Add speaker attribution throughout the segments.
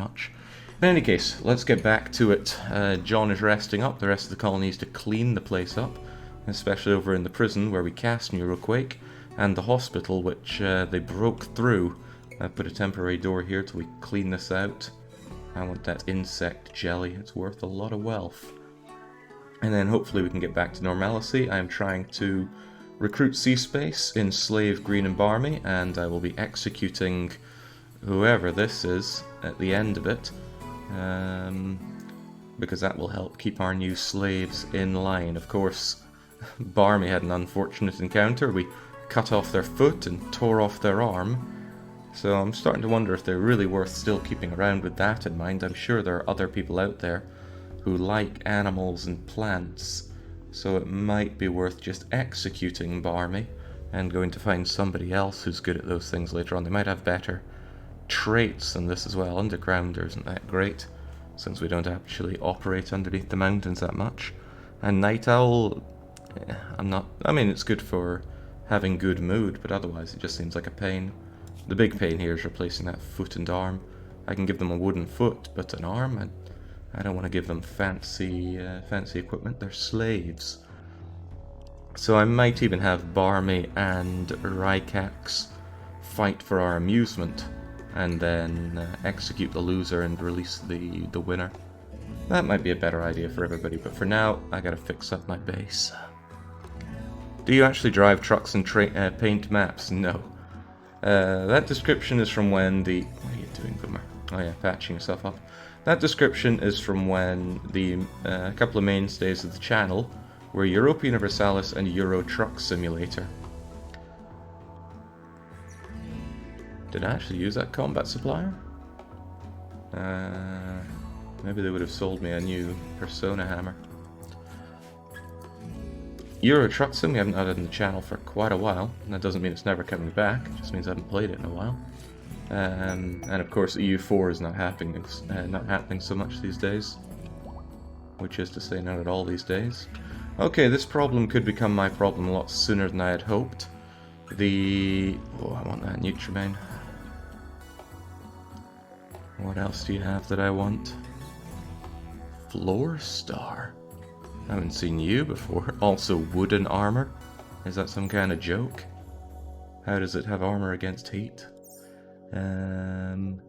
Speaker 1: much. In any case, let's get back to it. John is resting up. The rest of the colony needs to clean the place up, especially over in the prison where we cast Neuroquake, and the hospital, which they broke through. I put a temporary door here till we clean this out. I want that insect jelly. It's worth a lot of wealth. And then hopefully we can get back to normalcy. I am trying to recruit C-Space, enslave Green and Barmy, and I will be executing whoever this is at the end of it. Because that will help keep our new slaves in line. Of course, Barmy had an unfortunate encounter. We cut off their foot and tore off their arm. So I'm starting to wonder if they're really worth still keeping around with that in mind. I'm sure there are other people out there who like animals and plants, so it might be worth just executing Barmy and going to find somebody else who's good at those things later on. They might have better traits than this as well. Undergrounder isn't that great, since we don't actually operate underneath the mountains that much. And Night Owl, I mean, it's good for having good mood, but otherwise it just seems like a pain. The big pain here is replacing that foot and arm. I can give them a wooden foot, but an arm, I don't want to give them fancy equipment. They're slaves. So I might even have Barmy and Rykax fight for our amusement, and then execute the loser and release the winner. That might be a better idea for everybody, but for now, I gotta fix up my base. Do you actually drive trucks and paint maps? No. That description is from when the... What are you doing, Boomer? Oh yeah, patching yourself up. That description is from when the couple of mainstays of the channel were Europa Universalis and Euro Truck Simulator. Did I actually use that combat supplier? Maybe they would have sold me a new Persona hammer. Euro Truck Sim we haven't had in the channel for quite a while, and that doesn't mean it's never coming back, it just means I haven't played it in a while. And of course EU4 is not happening so much these days. Which is to say not at all these days. Okay, this problem could become my problem a lot sooner than I had hoped. Oh, I want that Nutrimane. What else do you have that I want? Floor Star. I haven't seen you before. Also wooden armor. Is that some kind of joke? How does it have armor against heat? There's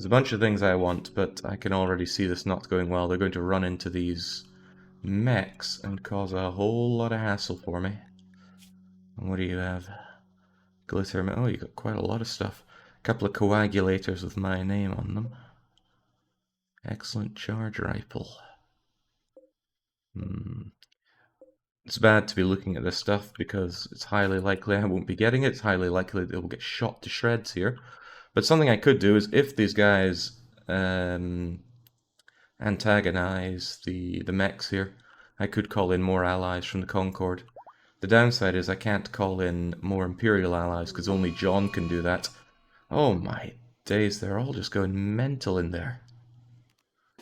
Speaker 1: a bunch of things I want, but I can already see this not going well. They're going to run into these mechs and cause a whole lot of hassle for me. And what do you have? Glitter. Oh, you got quite a lot of stuff. A couple of coagulators with my name on them. Excellent charge rifle. It's bad to be looking at this stuff because it's highly likely I won't be getting it. It's highly likely they will get shot to shreds here. But something I could do is if these guys antagonize the mechs here, I could call in more allies from the Concord. The downside is I can't call in more Imperial allies because only John can do that. Oh my days, they're all just going mental in there.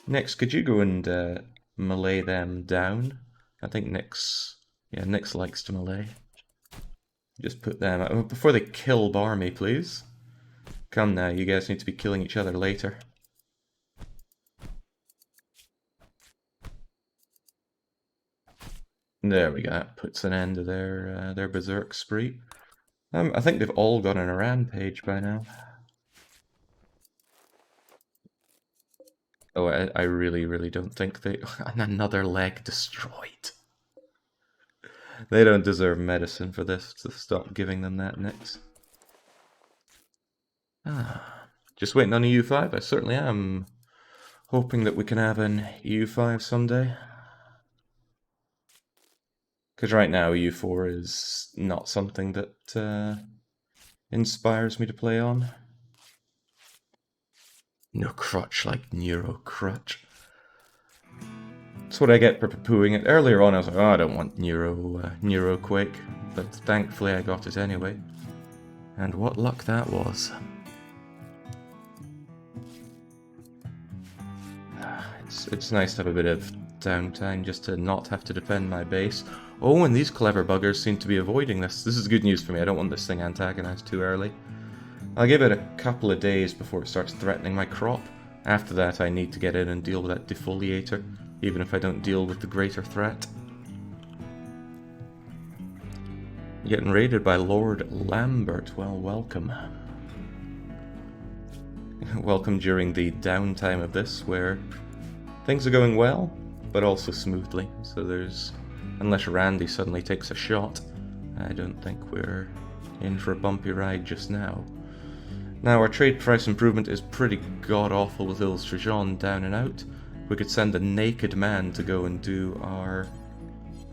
Speaker 1: Nyx, could you go and melee them down? I think Nyx likes to melee. Just put them out. Before they kill Barmy, please. Come now, you guys need to be killing each other later. There we go, that puts an end to their berserk spree. I think they've all gone on a rampage by now. Oh, I really, really don't think they... And another leg destroyed. They don't deserve medicine for this, so stop giving them that next. Just waiting on EU5. I certainly am hoping that we can have an EU5 someday. Because right now EU4 is not something that inspires me to play on. No crutch like Neuro Crutch. That's what I get for poo-pooing it. Earlier on I was like, oh, I don't want Neuroquake, but thankfully I got it anyway. And what luck that was. It's nice to have a bit of downtime just to not have to defend my base. Oh, and these clever buggers seem to be avoiding this. This is good news for me. I don't want this thing antagonized too early. I'll give it a couple of days before it starts threatening my crop. After that, I need to get in and deal with that defoliator, even if I don't deal with the greater threat. Getting raided by Lord Lambert. Well, welcome. Welcome during the downtime of this, where things are going well, but also smoothly. So there's, unless Randy suddenly takes a shot, I don't think we're in for a bumpy ride just now. Now, our trade price improvement is pretty god-awful with Illustrajon down and out. We could send a naked man to go and do our...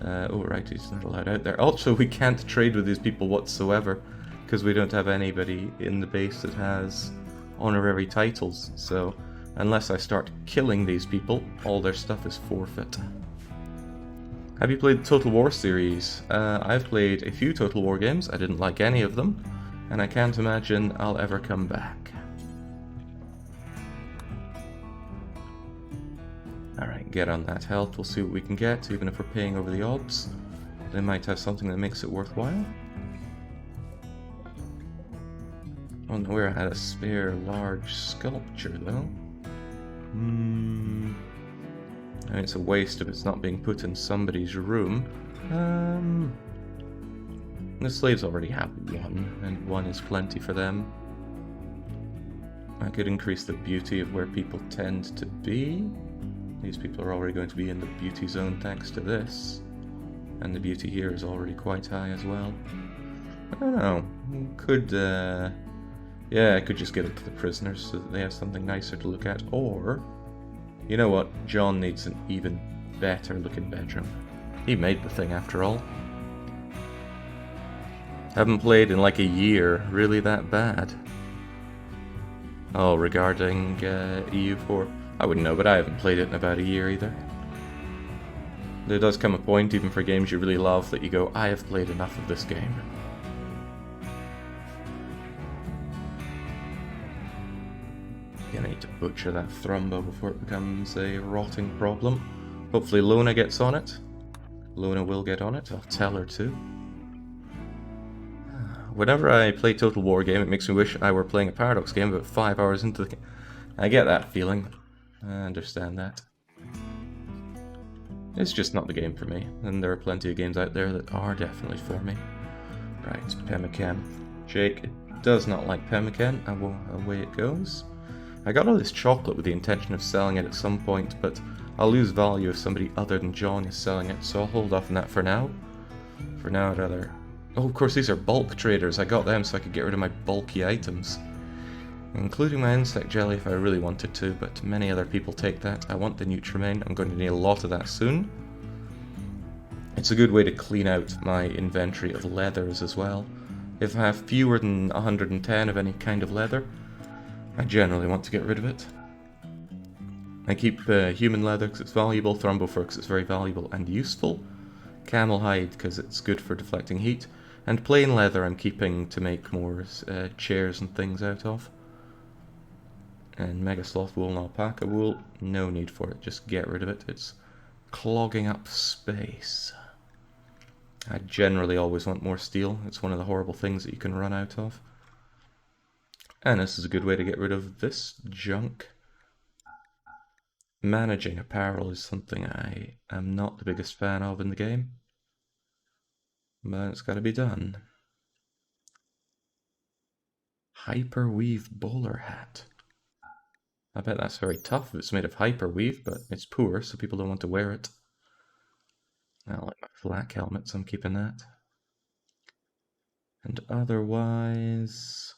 Speaker 1: oh, right, he's not allowed out there. Also, we can't trade with these people whatsoever, because we don't have anybody in the base that has honorary titles. So, unless I start killing these people, all their stuff is forfeit. Have you played the Total War series? I've played a few Total War games. I didn't like any of them, and I can't imagine I'll ever come back. Alright, get on that health. We'll see what we can get, even if we're paying over the odds. They might have something that makes it worthwhile. Oh, nowhere had a spare large sculpture, though. I mean, it's a waste if it's not being put in somebody's room. The slaves already have one, and one is plenty for them. I could increase the beauty of where people tend to be. These people are already going to be in the beauty zone thanks to this. And the beauty here is already quite high as well. I don't know. Could, yeah, I could just give it to the prisoners so that they have something nicer to look at. Or, you know what? John needs an even better looking bedroom. He made the thing after all. Haven't played in like a year. Really that bad? Oh, regarding EU4? I wouldn't know, but I haven't played it in about a year either. There does come a point, even for games you really love, that you go, I have played enough of this game. Gonna need to butcher that Thrumbo before it becomes a rotting problem. Hopefully Lona gets on it. Lona will get on it, I'll tell her to. Whenever I play Total War game, it makes me wish I were playing a Paradox game about 5 hours into the game. I get that feeling. I understand that. It's just not the game for me, and there are plenty of games out there that are definitely for me. Right, Pemmican. Jake does not like Pemmican, away it goes. I got all this chocolate with the intention of selling it at some point, but I'll lose value if somebody other than John is selling it, so I'll hold off on that for now. For now, I'd rather... Oh, of course, these are bulk traders. I got them so I could get rid of my bulky items. Including my insect jelly if I really wanted to, but many other people take that. I want the Nutramain. I'm going to need a lot of that soon. It's a good way to clean out my inventory of leathers as well. If I have fewer than 110 of any kind of leather, I generally want to get rid of it. I keep human leather because it's valuable, Thrumbo fur because it's very valuable and useful, camel hide because it's good for deflecting heat, and plain leather I'm keeping to make more chairs and things out of. And Mega Sloth wool and alpaca wool, no need for it, just get rid of it. It's clogging up space. I generally always want more steel. It's one of the horrible things that you can run out of. And this is a good way to get rid of this junk. Managing apparel is something I am not the biggest fan of in the game, but it's got to be done. Hyperweave bowler hat. I bet that's very tough if it's made of hyperweave, but it's poor, so people don't want to wear it. I like my flak helmet, so I'm keeping that. And otherwise...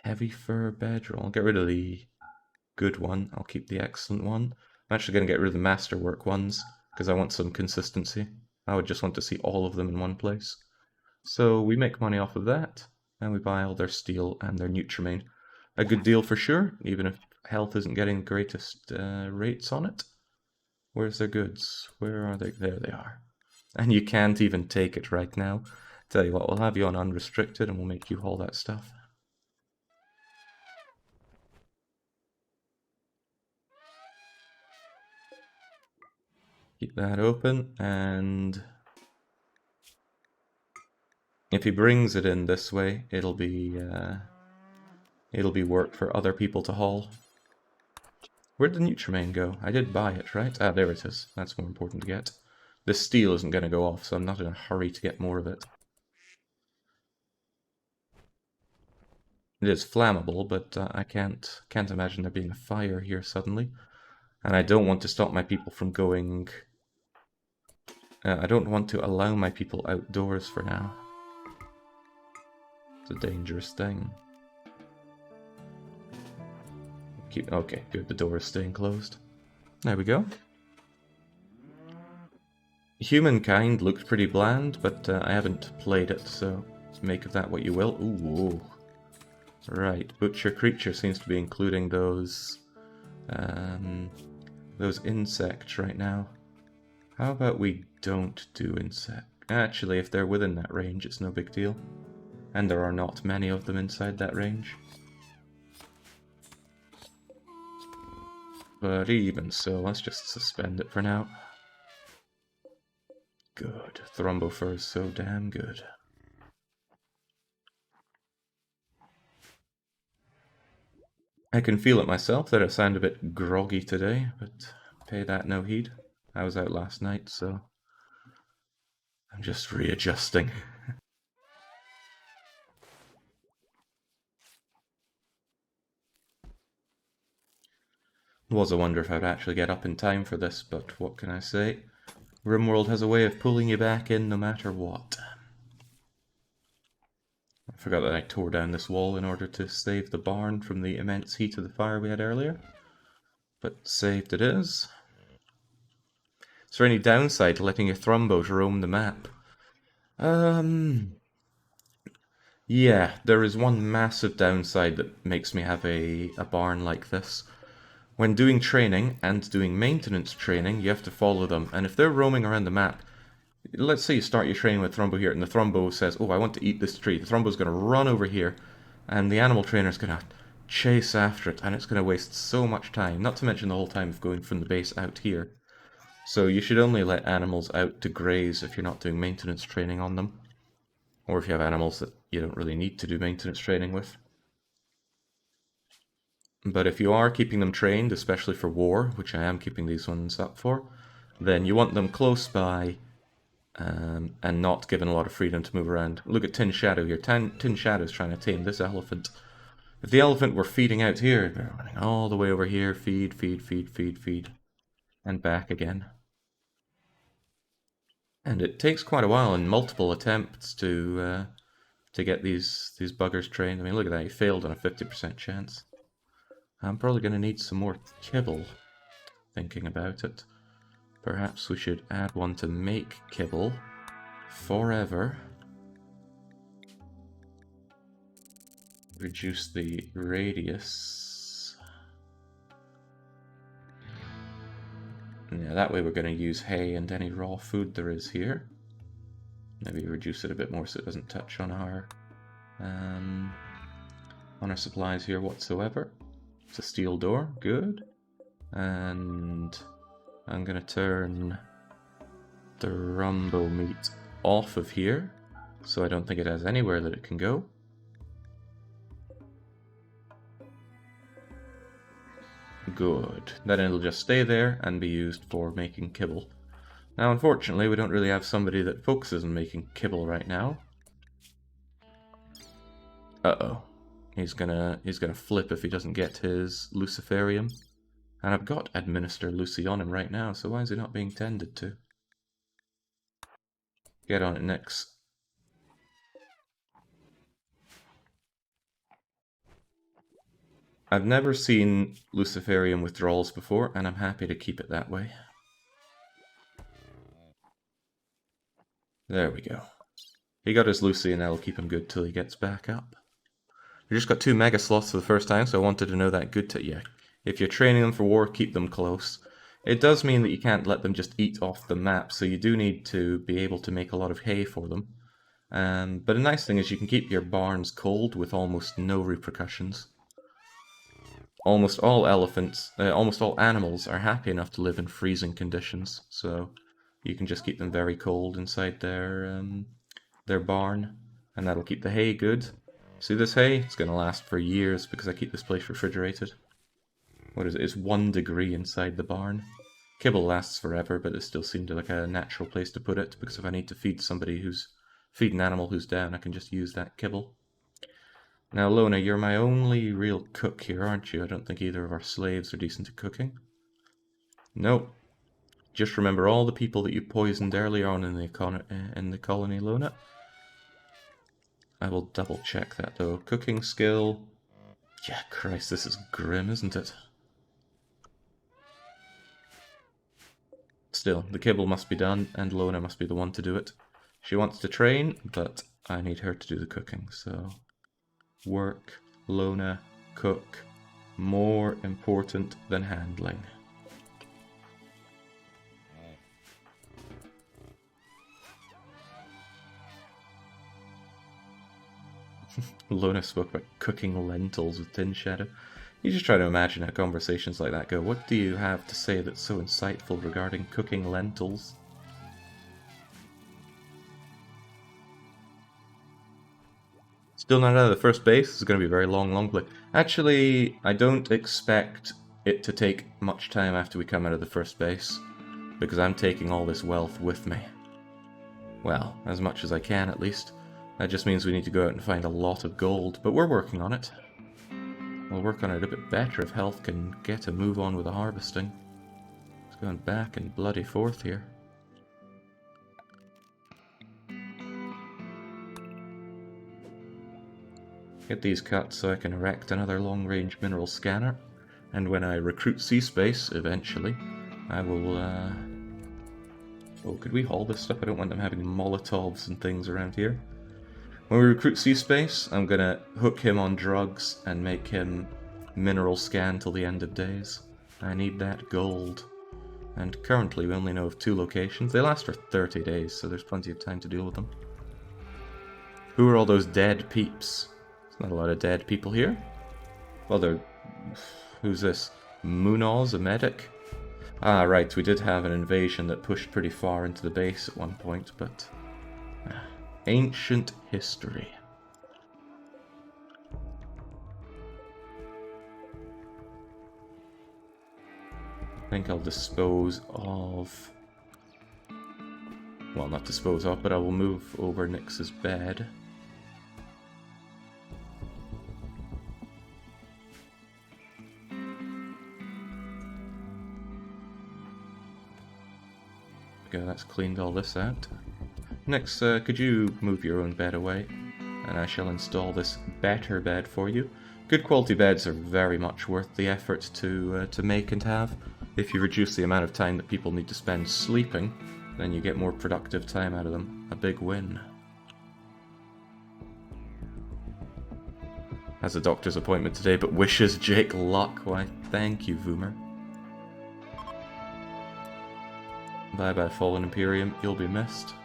Speaker 1: heavy fur bedroll. I'll get rid of the good one. I'll keep the excellent one. I'm actually going to get rid of the masterwork ones, because I want some consistency. I would just want to see all of them in one place. So we make money off of that, and we buy all their steel and their Nutramain. A good deal for sure, even if health isn't getting the greatest rates on it. Where's their goods? Where are they? There they are. And you can't even take it right now. Tell you what, we'll have you on unrestricted and we'll make you haul that stuff. Keep that open, and if he brings it in this way, it'll be It'll be work for other people to haul. Where'd the Nutramain go? I did buy it, right? Ah, there it is. That's more important to get. This steel isn't going to go off, so I'm not in a hurry to get more of it. It is flammable, but I can't imagine there being a fire here suddenly. And I don't want to stop my people from going... I don't want to allow my people outdoors for now. It's a dangerous thing. Okay, good, the door is staying closed. There we go. Humankind looked pretty bland, but I haven't played it, so make of that what you will. Ooh. Right, Butcher Creature seems to be including those insects right now. How about we don't do insect? Actually, if they're within that range, it's no big deal. And there are not many of them inside that range. But even so, let's just suspend it for now. Good. Thrumbofur is so damn good. I can feel it myself that I sound a bit groggy today, but pay that no heed. I was out last night, so I'm just readjusting. Was a wonder if I'd actually get up in time for this, but what can I say? RimWorld has a way of pulling you back in no matter what. I forgot that I tore down this wall in order to save the barn from the immense heat of the fire we had earlier. But saved it is. Is there any downside to letting your Thrumbos roam the map? Yeah, there is one massive downside that makes me have a barn like this. When doing training and doing maintenance training, you have to follow them, and if they're roaming around the map, let's say you start your training with Thrumbo here, and the Thrumbo says, oh, I want to eat this tree. The Thrumbo's going to run over here, and the animal trainer's going to chase after it, and it's going to waste so much time, not to mention the whole time of going from the base out here. So you should only let animals out to graze if you're not doing maintenance training on them, or if you have animals that you don't really need to do maintenance training with. But if you are keeping them trained, especially for war, which I am keeping these ones up for, then you want them close by and not given a lot of freedom to move around. Look at Tin Shadow here. Tin Shadow's trying to tame this elephant. If the elephant were feeding out here, they're running all the way over here, feed, and back again. And it takes quite a while and multiple attempts to get these buggers trained. I mean, look at that, he failed on a 50% chance. I'm probably going to need some more kibble, thinking about it. Perhaps we should add one to make kibble forever. Reduce the radius. Yeah, that way we're going to use hay and any raw food there is here. Maybe reduce it a bit more so it doesn't touch on our supplies here whatsoever. It's a steel door, good. And I'm going to turn the rumbo meat off of here, so I don't think it has anywhere that it can go. Good. Then it'll just stay there and be used for making kibble. Now, unfortunately, we don't really have somebody that focuses on making kibble right now. Uh-oh. He's gonna flip if he doesn't get his Luciferium. And I've got Administer Lucy on him right now, so why is he not being tended to? Get on it next. I've never seen Luciferium withdrawals before, and I'm happy to keep it that way. There we go. He got his Lucy, and that'll keep him good till he gets back up. We just got 2 mega sloths for the first time, so I wanted to know that good to yeah. If you're training them for war, keep them close. It does mean that you can't let them just eat off the map, so you do need to be able to make a lot of hay for them. But a nice thing is you can keep your barns cold with almost no repercussions. Almost all animals are happy enough to live in freezing conditions, so you can just keep them very cold inside their barn, and that'll keep the hay good. See this hay? It's going to last for years because I keep this place refrigerated. What is it? It's 1 degree inside the barn. Kibble lasts forever, but it still seemed like a natural place to put it, because if I need to feed an animal who's down, I can just use that kibble. Now, Lona, you're my only real cook here, aren't you? I don't think either of our slaves are decent at cooking. Nope. Just remember all the people that you poisoned earlier on in the colony, Lona. I will double check that, though. Cooking skill... Yeah, Christ, this is grim, isn't it? Still, the kibble must be done, and Lona must be the one to do it. She wants to train, but I need her to do the cooking, so... Work, Lona, cook. More important than handling. Lona spoke about cooking lentils with Tin Shadow. You just try to imagine how conversations like that go. What do you have to say that's so insightful regarding cooking lentils? Still not out of the first base. This is going to be a very long play. Actually, I don't expect it to take much time after we come out of the first base, because I'm taking all this wealth with me. Well, as much as I can, at least. That just means we need to go out and find a lot of gold, but we're working on it. We'll work on it a bit better if Health can get a move on with the harvesting. It's going back and bloody forth here. Get these cut so I can erect another long-range mineral scanner. And when I recruit C-Space, eventually, I will, Oh, could we haul this stuff? I don't want them having Molotovs and things around here. When we recruit C-Space, I'm gonna hook him on drugs and make him mineral scan till the end of days. I need that gold. And currently we only know of 2 locations. They last for 30 days, so there's plenty of time to deal with them. Who are all those dead peeps? There's not a lot of dead people here. Well, who's this? Munoz, a medic? Ah, right, we did have an invasion that pushed pretty far into the base at one point, but... ancient history. I think I'll dispose of... well, not dispose of, but I will move over Nyx's bed. Okay, that's cleaned all this out. Next, could you move your own bed away, and I shall install this better bed for you. Good quality beds are very much worth the effort to make and have. If you reduce the amount of time that people need to spend sleeping, then you get more productive time out of them. A big win. Has a doctor's appointment today, but wishes Jake luck. Why, thank you, Voomer. Bye bye, Fallen Imperium. You'll be missed.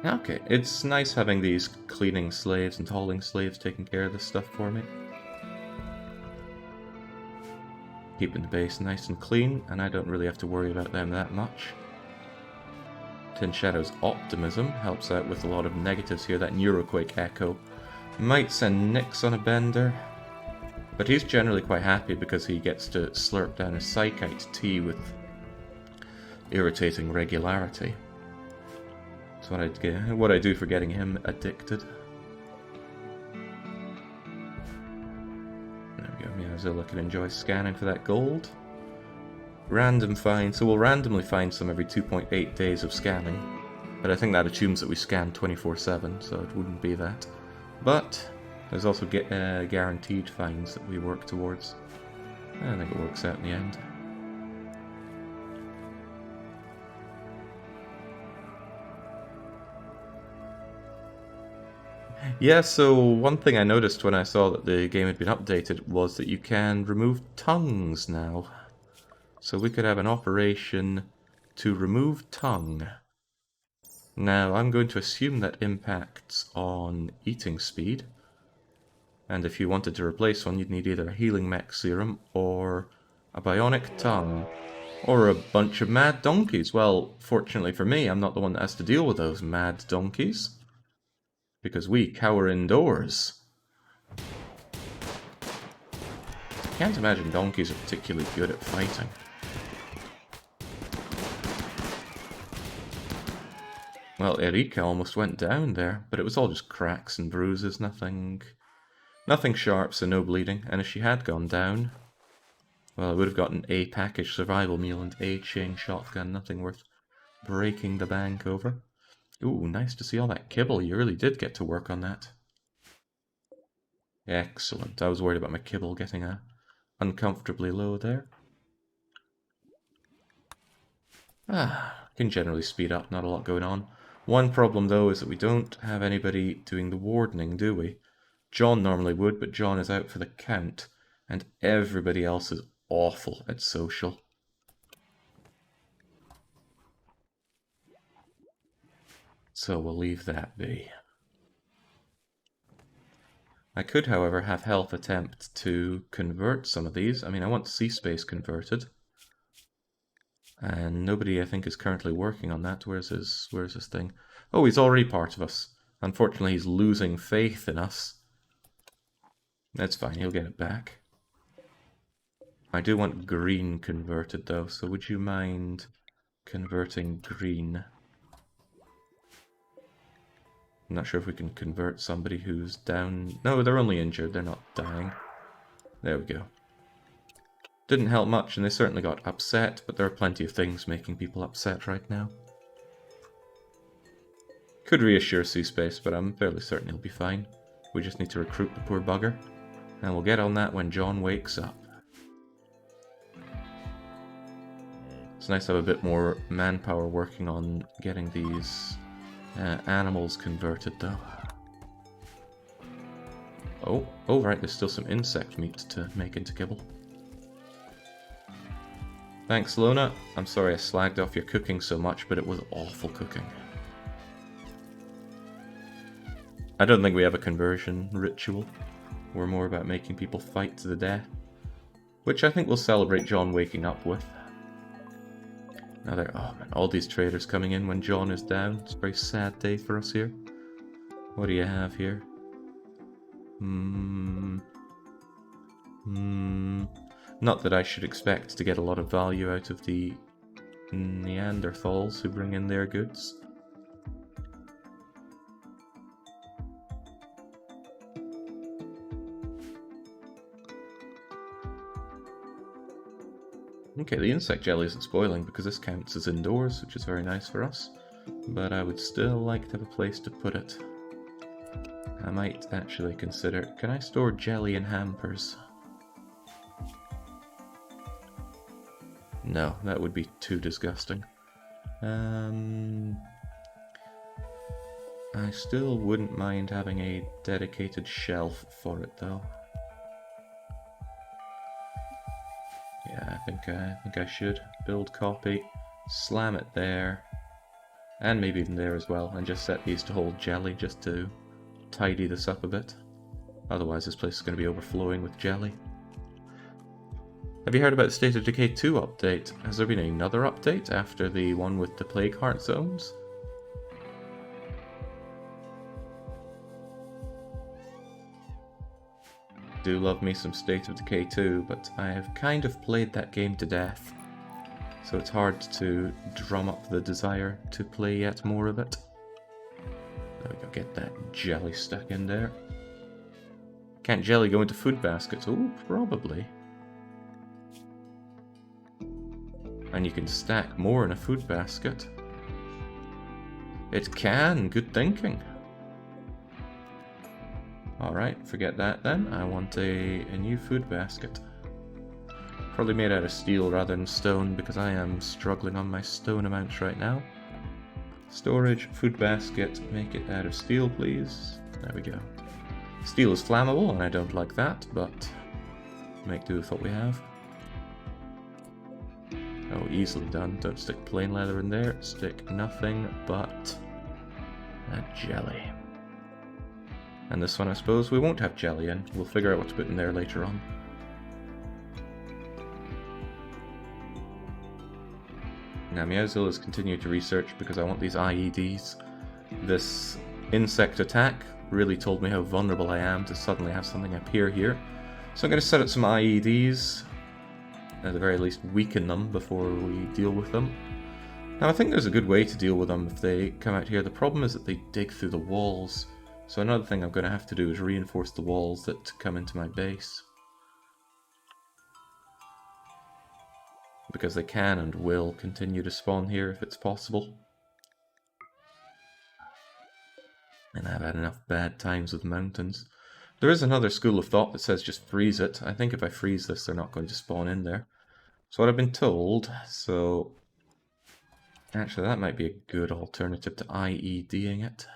Speaker 1: Okay, it's nice having these cleaning slaves and hauling slaves taking care of this stuff for me. Keeping the base nice and clean, and I don't really have to worry about them that much. Tin Shadow's optimism helps out with a lot of negatives here. That Neuroquake Echo might send Nyx on a bender, but he's generally quite happy because he gets to slurp down a Psychite tea with irritating regularity. That's what I do for getting him addicted. There we go, Miazilla can enjoy scanning for that gold. Random find, so we'll randomly find some every 2.8 days of scanning, but I think that assumes that we scan 24/7, so it wouldn't be that. But there's also guaranteed finds that we work towards. I think it works out in the end. Yeah, so one thing I noticed when I saw that the game had been updated was that you can remove tongues now. So we could have an operation to remove tongue. Now, I'm going to assume that impacts on eating speed. And if you wanted to replace one, you'd need either a healing mech serum or a bionic tongue. Or a bunch of mad donkeys. Well, fortunately for me, I'm not the one that has to deal with those mad donkeys. Because we cower indoors. Can't imagine donkeys are particularly good at fighting. Well, Erika almost went down there, but it was all just cracks and bruises, nothing sharp, so no bleeding. And if she had gone down, well, I would have gotten a package survival meal and a chain shotgun, nothing worth breaking the bank over. Ooh, nice to see all that kibble. You really did get to work on that. Excellent. I was worried about my kibble getting uncomfortably low there. Can generally speed up, not a lot going on. One problem though is that we don't have anybody doing the wardening, do we? John normally would, but John is out for the count, and everybody else is awful at social. So we'll leave that be. I could, however, have health attempt to convert some of these. I mean, I want sea space converted. And nobody, I think, is currently working on that. Where's his thing? Oh, he's already part of us. Unfortunately, he's losing faith in us. That's fine, he'll get it back. I do want green converted, though, so would you mind converting green? I'm not sure if we can convert somebody who's down. No, they're only injured, they're not dying. There we go. Didn't help much, and they certainly got upset, but there are plenty of things making people upset right now. Could reassure C-Space, but I'm fairly certain he'll be fine. We just need to recruit the poor bugger, and we'll get on that when John wakes up. It's nice to have a bit more manpower working on getting these animals converted, though. Oh, right, there's still some insect meat to make into kibble. Thanks, Lona. I'm sorry I slagged off your cooking so much, but it was awful cooking. I don't think we have a conversion ritual. We're more about making people fight to the death, which I think we'll celebrate John waking up with. Now there, oh man, all these traders coming in when John is down. It's a very sad day for us here. What do you have here? Not that I should expect to get a lot of value out of the Neanderthals who bring in their goods. Okay, the insect jelly isn't spoiling because this counts as indoors, which is very nice for us. But I would still like to have a place to put it. I might actually consider... Can I store jelly in hampers? No, that would be too disgusting. I still wouldn't mind having a dedicated shelf for it, though. Yeah, I think I should build copy, slam it there, and maybe even there as well, and just set these to hold jelly just to tidy this up a bit. Otherwise this place is going to be overflowing with jelly. Have you heard about the State of Decay 2 update? Has there been another update after the one with the Plague Heart zones? Do love me some State of Decay 2, but I have kind of played that game to death, so it's hard to drum up the desire to play yet more of it. There we go, get that jelly stuck in there. Can't jelly go into food baskets? Oh, probably. And you can stack more in a food basket. It can, good thinking. Alright, forget that then. I want a new food basket. Probably made out of steel rather than stone because I am struggling on my stone amounts right now. Storage, food basket, make it out of steel please. There we go. Steel is flammable and I don't like that, but make do with what we have. Oh, easily done. Don't stick plain leather in there. Stick nothing but that jelly. And this one, I suppose, we won't have jelly in. We'll figure out what to put in there later on. Now Meowzilla has continued to research because I want these IEDs. This insect attack really told me how vulnerable I am to suddenly have something appear here. So I'm going to set up some IEDs, at the very least weaken them before we deal with them. Now I think there's a good way to deal with them if they come out here. The problem is that they dig through the walls. So another thing I'm going to have to do is reinforce the walls that come into my base. Because they can and will continue to spawn here if it's possible. And I've had enough bad times with mountains. There is another school of thought that says just freeze it. I think if I freeze this, they're not going to spawn in there. So what I've been told, so... Actually, that might be a good alternative to IEDing it.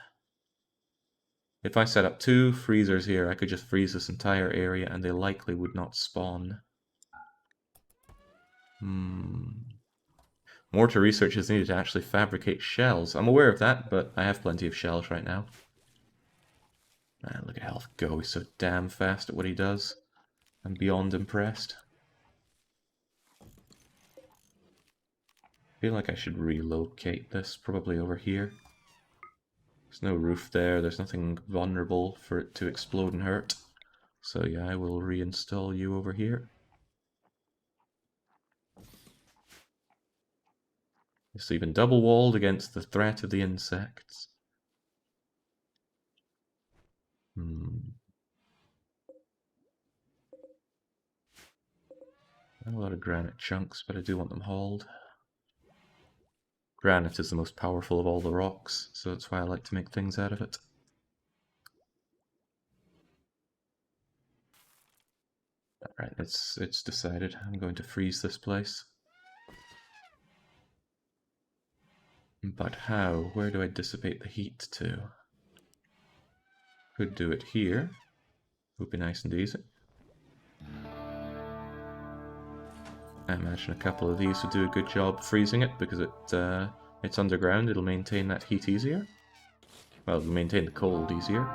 Speaker 1: If I set up 2 freezers here, I could just freeze this entire area and they likely would not spawn. Mortar research is needed to actually fabricate shells. I'm aware of that, but I have plenty of shells right now. Man, look at Health go. He's so damn fast at what he does. I'm beyond impressed. I feel like I should relocate this, probably over here. There's no roof there, there's nothing vulnerable for it to explode and hurt. So yeah, I will reinstall you over here. It's even double walled against the threat of the insects. A lot of granite chunks, but I do want them hauled. Granite is the most powerful of all the rocks, so that's why I like to make things out of it. Alright, it's decided. I'm going to freeze this place. But how? Where do I dissipate the heat to? Could do it here. Would be nice and easy. I imagine a couple of these would do a good job freezing it because it's underground. It'll maintain that heat easier. Well, it'll maintain the cold easier.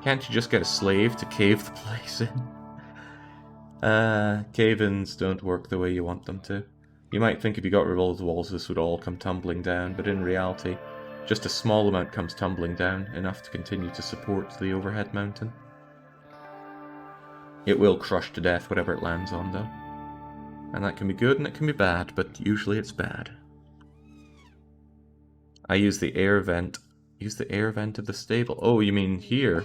Speaker 1: Can't you just get a slave to cave the place in? Cave-ins don't work the way you want them to. You might think if you got rid of all the walls this would all come tumbling down, but in reality, just a small amount comes tumbling down, enough to continue to support the overhead mountain. It will crush to death whatever it lands on, though. And that can be good and it can be bad, but usually it's bad. I use the air vent. Use the air vent of the stable. Oh, you mean here?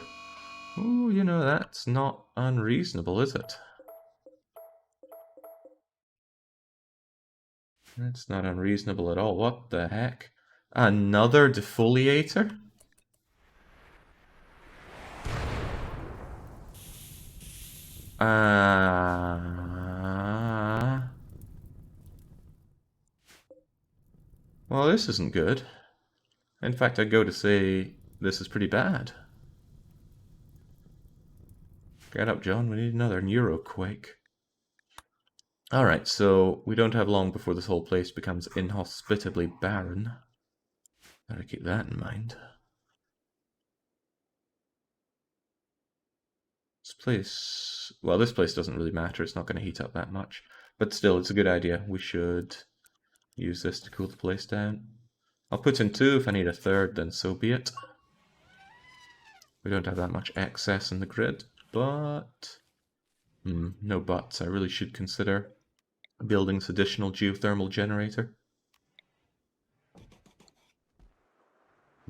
Speaker 1: Oh, you know, that's not unreasonable, is it? That's not unreasonable at all. What the heck? Another defoliator? Well, this isn't good. In fact, I'd go to say this is pretty bad. Get up, John. We need another neuroquake. Alright, so we don't have long before this whole place becomes inhospitably barren. Gotta keep that in mind. This place... Well, this place doesn't really matter. It's not going to heat up that much. But still, it's a good idea. We should use this to cool the place down. I'll put in 2. If I need a 3rd, then so be it. We don't have that much excess in the grid, but... no buts. I really should consider building this additional geothermal generator.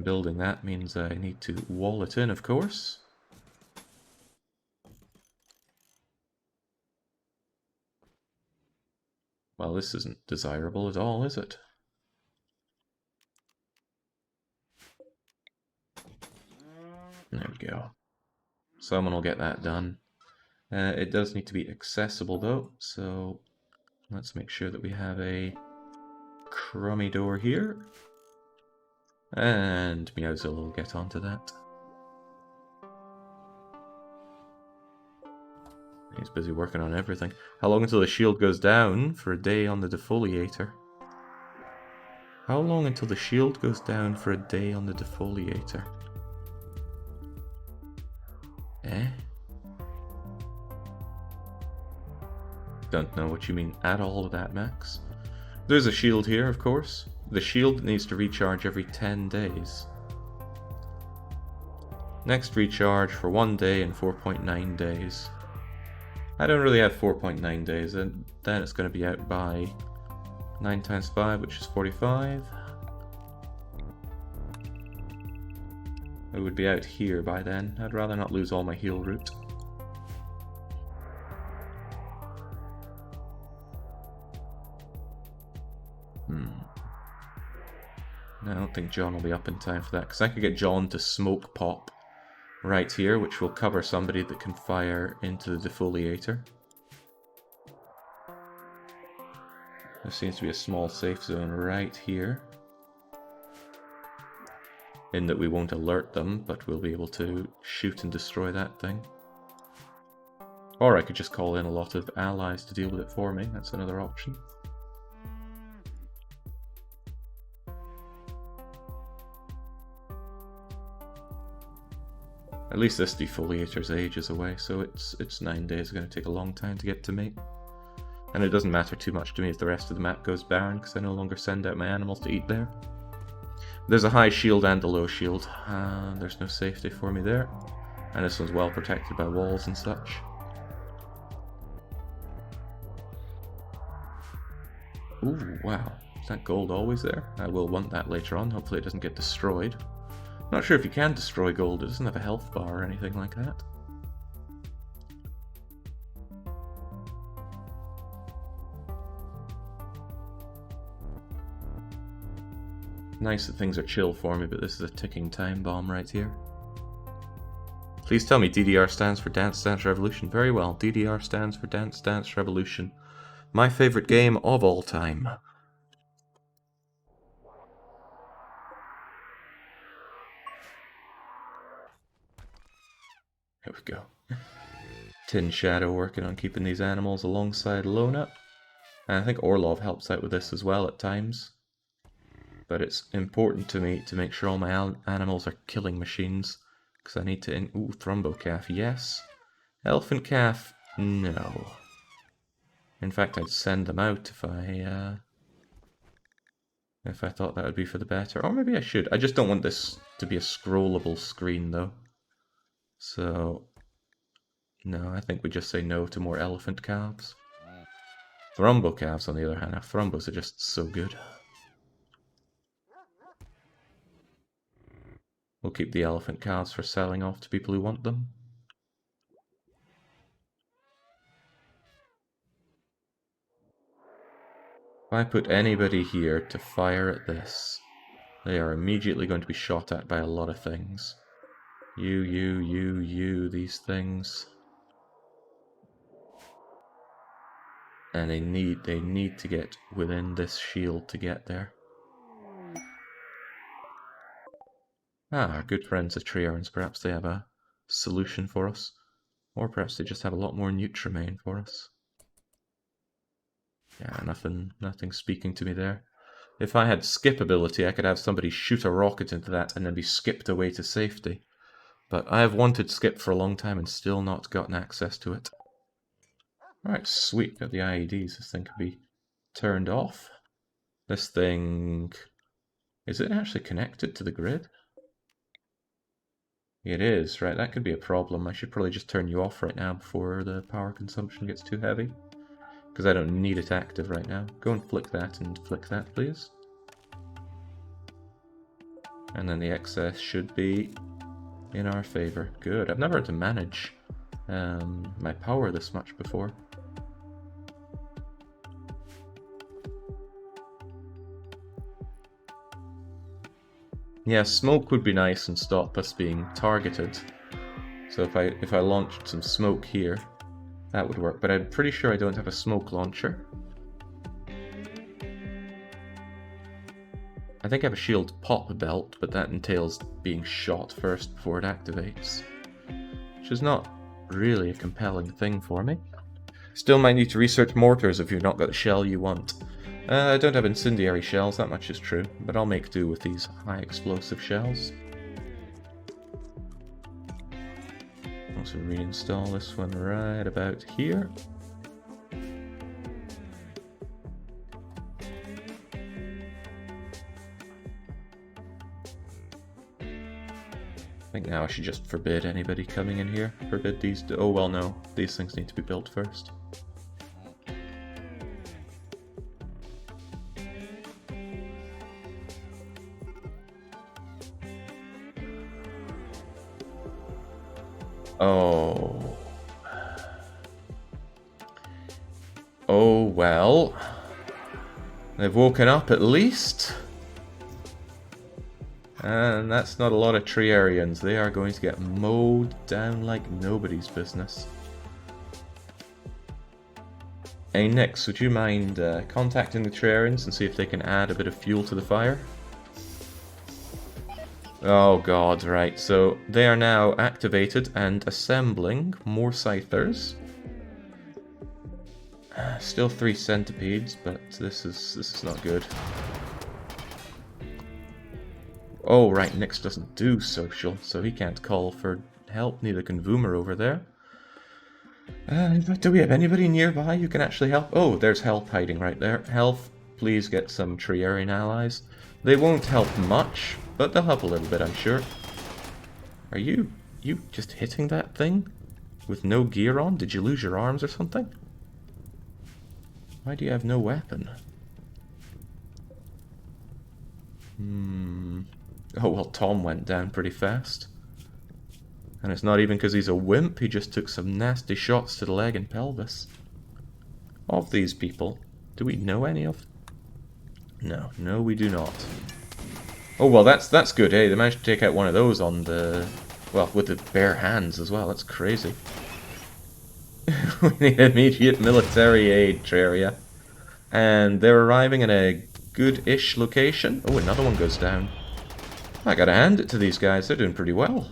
Speaker 1: Building that means I need to wall it in, of course. Well, this isn't desirable at all, is it? There we go. Someone will get that done. It does need to be accessible though, so let's make sure that we have a crummy door here. And Meowzilla will get onto that. He's busy working on everything. How long until the shield goes down? For a day on the defoliator. How long until the shield goes down for a day on the defoliator? Eh? Don't know what you mean at all with that, Mechs. There's a shield here, of course. The shield needs to recharge every 10 days. Next recharge for 1 day and 4.9 days. I don't really have 4.9 days, and then it's going to be out by 9 times 5, which is 45. It would be out here by then. I'd rather not lose all my heal route. No, I don't think John will be up in time for that, because I could get John to smoke pop right here, which will cover somebody that can fire into the defoliator. There seems to be a small safe zone right here, in that we won't alert them, but we'll be able to shoot and destroy that thing. Or I could just call in a lot of allies to deal with it for me. That's another option. At least this defoliator's ages away, so it's 9 days. It's going to take a long time to get to me. And it doesn't matter too much to me if the rest of the map goes barren, because I no longer send out my animals to eat there. There's a high shield and a low shield. There's no safety for me there. And this one's well protected by walls and such. Ooh, wow. Is that gold always there? I will want that later on. Hopefully it doesn't get destroyed. Not sure if you can destroy gold. It doesn't have a health bar or anything like that. Nice that things are chill for me, but this is a ticking time bomb right here. Please tell me DDR stands for Dance Dance Revolution. Very well, DDR stands for Dance Dance Revolution. My favorite game of all time. Here we go. Tin Shadow working on keeping these animals alongside Lona. And I think Orlov helps out with this as well at times. But it's important to me to make sure all my animals are killing machines. Because I need to... Ooh, Thrumbo Calf, yes. Elephant Calf, no. In fact, I'd send them out if I thought that would be for the better. Or maybe I should. I just don't want this to be a scrollable screen, though. So... No, I think we just say no to more elephant calves. Thrumbo calves, on the other hand, now Thrumbos are just so good. We'll keep the elephant calves for selling off to people who want them. If I put anybody here to fire at this, they are immediately going to be shot at by a lot of things. You, these things. And they need to get within this shield to get there. Our good friends the Treorns, perhaps they have a solution for us. Or perhaps they just have a lot more Nutramain for us. Yeah, nothing speaking to me there. If I had skip ability, I could have somebody shoot a rocket into that and then be skipped away to safety. But I have wanted skip for a long time and still not gotten access to it. Alright, sweet, got the IEDs. This thing can be turned off. This thing... Is it actually connected to the grid? It is, right, that could be a problem. I should probably just turn you off right now before the power consumption gets too heavy. Because I don't need it active right now. Go and flick that, please. And then the excess should be in our favor. Good, I've never had to manage my power this much before. Yeah, smoke would be nice and stop us being targeted. So if I launched some smoke here, that would work. But I'm pretty sure I don't have a smoke launcher. I think I have a shield pop belt, but that entails being shot first before it activates. Which is not really a compelling thing for me. Still might need to research mortars if you've not got the shell you want. I don't have incendiary shells, that much is true, but I'll make do with these high explosive shells. Also reinstall this one right about here. think now I should just forbid anybody coming in here. Forbid these... Oh, well, no. These things need to be built first. Oh. Oh, well. They've woken up at least. And that's not a lot of Triarians. They are going to get mowed down like nobody's business. Hey, Nix, would you mind contacting the Triarians and see if they can add a bit of fuel to the fire? Oh god, right. So they are now activated and assembling more Scythers. Still 3 centipedes, but this is not good. Oh, right, Nix doesn't do social, so he can't call for help. Neither can Voomer over there. Do we have anybody nearby who can actually help? Oh, there's Health hiding right there. Health, please get some Triarian allies. They won't help much, but they'll help a little bit, I'm sure. Are you just hitting that thing? With no gear on? Did you lose your arms or something? Why do you have no weapon? Oh, well, Tom went down pretty fast. And it's not even because he's a wimp, he just took some nasty shots to the leg and pelvis. Of these people, do we know any of them? No, we do not. Oh, well, that's good, eh? They managed to take out one of those on the... Well, with the bare hands as well, that's crazy. We need immediate military aid, Traria. And they're arriving in a good-ish location. Oh, another one goes down. I gotta hand it to these guys, they're doing pretty well.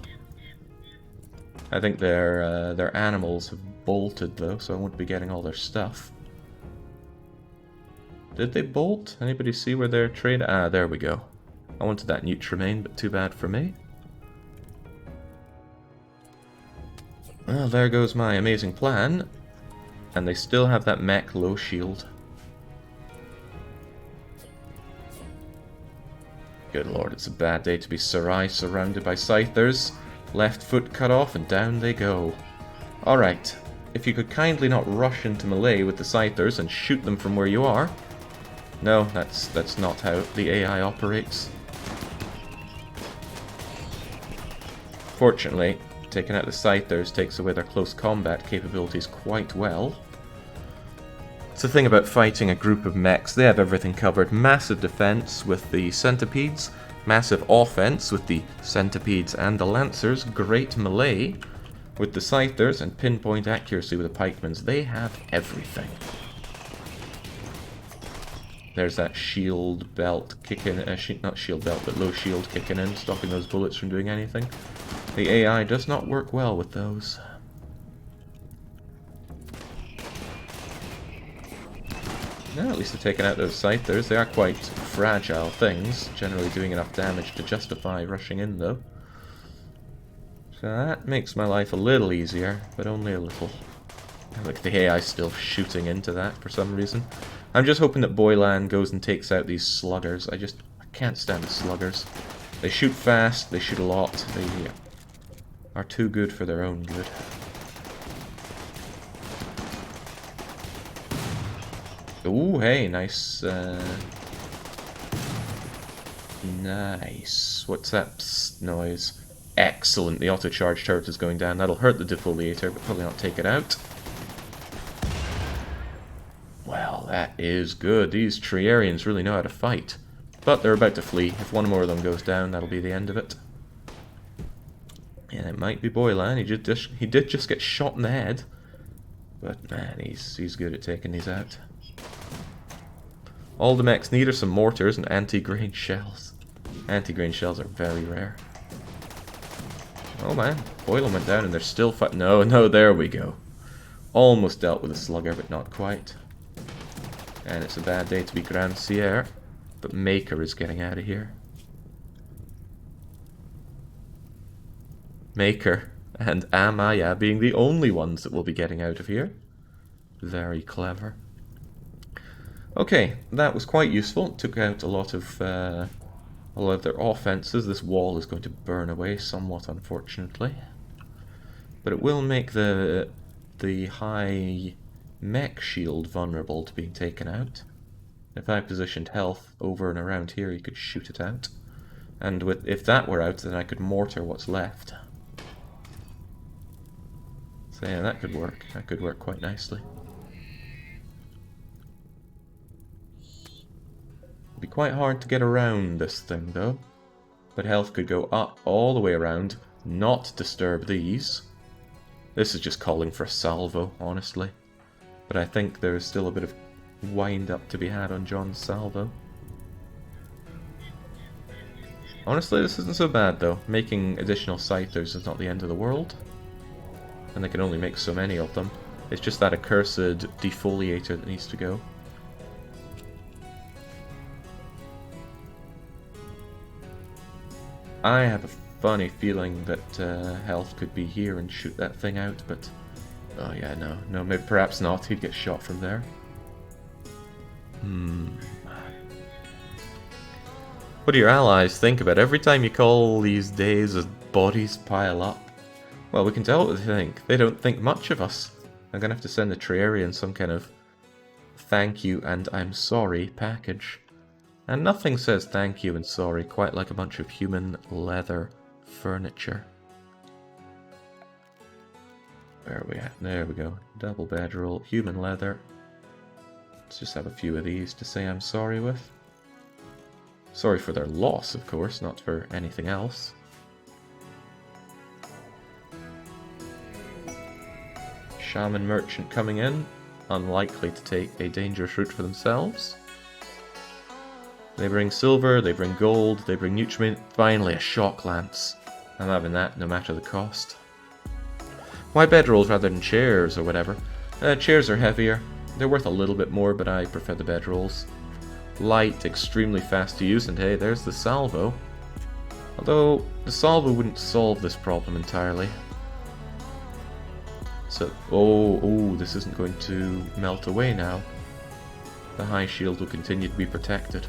Speaker 1: I think their animals have bolted, though, so I won't be getting all their stuff. Did they bolt? Anybody see where they're traded? Ah, there we go. I wanted that Nutramain, but too bad for me. Well, there goes my amazing plan. And they still have that mech low shield. Good lord, it's a bad day to be Sarai surrounded by Scythers. Left foot cut off and down they go. Alright, if you could kindly not rush into melee with the Scythers and shoot them from where you are. No, that's not how the AI operates. Fortunately, taking out the Scythers takes away their close combat capabilities quite well. It's the thing about fighting a group of mechs, they have everything covered. Massive defense with the centipedes, massive offense with the centipedes and the lancers, great melee with the Scythers, and pinpoint accuracy with the pikemans. They have everything. There's that shield belt kicking, not shield belt, but low shield kicking in, stopping those bullets from doing anything. The AI does not work well with those. No, at least they're taking out those Scythers. They are quite fragile things, generally doing enough damage to justify rushing in, though. So that makes my life a little easier, but only a little. Like the AI's still shooting into that for some reason. I'm just hoping that Boylan goes and takes out these sluggers. I can't stand the sluggers. They shoot fast, they shoot a lot, they are too good for their own good. Ooh, hey, nice, nice. What's that psst noise? Excellent, the auto-charge turret is going down. That'll hurt the defoliator, but probably not take it out. Well, that is good. These Triarians really know how to fight. But they're about to flee. If one more of them goes down, that'll be the end of it. And it might be Boylan. He did just get shot in the head. But man, he's good at taking these out. All the mechs need are some mortars and anti-grain shells. Anti-grain shells are very rare. Oh man, Boylan went down and they're still fighting. No, there we go. Almost dealt with a slugger, but not quite. And it's a bad day to be Grand Sierra, but Maker is getting out of here. Maker and Amaya being the only ones that will be getting out of here. Very clever. Okay, that was quite useful. Took out a lot of Although their offenses, this wall is going to burn away somewhat, unfortunately. But it will make the high mech shield vulnerable to being taken out. If I positioned health over and around here, he could shoot it out. And if that were out, then I could mortar what's left. So yeah, that could work. That could work quite nicely. It'd be quite hard to get around this thing, though. But health could go up all the way around, not disturb these. This is just calling for a salvo, honestly. But I think there's still a bit of wind-up to be had on John's salvo. Honestly, this isn't so bad, though. Making additional scythers is not the end of the world. And they can only make so many of them. It's just that accursed defoliator that needs to go. I have a funny feeling that health could be here and shoot that thing out, but... Oh yeah, no, maybe perhaps not. He'd get shot from there. What do your allies think about every time you call these days as bodies pile up? Well, we can tell what they think. They don't think much of us. I'm gonna have to send the Triarian some kind of thank you and I'm sorry package. And nothing says thank you and sorry quite like a bunch of human leather furniture. Where are we at? There we go. Double bedroll, human leather. Let's just have a few of these to say I'm sorry with. Sorry for their loss, of course, not for anything else. Shaman merchant coming in. Unlikely to take a dangerous route for themselves. They bring silver, they bring gold, they bring nutriment. Finally, a shock lance. I'm having that, no matter the cost. Why bedrolls rather than chairs or whatever? Chairs are heavier. They're worth a little bit more, but I prefer the bedrolls. Light, extremely fast to use, and hey, there's the salvo. Although, the salvo wouldn't solve this problem entirely. So, oh, this isn't going to melt away now. The high shield will continue to be protected.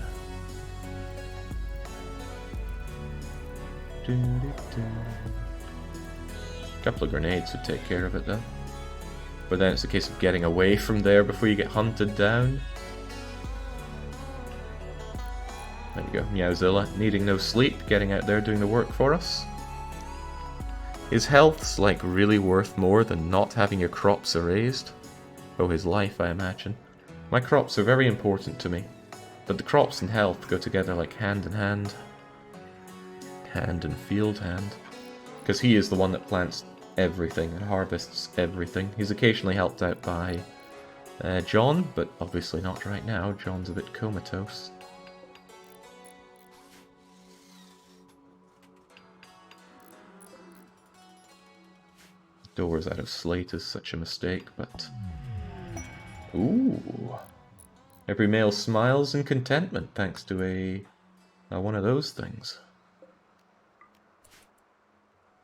Speaker 1: A couple of grenades would take care of it though. But then it's a case of getting away from there before you get hunted down. There we go, Meowzilla, needing no sleep, getting out there doing the work for us. His health's like really worth more than not having your crops erased. Oh, his life, I imagine. My crops are very important to me, but the crops and health go together like hand in hand. Hand and field hand. Because he is the one that plants everything and harvests everything. He's occasionally helped out by John, but obviously not right now. John's a bit comatose. Doors out of slate is such a mistake, but... Ooh! Every male smiles in contentment thanks to a one of those things.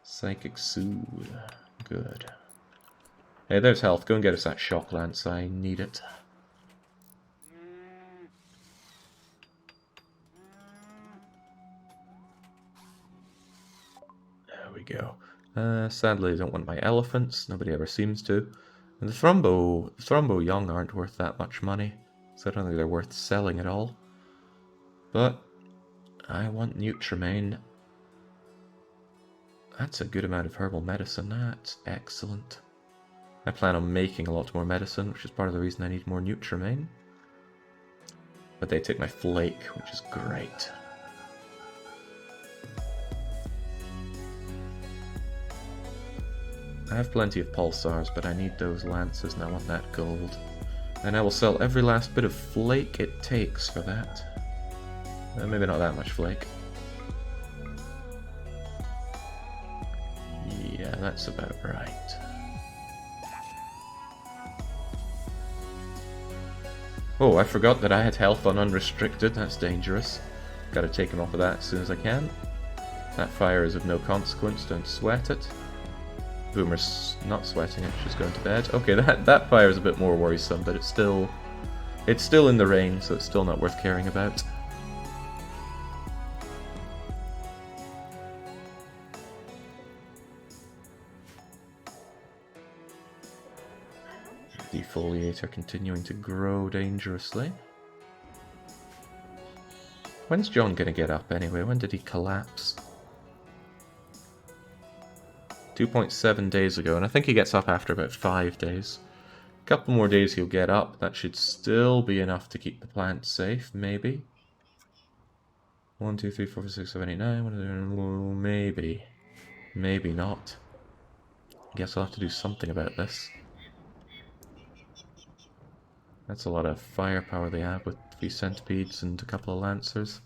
Speaker 1: Psychic Soothe. Good. Hey, there's health. Go and get us that shock lance. I need it. There we go. Sadly, I don't want my elephants. Nobody ever seems to. And the Thrombo young aren't worth that much money, so I don't think they're worth selling at all. But I want Nutramain. That's a good amount of herbal medicine. That's excellent. I plan on making a lot more medicine, which is part of the reason I need more Nutramain. But they take my flake, which is great. I have plenty of pulsars, but I need those lances and I want that gold. And I will sell every last bit of flake it takes for that. Maybe not that much flake. Yeah, that's about right. Oh, I forgot that I had health on unrestricted. That's dangerous. Gotta take him off of that as soon as I can. That fire is of no consequence, don't sweat it. Boomer's not sweating it, she's going to bed. Okay, that fire is a bit more worrisome, but it's still in the rain, so it's still not worth caring about. defoliator continuing to grow dangerously. When's John gonna get up anyway? When did he collapse? 2.7 days ago, and I think he gets up after about 5 days. A couple more days he'll get up. That should still be enough to keep the plant safe, maybe. 1, 2, 3, 4, 5, 6, 7, 8, 9. Maybe. Maybe not. Guess I'll have to do something about this. That's a lot of firepower they have with 3 centipedes and a couple of lancers.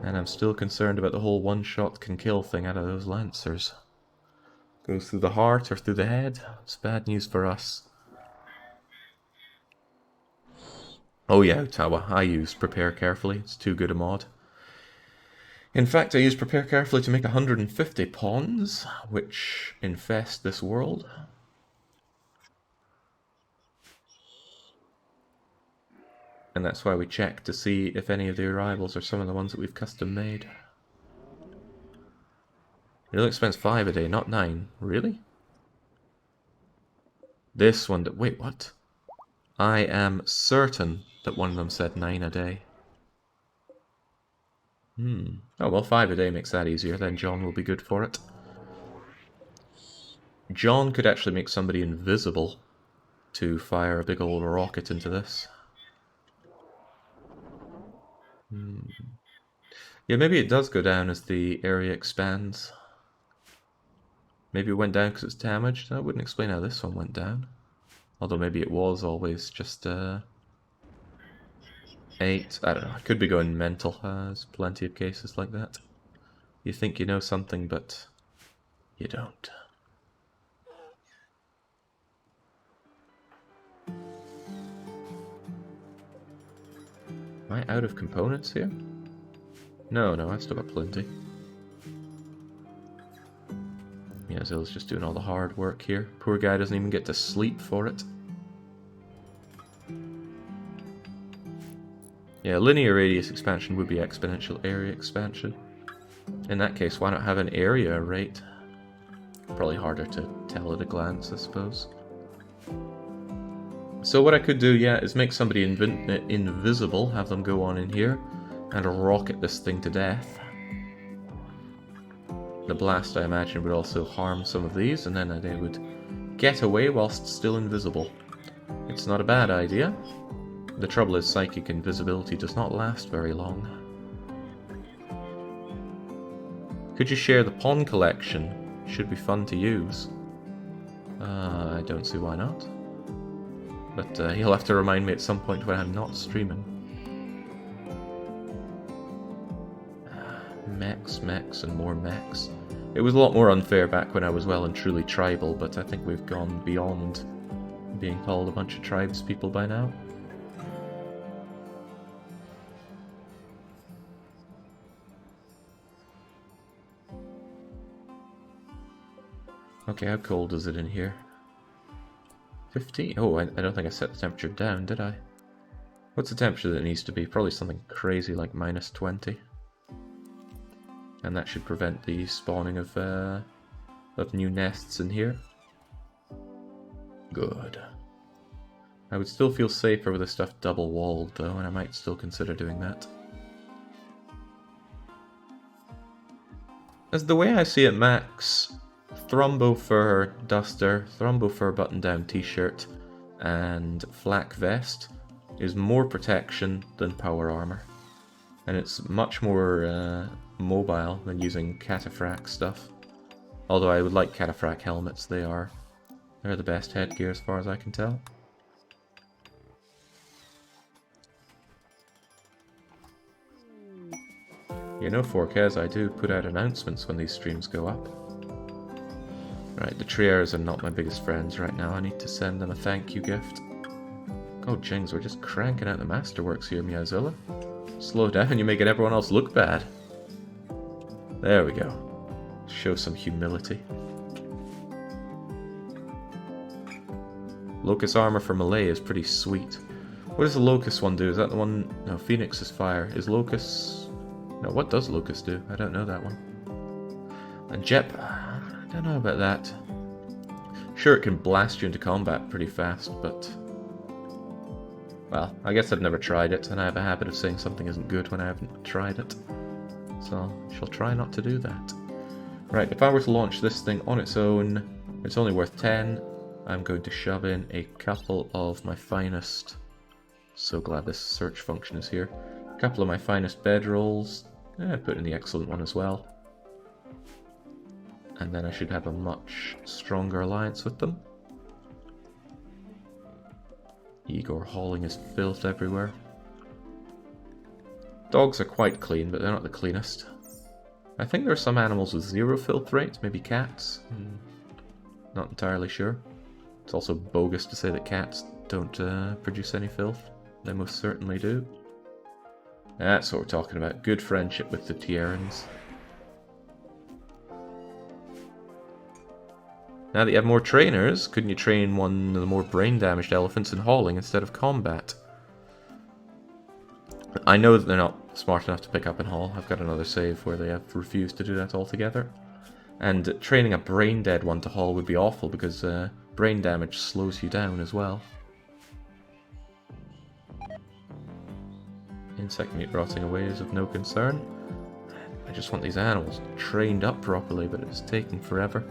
Speaker 1: And I'm still concerned about the whole one-shot can kill thing out of those lancers. Goes through the heart or through the head. It's bad news for us. Oh yeah, Tawa, I used Prepare Carefully. It's too good a mod. In fact, I used Prepare Carefully to make 150 pawns, which infest this world. And that's why we check to see if any of the arrivals are some of the ones that we've custom made. It only spends 5 a day, not 9. Really? This one... Wait, what? I am certain that one of them said 9 a day. Oh, well, 5 a day makes that easier. Then John will be good for it. John could actually make somebody invisible to fire a big old rocket into this. Yeah, maybe it does go down as the area expands. Maybe it went down because it's damaged. That wouldn't explain how this one went down. Although maybe it was always just 8. I don't know. I could be going mental. There's plenty of cases like that. You think you know something, but you don't. Am I out of components here? No, I've still got plenty. Yeah, Zill's just doing all the hard work here. Poor guy doesn't even get to sleep for it. Yeah, linear radius expansion would be exponential area expansion. In that case, why not have an area rate? Probably harder to tell at a glance, I suppose. So what I could do, yeah, is make somebody invisible, have them go on in here, and rocket this thing to death. The blast, I imagine, would also harm some of these, and then they would get away whilst still invisible. It's not a bad idea. The trouble is, psychic invisibility does not last very long. Could you share the pawn collection? Should be fun to use. I don't see why not. But he'll have to remind me at some point when I'm not streaming. Mechs, and more mechs. It was a lot more unfair back when I was well and truly tribal, but I think we've gone beyond being called a bunch of tribes people by now. Okay, how cold is it in here? 15? Oh, I don't think I set the temperature down, did I? What's the temperature that it needs to be? Probably something crazy like -20. And that should prevent the spawning of new nests in here. Good. I would still feel safer with the stuff double-walled, though, and I might still consider doing that. As the way I see it, Max, Thrumbo Fur Duster, Thrumbo Fur button-down t-shirt, and flak vest is more protection than power armor. And it's much more mobile than using cataphract stuff. Although I would like cataphract helmets, they're the best headgear as far as I can tell. You know, Forkez, I do put out announcements when these streams go up. Right, the Triers are not my biggest friends right now. I need to send them a thank you gift. Oh, Jings, we're just cranking out the masterworks here, Meowzilla. Slow down, you're making everyone else look bad. There we go. Show some humility. Locust armor for Malay is pretty sweet. What does the Locust one do? Is that the one... No, Phoenix is fire. Is Locust... No, what does Locust do? I don't know that one. And Jep... I don't know about that. Sure, it can blast you into combat pretty fast, but... well, I guess I've never tried it, and I have a habit of saying something isn't good when I haven't tried it. So, I shall try not to do that. Right, if I were to launch this thing on its own, it's only worth 10. I'm going to shove in a couple of my finest... so glad this search function is here. A couple of my finest bedrolls. Put in the excellent one as well. And then I should have a much stronger alliance with them. Igor hauling his filth everywhere. Dogs are quite clean, but they're not the cleanest. I think there are some animals with 0 filth rates, maybe cats. Not entirely sure. It's also bogus to say that cats don't produce any filth. They most certainly do. That's what we're talking about. Good friendship with the Tierans. Now that you have more trainers, couldn't you train one of the more brain-damaged elephants in hauling instead of combat? I know that they're not smart enough to pick up and haul. I've got another save where they have refused to do that altogether. And training a brain-dead one to haul would be awful because brain damage slows you down as well. Insect meat rotting away is of no concern. I just want these animals trained up properly, but it's taking forever.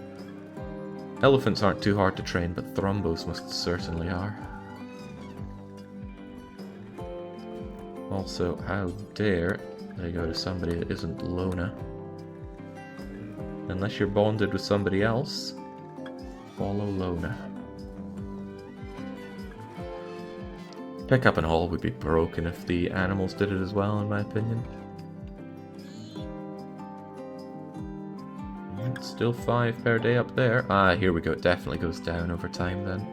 Speaker 1: Elephants aren't too hard to train, but thrombos most certainly are. Also, how dare they go to somebody that isn't Lona? Unless you're bonded with somebody else, follow Lona. Pick up and haul would be broken if the animals did it as well, in my opinion. It's still 5 per day up there. Ah, here we go. It definitely goes down over time then.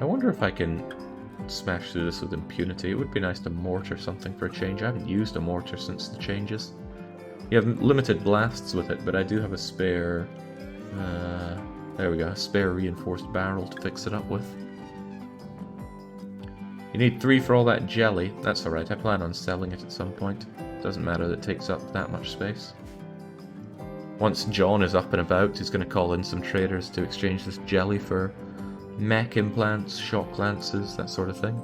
Speaker 1: I wonder if I can smash through this with impunity. It would be nice to mortar something for a change. I haven't used a mortar since the changes. You have limited blasts with it, but I do have a spare... there we go, a spare reinforced barrel to fix it up with. You need 3 for all that jelly. That's alright, I plan on selling it at some point. Doesn't matter that it takes up that much space. Once John is up and about, he's going to call in some traders to exchange this jelly for mech implants, shock lances, that sort of thing.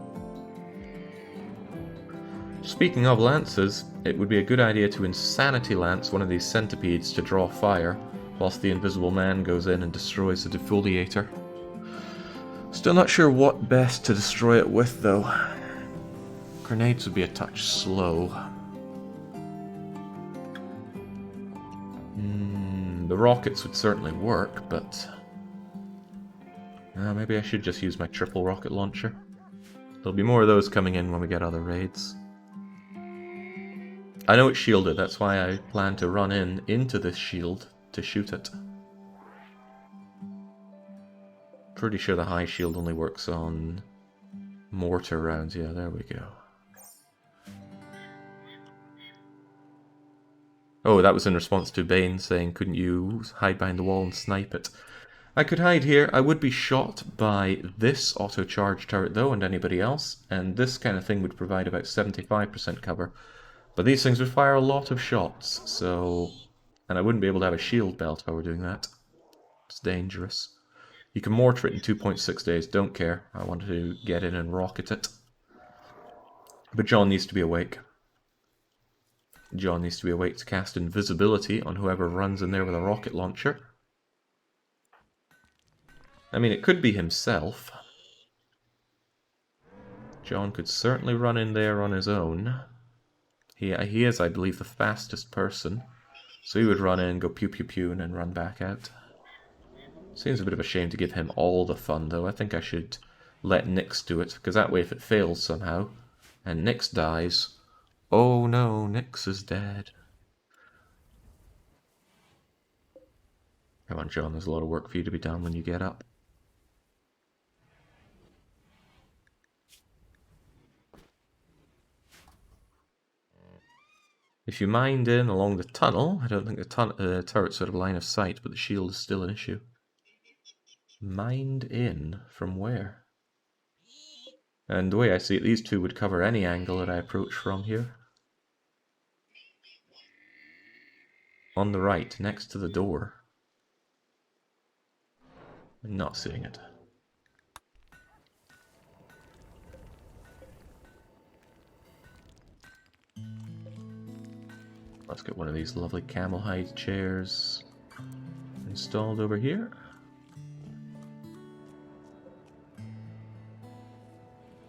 Speaker 1: Speaking of lances, it would be a good idea to insanity lance one of these centipedes to draw fire, whilst the invisible man goes in and destroys the defoliator. Still not sure what best to destroy it with, though. Grenades would be a touch slow. The rockets would certainly work, but... maybe I should just use my triple rocket launcher. There'll be more of those coming in when we get other raids. I know it's shielded, that's why I plan to run into this shield to shoot it. Pretty sure the high shield only works on mortar rounds. Yeah, there we go. Oh, that was in response to Bane saying, couldn't you hide behind the wall and snipe it? I could hide here. I would be shot by this auto-charge turret though, and anybody else, and this kind of thing would provide about 75% cover. But these things would fire a lot of shots, so... and I wouldn't be able to have a shield belt if I were doing that. It's dangerous. You can mortar it in 2.6 days, don't care. I wanted to get in and rocket it. But John needs to be awake. John needs to be awake to cast invisibility on whoever runs in there with a rocket launcher. I mean, it could be himself. John could certainly run in there on his own. He is, I believe, the fastest person. So he would run in, go pew pew pew, and then run back out. Seems a bit of a shame to give him all the fun, though. I think I should let Nyx do it, because that way if it fails somehow, and Nyx dies... oh no, Nyx is dead. Come on, John, there's a lot of work for you to be done when you get up. If you mind in along the tunnel, I don't think the turret's out of line of sight, but the shield is still an issue. Mind in? From where? And the way I see it, these two would cover any angle that I approach from here. On the right, next to the door. I'm not seeing it. Let's get one of these lovely camel hide chairs installed over here.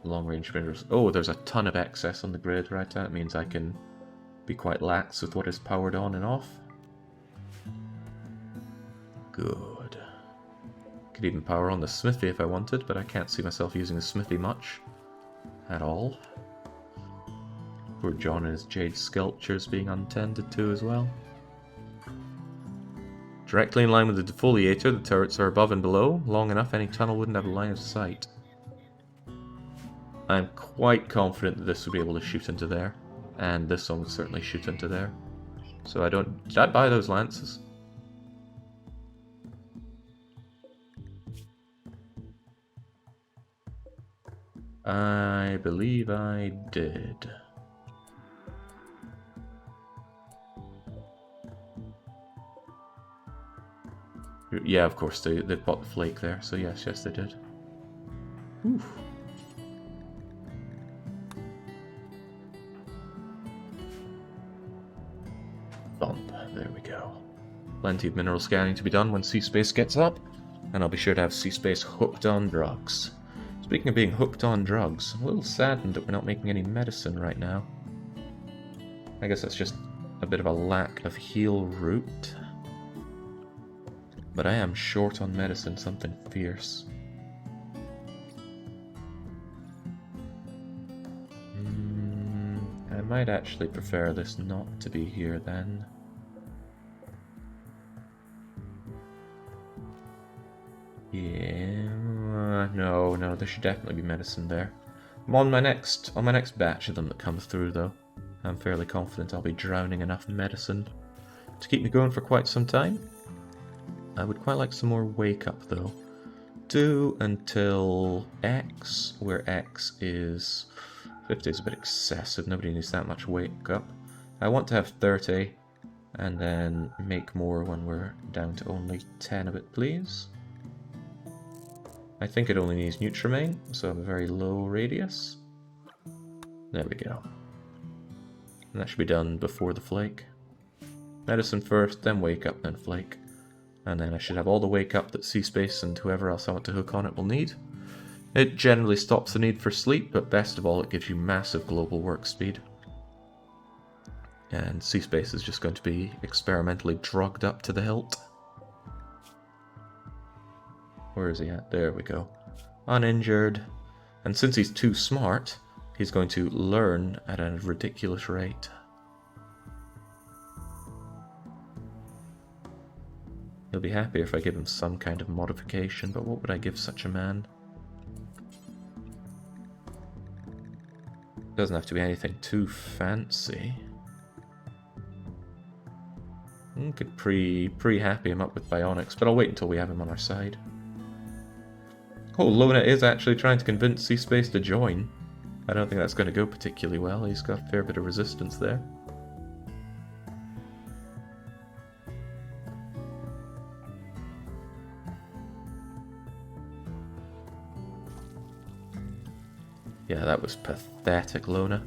Speaker 1: Long range printers. Oh, there's a ton of excess on the grid, right? That means I can be quite lax with what is powered on and off. Good. Could even power on the smithy if I wanted, but I can't see myself using the smithy much at all. Poor John and his jade sculptures being untended to as well. Directly in line with the defoliator, the turrets are above and below. Long enough, any tunnel wouldn't have a line of sight. I'm quite confident that this would be able to shoot into there. And this one would certainly shoot into there. So I don't... Did I buy those lances? I believe I did. Yeah, of course, they bought the flake there, so yes, they did. Oof. Bump, there we go. Plenty of mineral scanning to be done when C-Space gets up, and I'll be sure to have C-Space hooked on drugs. Speaking of being hooked on drugs, I'm a little saddened that we're not making any medicine right now. I guess that's just a bit of a lack of heal root. But I am short on medicine, something fierce. I might actually prefer this not to be here then. Yeah, no, there should definitely be medicine there. I'm on my next batch of them that come through though. I'm fairly confident I'll be drowning enough medicine to keep me going for quite some time. I would quite like some more wake up though. Do until X, where X is 50 is a bit excessive, nobody needs that much wake up. I want to have 30 and then make more when we're down to only 10 of it, please. I think it only needs Nutramain, so I have a very low radius. There we go. And that should be done before the flake. Medicine first, then wake up, then flake. And then I should have all the wake up that C-Space and whoever else I want to hook on it will need. It generally stops the need for sleep, but best of all it gives you massive global work speed. And C-Space is just going to be experimentally drugged up to the hilt. Where is he at? There we go. Uninjured. And since he's too smart, he's going to learn at a ridiculous rate. He'll be happier if I give him some kind of modification, but what would I give such a man? Doesn't have to be anything too fancy. Could pre-happy him up with bionics, but I'll wait until we have him on our side. Oh, Lona is actually trying to convince C-Space to join. I don't think that's going to go particularly well. He's got a fair bit of resistance there. Yeah, that was pathetic, Lona.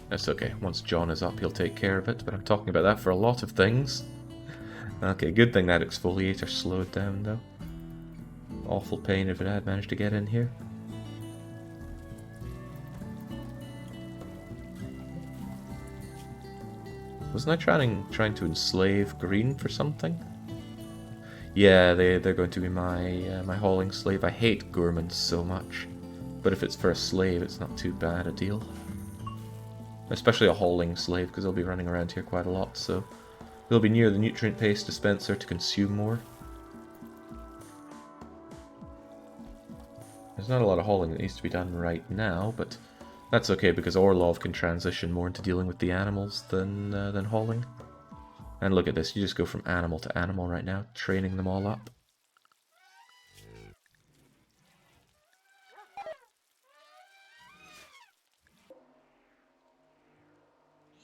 Speaker 1: That's okay. Once John is up, he'll take care of it, but I'm talking about that for a lot of things. Okay, good thing that exfoliator slowed down, though. Awful pain if it had managed to get in here. Wasn't I trying to enslave Green for something? Yeah, they're going to be my hauling slave. I hate gourmands so much, but if it's for a slave, it's not too bad a deal. Especially a hauling slave, because they'll be running around here quite a lot, so they'll be near the nutrient paste dispenser to consume more. There's not a lot of hauling that needs to be done right now, but that's okay because Orlov can transition more into dealing with the animals than hauling. And look at this, you just go from animal to animal right now, training them all up.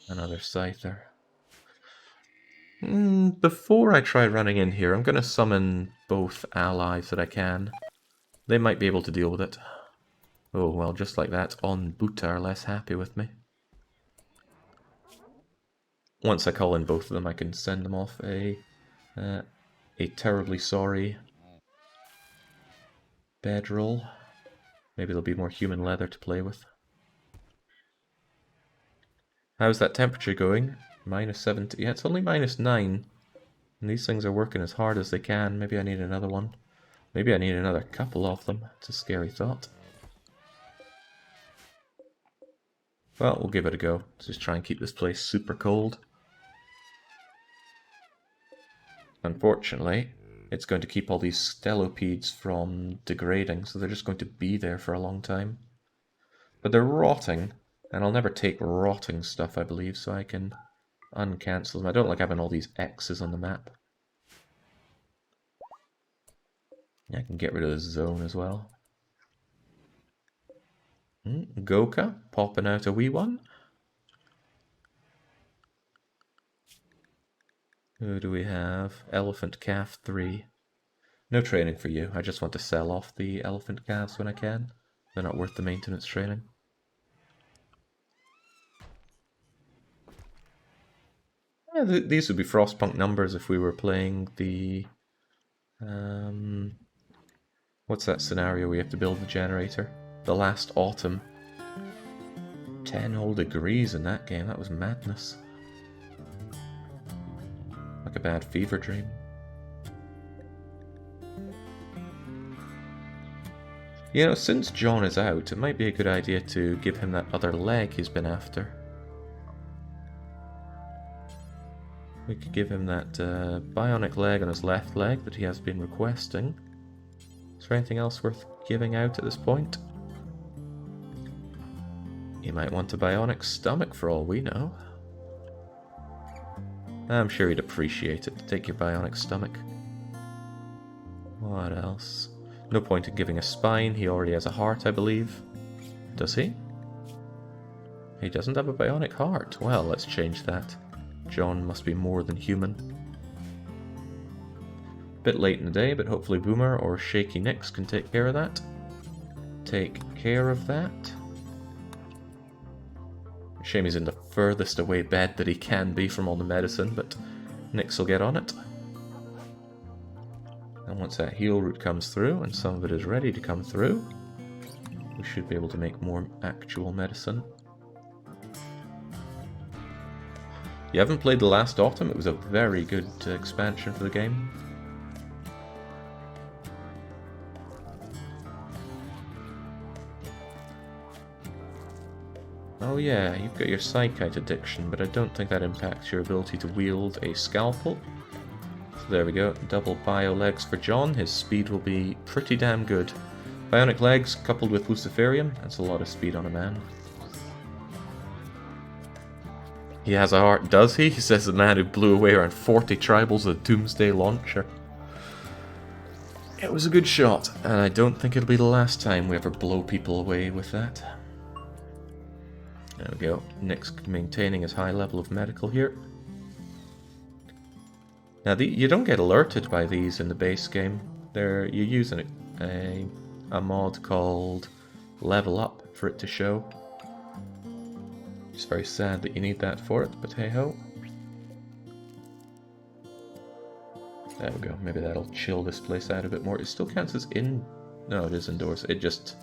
Speaker 1: Another scyther. Before I try running in here, I'm going to summon both allies that I can. They might be able to deal with it. Oh, well, just like that, On Buta are less happy with me. Once I call in both of them, I can send them off a terribly sorry bedroll. Maybe there'll be more human leather to play with. How's that temperature going? Minus 70. Yeah, it's only minus 9. And these things are working as hard as they can. Maybe I need another one. Maybe I need another couple of them. It's a scary thought. Well, we'll give it a go. Let's just try and keep this place super cold. Unfortunately, it's going to keep all these stellopedes from degrading, so they're just going to be there for a long time. But they're rotting, and I'll never take rotting stuff, I believe, so I can uncancel them. I don't like having all these X's on the map. I can get rid of this zone as well. Goka, popping out a wee one. Who do we have? Elephant Calf 3. No training for you. I just want to sell off the elephant calves when I can. They're not worth the maintenance training. Yeah, these would be Frostpunk numbers if we were playing the... what's that scenario we have to build the generator? The Last Autumn. 10 whole degrees in that game. That was madness. Like a bad fever dream. You know, since John is out, it might be a good idea to give him that other leg he's been after. We could give him that bionic leg on his left leg that he has been requesting. Is there anything else worth giving out at this point? He might want a bionic stomach for all we know. I'm sure he'd appreciate it. Take your bionic stomach. What else? No point in giving a spine. He already has a heart, I believe. Does he? He doesn't have a bionic heart. Well, let's change that. John must be more than human. Bit late in the day, but hopefully Boomer or Shaky Nix can take care of that. Take care of that. Shame he's in the furthest away bed that he can be from all the medicine, but Nix will get on it. And once that heal route comes through, and some of it is ready to come through, we should be able to make more actual medicine. You haven't played The Last Autumn? It was a very good expansion for the game. Oh yeah, you've got your Psychite addiction, but I don't think that impacts your ability to wield a scalpel. So there we go, double bio legs for John. His speed will be pretty damn good. Bionic legs coupled with Luciferium, that's a lot of speed on a man. He has a heart, does he? He says the man who blew away around 40 tribals with a Doomsday launcher. It was a good shot, and I don't think it'll be the last time we ever blow people away with that. There we go. Nix maintaining his high level of medical here. Now, you don't get alerted by these in the base game. You're using a mod called Level Up for it to show. It's very sad that you need that for it, but hey ho. There we go. Maybe that'll chill this place out a bit more. It still counts as no, it is indoors. It just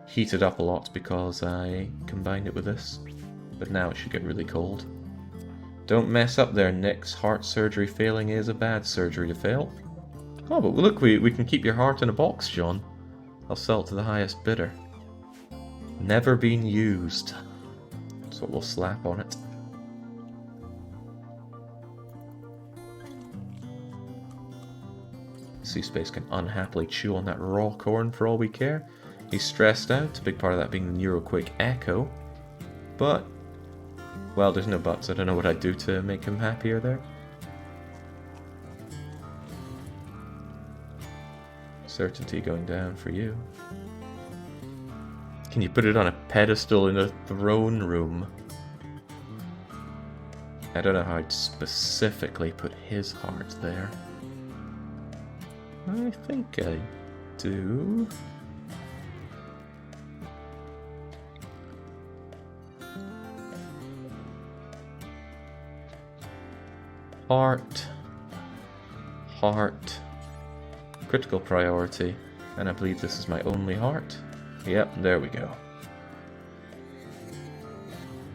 Speaker 1: heated up a lot because I combined it with this. But now it should get really cold. Don't mess up there, Nix. Heart surgery failing is a bad surgery to fail. Oh, but look, we can keep your heart in a box, John. I'll sell it to the highest bidder. Never been used. That's what we'll slap on it. Seaspace can unhappily chew on that raw corn for all we care. He's stressed out, a big part of that being the Neuroquake Echo. But, well, there's no buts. I don't know what I'd do to make him happier there. Certainty going down for you. Can you put it on a pedestal in a throne room? I don't know how I'd specifically put his heart there. I think I do. Heart. Heart. Critical priority. And I believe this is my only heart. Yep, there we go.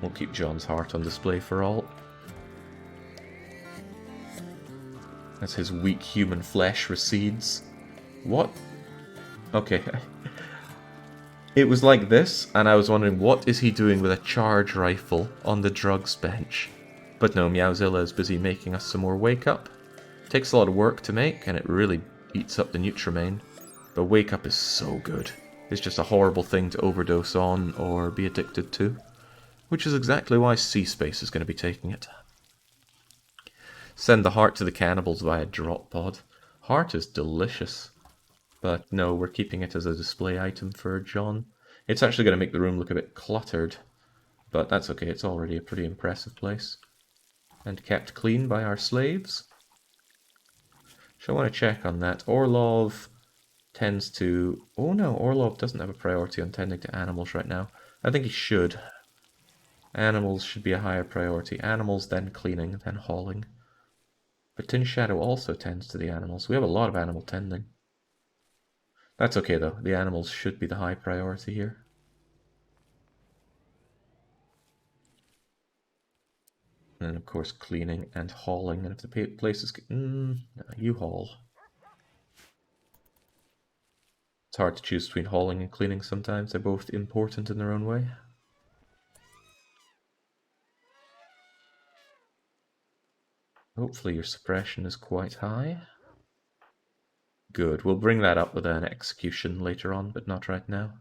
Speaker 1: We'll keep John's heart on display for all. As his weak human flesh recedes. What? Okay. It was like this, and I was wondering what is he doing with a charge rifle on the drugs bench? But no, Meowzilla is busy making us some more Wake Up. Takes a lot of work to make, and it really eats up the Nutramain. But Wake Up is so good. It's just a horrible thing to overdose on or be addicted to. Which is exactly why C-Space is going to be taking it. Send the heart to the cannibals via drop pod. Heart is delicious. But no, we're keeping it as a display item for John. It's actually going to make the room look a bit cluttered. But that's okay, it's already a pretty impressive place. And kept clean by our slaves. So I want to check on that. Orlov tends to... Oh no, Orlov doesn't have a priority on tending to animals right now. I think he should. Animals should be a higher priority. Animals, then cleaning, then hauling. But Tin Shadow also tends to the animals. We have a lot of animal tending. That's okay though. The animals should be the high priority here. And then of course cleaning and hauling. And if the place is... no, you haul. It's hard to choose between hauling and cleaning sometimes. They're both important in their own way. Hopefully your suppression is quite high. Good, we'll bring that up with an execution later on, but not right now.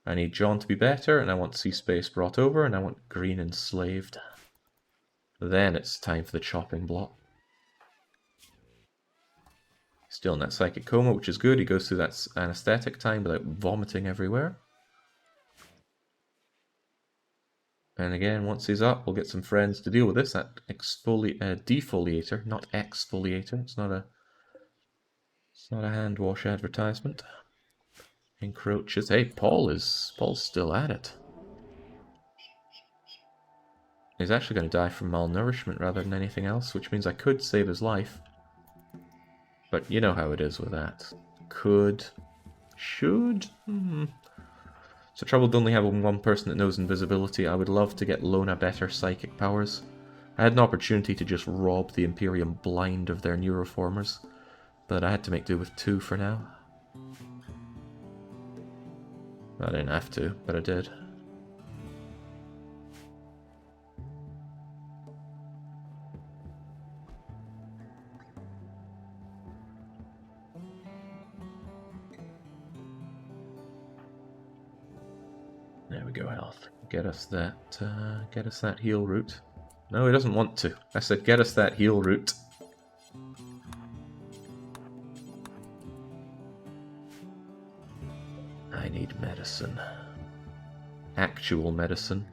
Speaker 1: I need John to be better, and I want C-Space brought over, and I want Green enslaved. Then it's time for the chopping block. Still in that psychic coma, which is good. He goes through that anesthetic time without vomiting everywhere. And again, once he's up, we'll get some friends to deal with this. That defoliator, not exfoliator. It's not a hand wash advertisement. Encroaches. Hey, Paul's still at it. He's actually going to die from malnourishment rather than anything else, which means I could save his life. But you know how it is with that. Could. Should. It's a trouble to only have one person that knows invisibility. I would love to get Lona better psychic powers. I had an opportunity to just rob the Imperium blind of their neuroformers, but I had to make do with 2 for now. I didn't have to, but I did. There we go, health. Get us that heal route. No, he doesn't want to. I said get us that heal route. I need medicine. Actual medicine.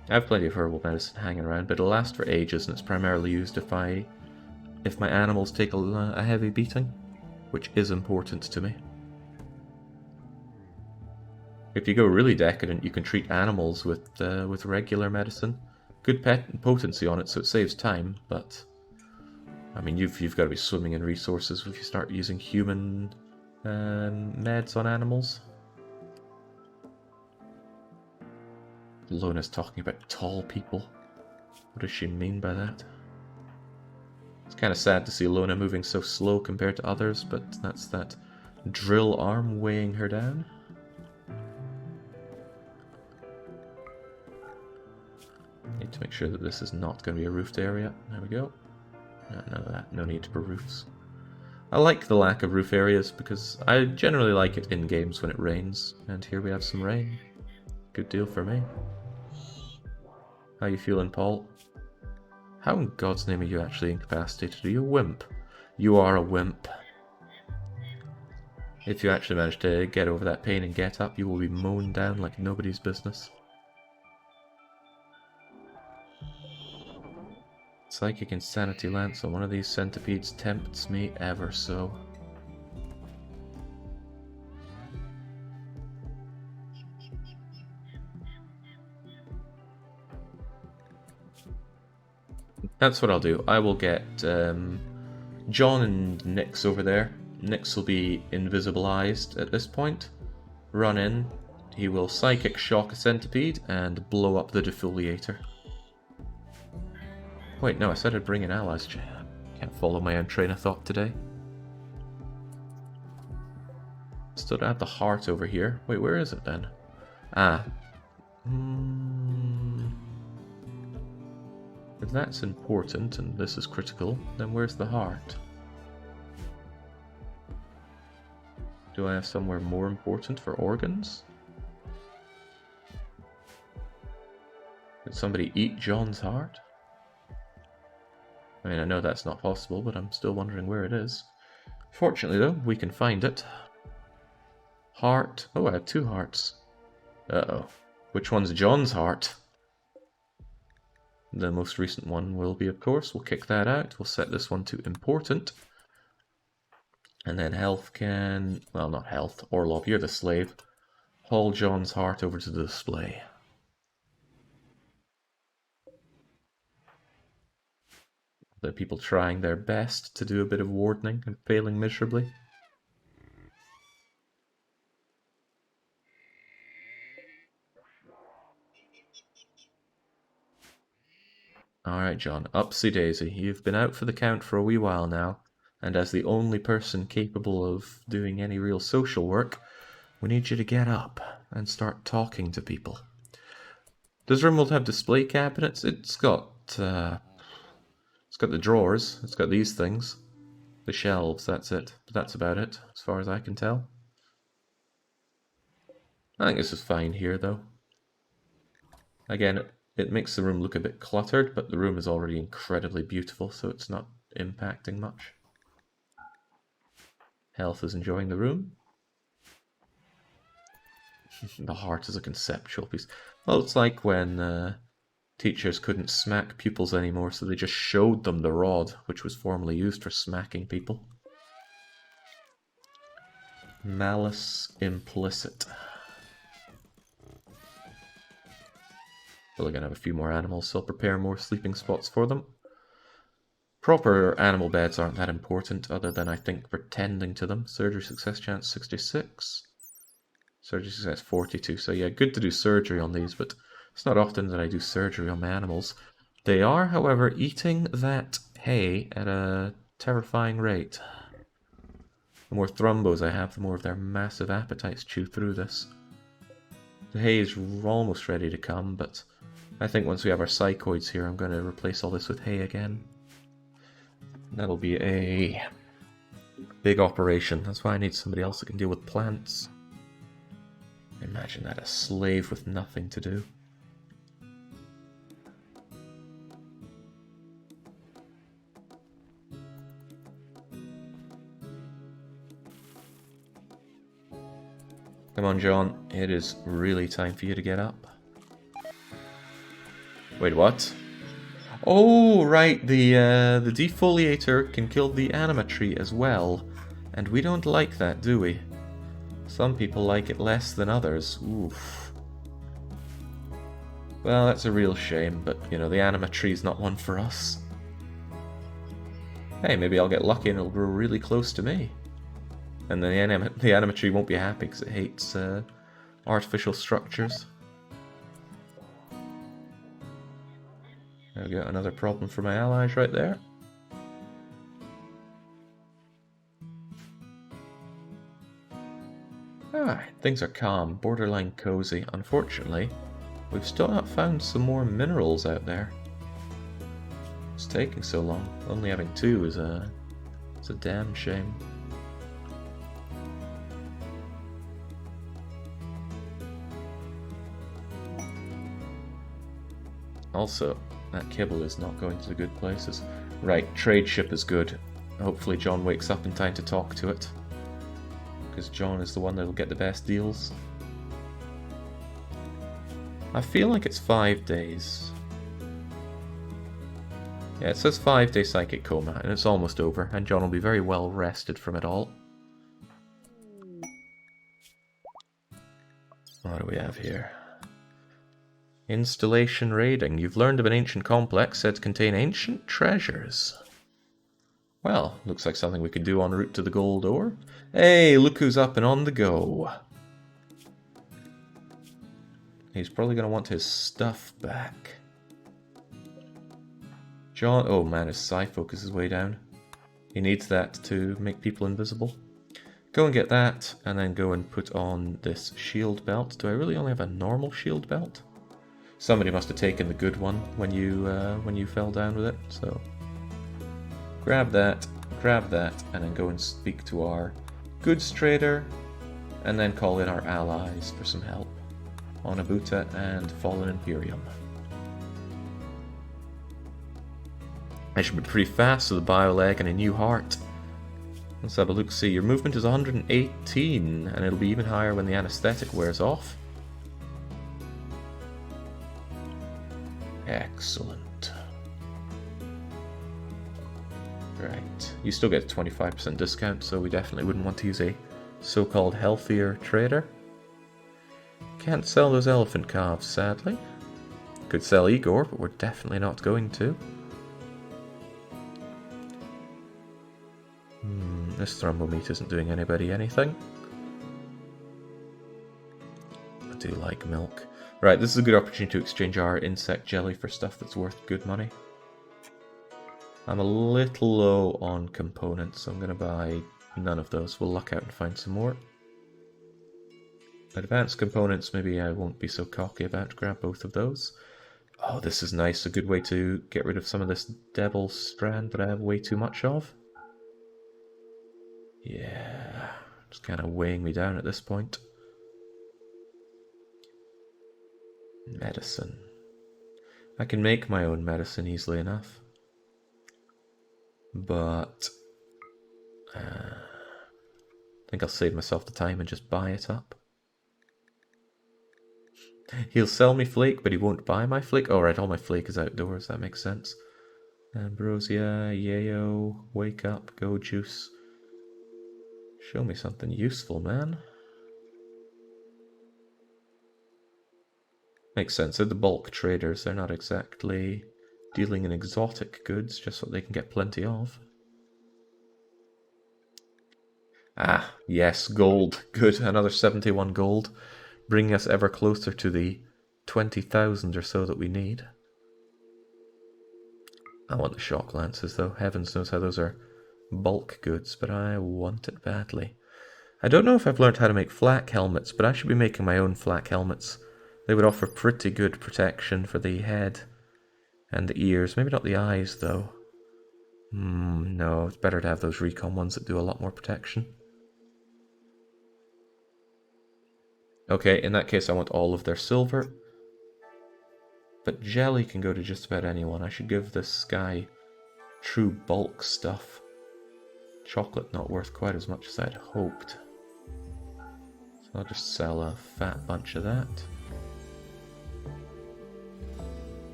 Speaker 1: I have plenty of herbal medicine hanging around, but it'll last for ages, and it's primarily used if my animals take a heavy beating, which is important to me. If you go really decadent, you can treat animals with regular medicine. Good potency on it, so it saves time, but I mean, you've got to be swimming in resources if you start using human meds on animals. Lona's talking about tall people. What does she mean by that? It's kind of sad to see Lona moving so slow compared to others, but that's that drill arm weighing her down. Need to make sure that this is not going to be a roofed area. There we go. None of that. No need for roofs. I like the lack of roof areas because I generally like it in games when it rains. And here we have some rain. Good deal for me. How you feeling, Paul? How in God's name are you actually incapacitated? Are you a wimp? You are a wimp. If you actually manage to get over that pain and get up, you will be mown down like nobody's business. Psychic Insanity Lance on one of these centipedes tempts me ever so. That's what I'll do. I will get John and Nyx over there. Nyx will be invisibilized at this point. Run in. He will Psychic Shock a centipede and blow up the defoliator. Wait, no, I said I'd bring in allies. Can't follow my own train of thought today. Still don't have the heart over here. Wait, where is it then? Ah. If that's important and this is critical, then where's the heart? Do I have somewhere more important for organs? Did somebody eat John's heart? I mean, I know that's not possible, but I'm still wondering where it is. Fortunately, though, we can find it. Heart. Oh, I have 2 hearts. Uh-oh. Which one's John's heart? The most recent one will be, of course. We'll kick that out. We'll set this one to important. And then health can... Well, not health. Orlov, you're the slave. Haul John's heart over to the display. The people trying their best to do a bit of wardening and failing miserably. Alright, John, upsy daisy. You've been out for the count for a wee while now, and as the only person capable of doing any real social work, we need you to get up and start talking to people. Does RimWorld have display cabinets? It's got the drawers, it's got these things, the shelves, that's it. But that's about it, as far as I can tell. I think this is fine here, though. Again, it makes the room look a bit cluttered, but the room is already incredibly beautiful, so it's not impacting much. Health is enjoying the room. The heart is a conceptual piece. Well, it's like when teachers couldn't smack pupils anymore, so they just showed them the rod, which was formerly used for smacking people. Malice implicit. Probably gonna have a few more animals, so I'll prepare more sleeping spots for them. Proper animal beds aren't that important, other than I think pretending to them. Surgery success chance 66. Surgery success 42. So yeah, good to do surgery on these, but it's not often that I do surgery on my animals. They are, however, eating that hay at a terrifying rate. The more thrombos I have, the more of their massive appetites chew through this. The hay is almost ready to come, but I think once we have our psychoids here, I'm going to replace all this with hay again. That'll be a big operation. That's why I need somebody else that can deal with plants. Imagine that, a slave with nothing to do. Come on, John. It is really time for you to get up. Wait, what? Oh, right. The defoliator can kill the animatree as well. And we don't like that, do we? Some people like it less than others. Oof. Well, that's a real shame, but, you know, the animatree's not one for us. Hey, maybe I'll get lucky and it'll grow really close to me. And then the animatree won't be happy because it hates artificial structures. There we go, another problem for my allies right there. Alright, things are calm, borderline cozy. Unfortunately, we've still not found some more minerals out there. It's taking so long. Only having 2 is a damn shame. Also, that kibble is not going to the good places. Right, trade ship is good. Hopefully John wakes up in time to talk to it. Because John is the one that'll get the best deals. I feel like it's 5 days. Yeah, it says 5-day psychic coma, and it's almost over, and John will be very well rested from it all. What do we have here? Installation raiding. You've learned of an ancient complex said to contain ancient treasures. Well, looks like something we could do en route to the gold ore. Hey, look who's up and on the go. He's probably going to want his stuff back. John... Oh man, his psi focus is way down. He needs that to make people invisible. Go and get that, and then go and put on this shield belt. Do I really only have a normal shield belt? Somebody must have taken the good one when you fell down with it, so... grab that, and then go and speak to our goods trader, and then call in our allies for some help on Abuta and Fallen Imperium. I should be pretty fast with a bio-leg and a new heart. Let's have a look, see. Your movement is 118, and it'll be even higher when the anesthetic wears off. Excellent. Right. You still get a 25% discount, so we definitely wouldn't want to use a so-called healthier trader. Can't sell those elephant calves, sadly. Could sell Igor, but we're definitely not going to. This thrombomeat isn't doing anybody anything. I do like milk. Right, this is a good opportunity to exchange our insect jelly for stuff that's worth good money. I'm a little low on components, so I'm going to buy none of those. We'll luck out and find some more. Advanced components, maybe I won't be so cocky about. Grab both of those. Oh, this is nice. A good way to get rid of some of this devil strand that I have way too much of. Yeah, it's kind of weighing me down at this point. Medicine. I can make my own medicine easily enough. But I think I'll save myself the time and just buy it up. He'll sell me flake, but he won't buy my flake. Oh, right, all my flake is outdoors. That makes sense. Ambrosia, yayo, wake up, go juice. Show me something useful, man. Makes sense. They're the bulk traders. They're not exactly dealing in exotic goods, just what they can get plenty of. Ah, yes, gold. Good, another 71 gold. Bringing us ever closer to the 20,000 or so that we need. I want the shock lances, though. Heavens knows how those are bulk goods, but I want it badly. I don't know if I've learned how to make flak helmets, but I should be making my own flak helmets. They would offer pretty good protection for the head and the ears. Maybe not the eyes, though. No, it's better to have those recon ones that do a lot more protection. Okay, in that case I want all of their silver. But jelly can go to just about anyone. I should give this guy true bulk stuff. Chocolate not worth quite as much as I'd hoped. So I'll just sell a fat bunch of that.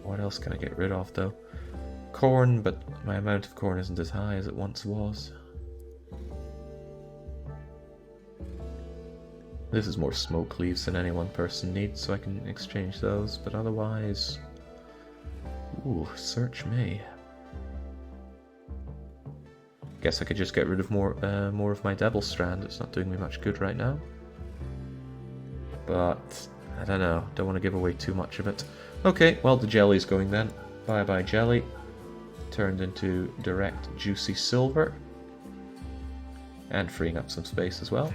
Speaker 1: What else can I get rid of though? Corn, but my amount of corn isn't as high as it once was. This is more smoke leaves than any one person needs, so I can exchange those, but otherwise... Ooh, search me. Guess I could just get rid of more of my devil strand. It's not doing me much good right now. But, I don't know. Don't want to give away too much of it. Okay, well, the jelly's going then. Bye-bye jelly. Turned into direct juicy silver. And freeing up some space as well.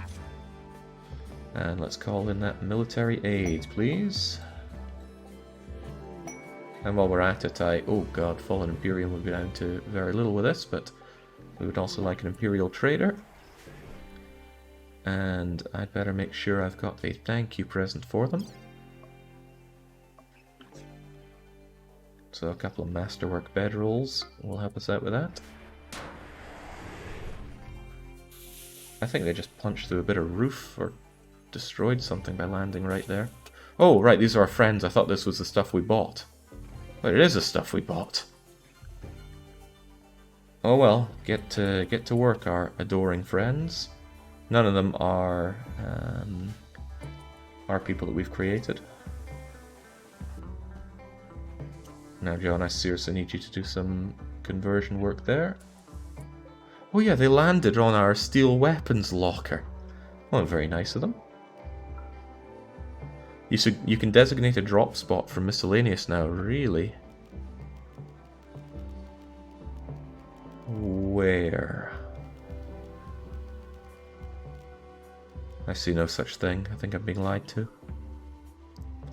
Speaker 1: And let's call in that military aid, please. And while we're at it, oh god, Fallen Imperium will go down to very little with this, but we would also like an Imperial Trader. And I'd better make sure I've got a thank you present for them. So a couple of Masterwork bedrolls will help us out with that. I think they just punched through a bit of roof or destroyed something by landing right there. Oh, right, these are our friends. I thought this was the stuff we bought. But it is the stuff we bought. Oh well, get to work, our adoring friends. None of them are people that we've created. Now, John, I seriously need you to do some conversion work there. Oh yeah, they landed on our steel weapons locker. Well, very nice of them. You can designate a drop spot for miscellaneous now, really? Where? I see no such thing. I think I'm being lied to.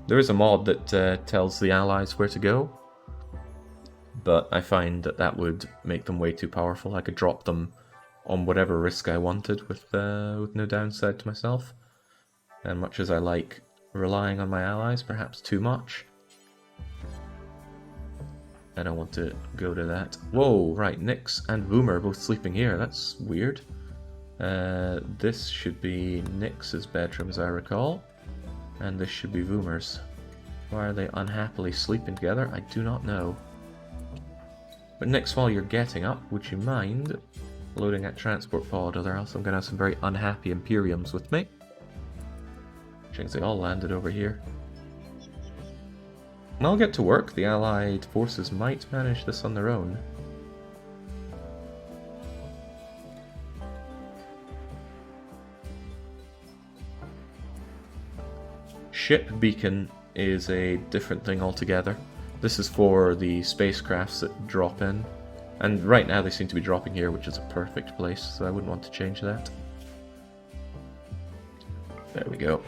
Speaker 1: There is a mod that tells the allies where to go, but I find that would make them way too powerful. I could drop them on whatever risk I wanted with no downside to myself. And much as I like relying on my allies, perhaps too much, I don't want to go to that. Whoa, right, Nyx and Boomer are both sleeping here. That's weird. This should be Nyx's bedroom, as I recall, and this should be Boomer's. Why are they unhappily sleeping together? I do not know. But Nyx, while you're getting up, would you mind loading that transport pod, or else I'm going to have some very unhappy Imperiums with me. Since they all landed over here. And I'll get to work. The Allied forces might manage this on their own. Ship beacon is a different thing altogether. This is for the spacecrafts that drop in. And right now they seem to be dropping here, which is a perfect place, so I wouldn't want to change that. There we go.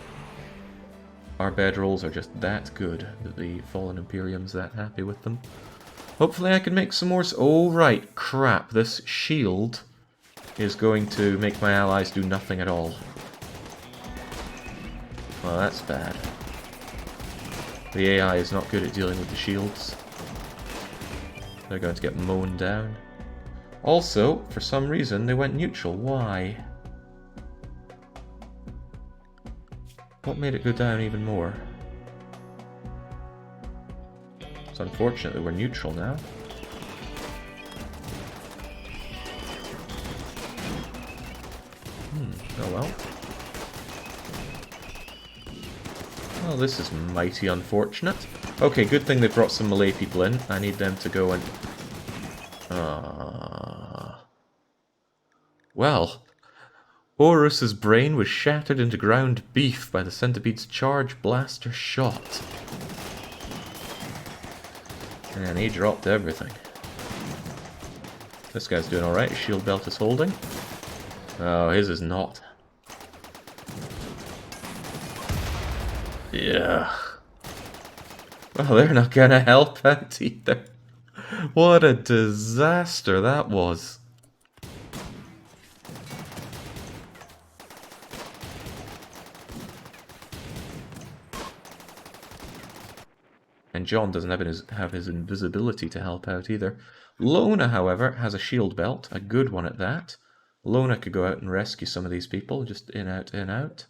Speaker 1: Our bedrolls are just that good that the Fallen Imperium's that happy with them. Hopefully I can make some more... Oh, right. Crap. This shield is going to make my allies do nothing at all. Well, that's bad. The AI is not good at dealing with the shields. They're going to get mown down. Also, for some reason, they went neutral. Why? What made it go down even more? It's unfortunate that we're neutral now. Oh well. Well, this is mighty unfortunate. Okay, good thing they brought some melee people in. I need them to go and... Well, Horus's brain was shattered into ground beef by the centipede's charge blaster shot. And he dropped everything. This guy's doing alright. His shield belt is holding. Oh, his is not. Yeah. Well, they're not gonna help out either. What a disaster that was. And John doesn't have his invisibility to help out either. Lona, however, has a shield belt, a good one at that. Lona could go out and rescue some of these people, just in, out, in, out.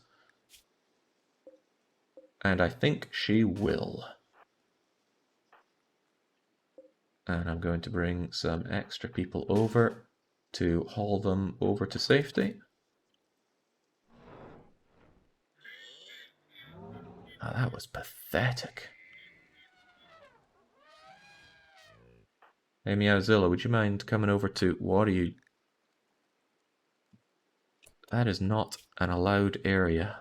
Speaker 1: And I think she will. And I'm going to bring some extra people over to haul them over to safety. Oh, that was pathetic. Hey, Meowzilla, would you mind coming over to... What are you... That is not an allowed area.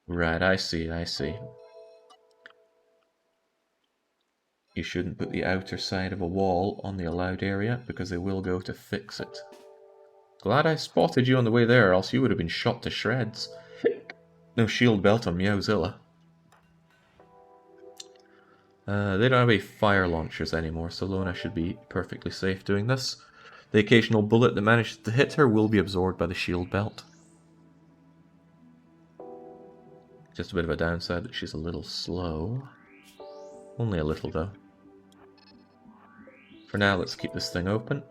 Speaker 1: Right, I see, I see. You shouldn't put the outer side of a wall on the allowed area, because they will go to fix it. Glad I spotted you on the way there, else you would have been shot to shreds. No shield belt on Meowzilla. They don't have any fire launchers anymore, so Lona should be perfectly safe doing this. The occasional bullet that manages to hit her will be absorbed by the shield belt. Just a bit of a downside that she's a little slow. Only a little, though. For now, let's keep this thing open.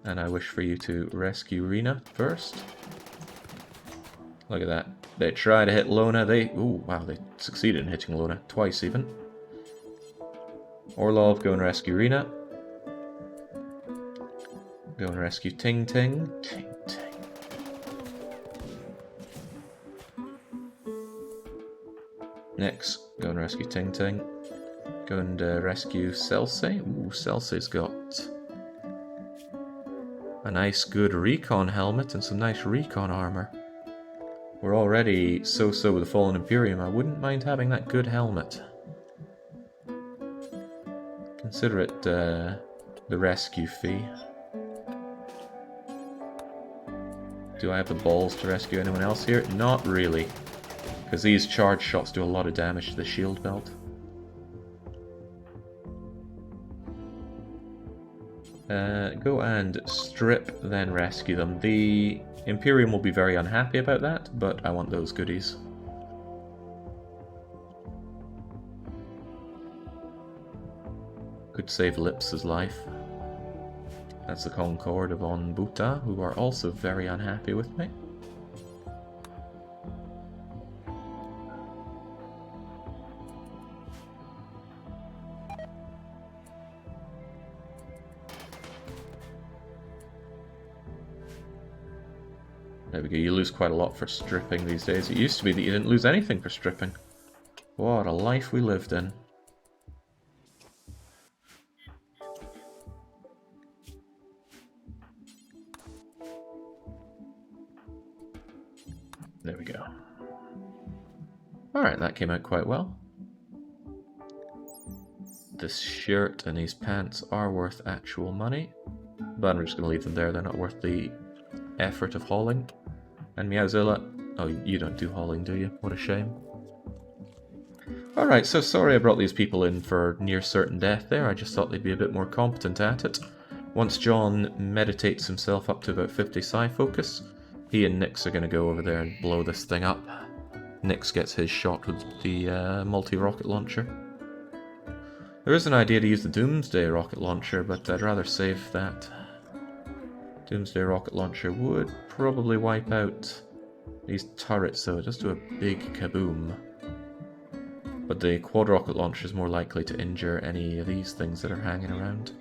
Speaker 1: And I wish for you to rescue Rena first. Look at that. They try to hit Lona. Ooh, wow, they succeeded in hitting Lona. Twice, even. Orlov, go and rescue Rena. Go and rescue Ting Ting. Ting Ting. Next, go and rescue Ting Ting. Go and rescue Selsey. Ooh, Selsey's got a nice good recon helmet and some nice recon armor. We're already so-so with the Fallen Imperium. I wouldn't mind having that good helmet. Consider it the rescue fee. Do I have the balls to rescue anyone else here? Not really. Because these charge shots do a lot of damage to the shield belt. Go and strip, then rescue them. The Imperium will be very unhappy about that, but I want those goodies. Could save Lips's life. That's the Concord of On Buta, who are also very unhappy with me. There we go, you lose quite a lot for stripping these days. It used to be that you didn't lose anything for stripping. What a life we lived in. There we go. Alright, that came out quite well. This shirt and these pants are worth actual money. But I'm just going to leave them there, they're not worth the effort of hauling. And Meowzilla, oh, you don't do hauling, do you? What a shame. Alright, so sorry I brought these people in for near certain death there. I just thought they'd be a bit more competent at it. Once John meditates himself up to about 50 psi focus, he and Nyx are going to go over there and blow this thing up. Nyx gets his shot with the multi-rocket launcher. There is an idea to use the Doomsday rocket launcher, but I'd rather save that. Doomsday rocket launcher would probably wipe out these turrets, so it does do a big kaboom. But the quad rocket launcher is more likely to injure any of these things that are hanging around.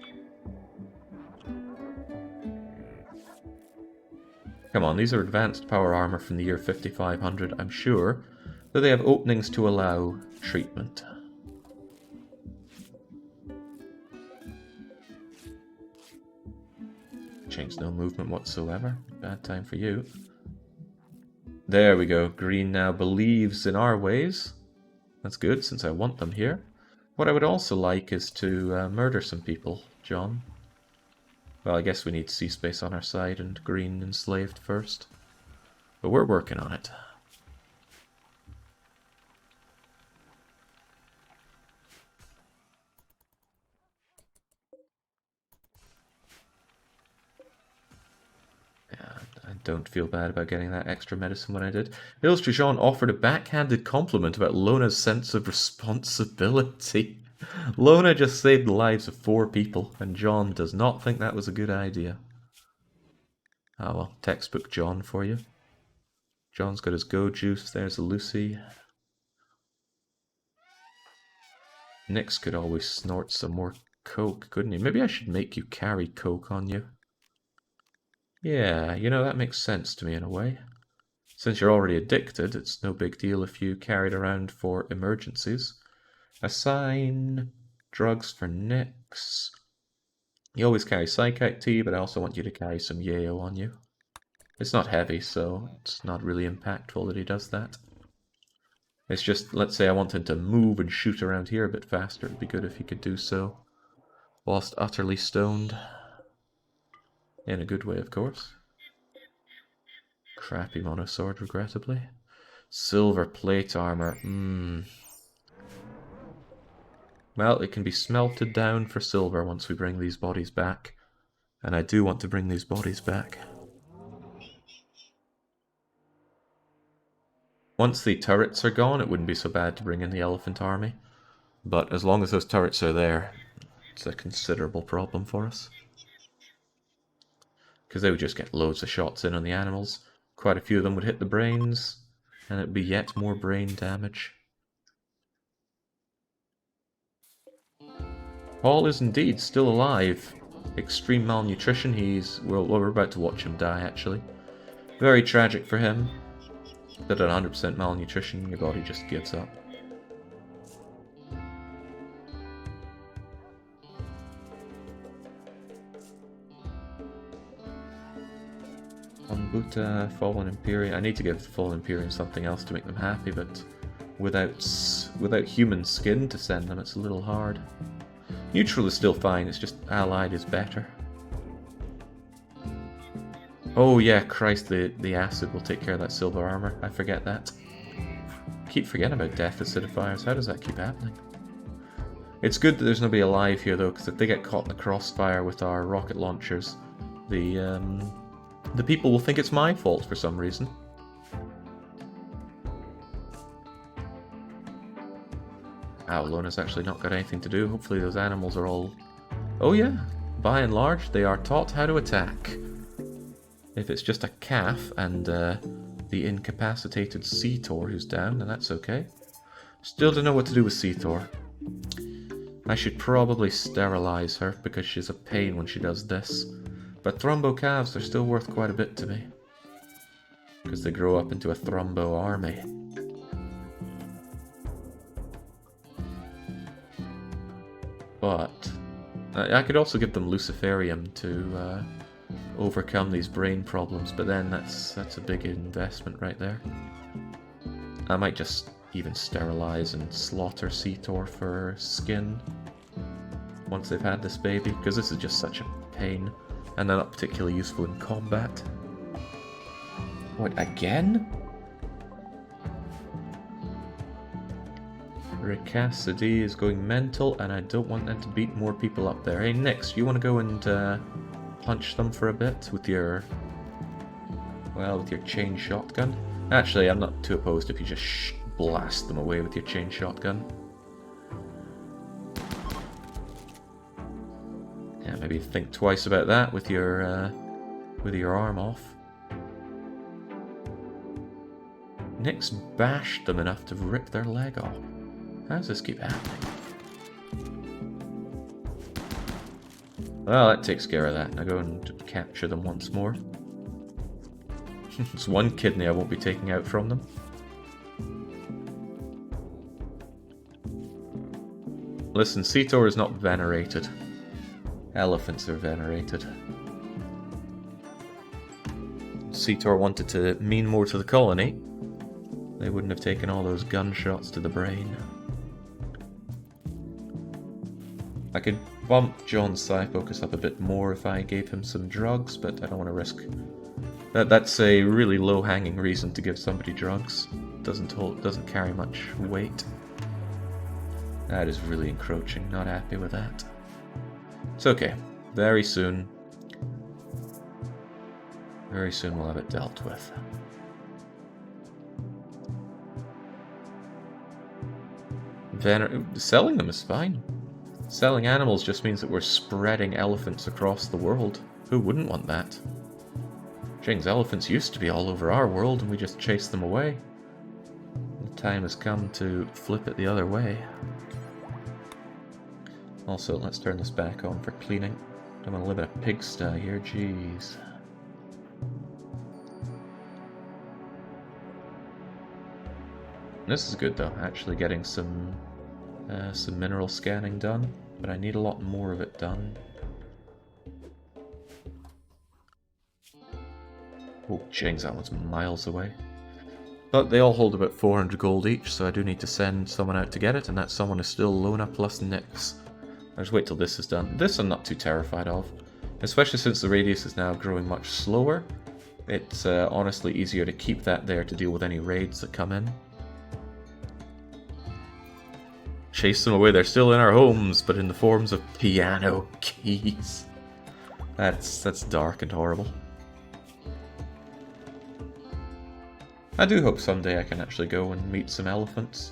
Speaker 1: Come on, these are advanced power armor from the year 5500. I'm sure that they have openings to allow treatment. Change no movement whatsoever. Bad time for you. There we go. Green now believes in our ways. That's good, since I want them here. What I would also like is to murder some people, John. Well, I guess we need C-Space on our side and Green enslaved first. But we're working on it. Yeah, I don't feel bad about getting that extra medicine when I did. Hills Trajan offered a backhanded compliment about Lona's sense of responsibility. Lona just saved the lives of 4 people, and John does not think that was a good idea. Ah well, textbook John for you. John's got his go juice, there's a Lucy. Nyx could always snort some more coke, couldn't he? Maybe I should make you carry coke on you. Yeah, you know, that makes sense to me in a way. Since you're already addicted, it's no big deal if you carry it around for emergencies. Assign drugs for Nyx. You always carry Psychic Tea, but I also want you to carry some Yayo on you. It's not heavy, so it's not really impactful that he does that. It's just, let's say I wanted to move and shoot around here a bit faster. It'd be good if he could do so whilst utterly stoned. In a good way, of course. Crappy monosword, regrettably. Silver plate armor. Well, it can be smelted down for silver once we bring these bodies back. And I do want to bring these bodies back. Once the turrets are gone, it wouldn't be so bad to bring in the elephant army. But as long as those turrets are there, it's a considerable problem for us. Because they would just get loads of shots in on the animals. Quite a few of them would hit the brains, and it would be yet more brain damage. Paul is indeed still alive. Extreme malnutrition. Well, we're about to watch him die, actually. Very tragic for him. That at 100% malnutrition, your body just gives up. Onbuta, Fallen Imperium. I need to give the Fallen Imperium something else to make them happy, but without human skin to send them, it's a little hard. Neutral is still fine, it's just Allied is better. Oh yeah, Christ, the acid will take care of that silver armor. I forget that. Keep forgetting about death acidifiers. How does that keep happening? It's good that there's nobody alive here though, because if they get caught in the crossfire with our rocket launchers, the people will think it's my fault for some reason. Lona's actually not got anything to do. Hopefully those animals are all... Oh yeah, by and large, they are taught how to attack. If it's just a calf and the incapacitated Seator who's down, then that's okay. Still don't know what to do with Seator. I should probably sterilize her because she's a pain when she does this. But Thrombo calves are still worth quite a bit to me. Because they grow up into a Thrombo army. But I could also give them Luciferium to overcome these brain problems, but then that's a big investment right there. I might just even sterilize and slaughter Seator for skin once they've had this baby, because this is just such a pain, and they're not particularly useful in combat. What, again? Ricassidy is going mental, and I don't want them to beat more people up there. Hey, Nyx, you want to go and punch them for a bit with your... well, with your chain shotgun? Actually, I'm not too opposed if you just blast them away with your chain shotgun. Yeah, maybe think twice about that with your arm off. Nyx bashed them enough to rip their leg off. How does this keep happening? Well, that takes care of that. Now go and capture them once more. There's one kidney I won't be taking out from them. Listen, Seator is not venerated. Elephants are venerated. Seator wanted to mean more to the colony. They wouldn't have taken all those gunshots to the brain. I could bump John's psi focus up a bit more if I gave him some drugs, but I don't want to risk... That's a really low-hanging reason to give somebody drugs. Doesn't carry much weight. That is really encroaching, not happy with that. It's okay. Very soon we'll have it dealt with. Selling them is fine. Selling animals just means that we're spreading elephants across the world. Who wouldn't want that? Jing's elephants used to be all over our world and we just chased them away. The time has come to flip it the other way. Also, let's turn this back on for cleaning. Don't want to live in a pigsty here, jeez. This is good though, actually getting some mineral scanning done, but I need a lot more of it done. Oh, jings, that one's miles away. But they all hold about 400 gold each, so I do need to send someone out to get it, and that someone is still Lona plus Nyx. I'll just wait till this is done. This I'm not too terrified of, especially since the radius is now growing much slower. It's honestly easier to keep that there to deal with any raids that come in. Chase them away, they're still in our homes, but in the forms of piano keys. That's dark and horrible. I do hope someday I can actually go and meet some elephants.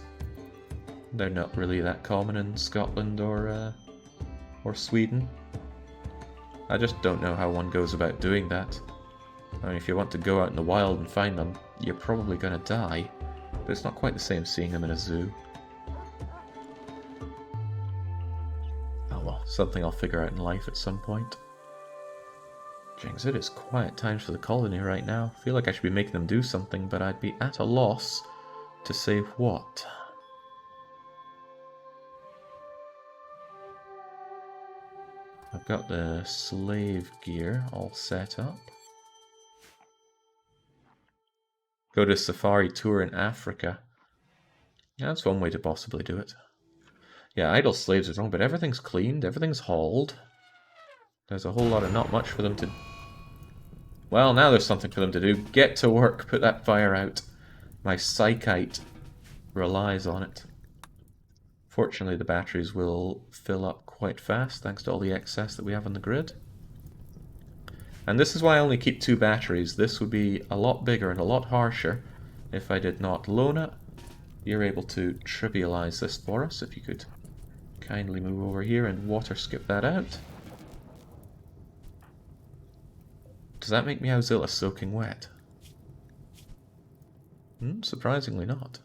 Speaker 1: They're not really that common in Scotland or Sweden. I just don't know how one goes about doing that. I mean, if you want to go out in the wild and find them, you're probably gonna die. But it's not quite the same seeing them in a zoo. something I'll figure out in life at some point. Jinx, it is quiet times for the colony right now. I feel like I should be making them do something, but I'd be at a loss to say what. I've got the slave gear all set up. Go to safari tour in Africa. Yeah, that's one way to possibly do it. Yeah, idle slaves is wrong, but everything's cleaned, everything's hauled. There's a whole lot of not much for them to... Well, now there's something for them to do. Get to work, put that fire out. My psychite relies on it. Fortunately, the batteries will fill up quite fast, thanks to all the excess that we have on the grid. And this is why I only keep 2 batteries. This would be a lot bigger and a lot harsher if I did not. Lona, you're able to trivialize this for us, if you could kindly move over here and water skip that out. Does that make Meowzilla soaking wet? Surprisingly not.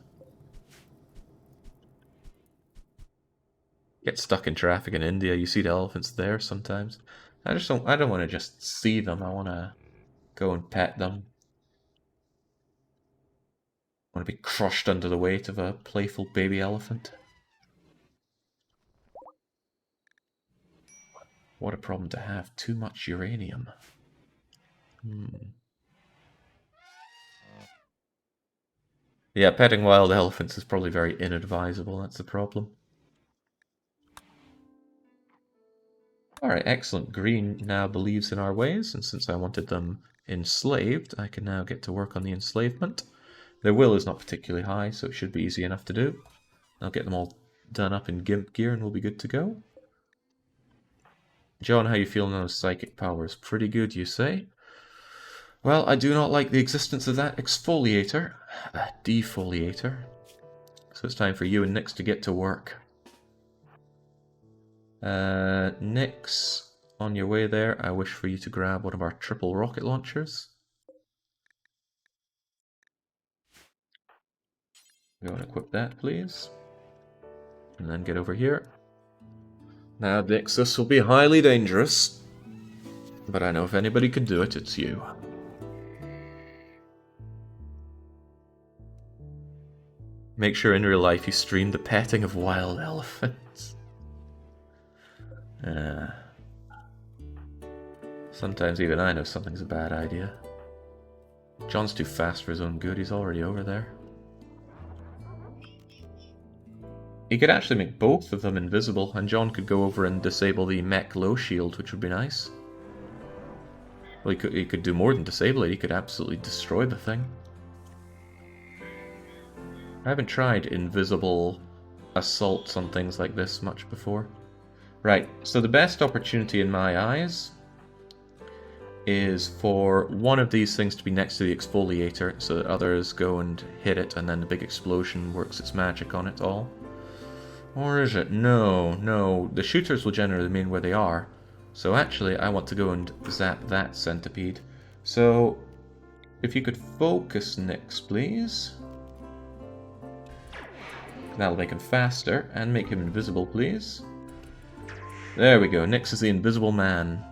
Speaker 1: Get stuck in traffic in India, you see the elephants there sometimes. I don't want to just see them, I want to go and pet them. I want to be crushed under the weight of a playful baby elephant. What a problem to have, too much uranium. Yeah, petting wild elephants is probably very inadvisable, that's the problem. Alright, excellent. Green now believes in our ways, and since I wanted them enslaved, I can now get to work on the enslavement. Their will is not particularly high, so it should be easy enough to do. I'll get them all done up in gimp gear and we'll be good to go. John, how you feeling on those psychic powers? Pretty good, you say? Well, I do not like the existence of that exfoliator. Defoliator. So it's time for you and Nyx to get to work. Nyx, on your way there, I wish for you to grab one of our triple rocket launchers. Go and equip that, please. And then get over here. Now, Nyx, this will be highly dangerous. But I know if anybody can do it, it's you. Make sure in real life you stream the petting of wild elephants. Sometimes even I know something's a bad idea. John's too fast for his own good, he's already over there. He could actually make both of them invisible, and John could go over and disable the mech low shield, which would be nice. Well, he could do more than disable it, he could absolutely destroy the thing. I haven't tried invisible assaults on things like this much before. Right, so the best opportunity in my eyes is for one of these things to be next to the exfoliator so that others go and hit it and then the big explosion works its magic on it all. Or is it? No, the shooters will generally remain where they are. So actually I want to go and zap that centipede. So if you could focus Nyx, please. That'll make him faster and make him invisible, please. There we go, Nyx is the invisible man.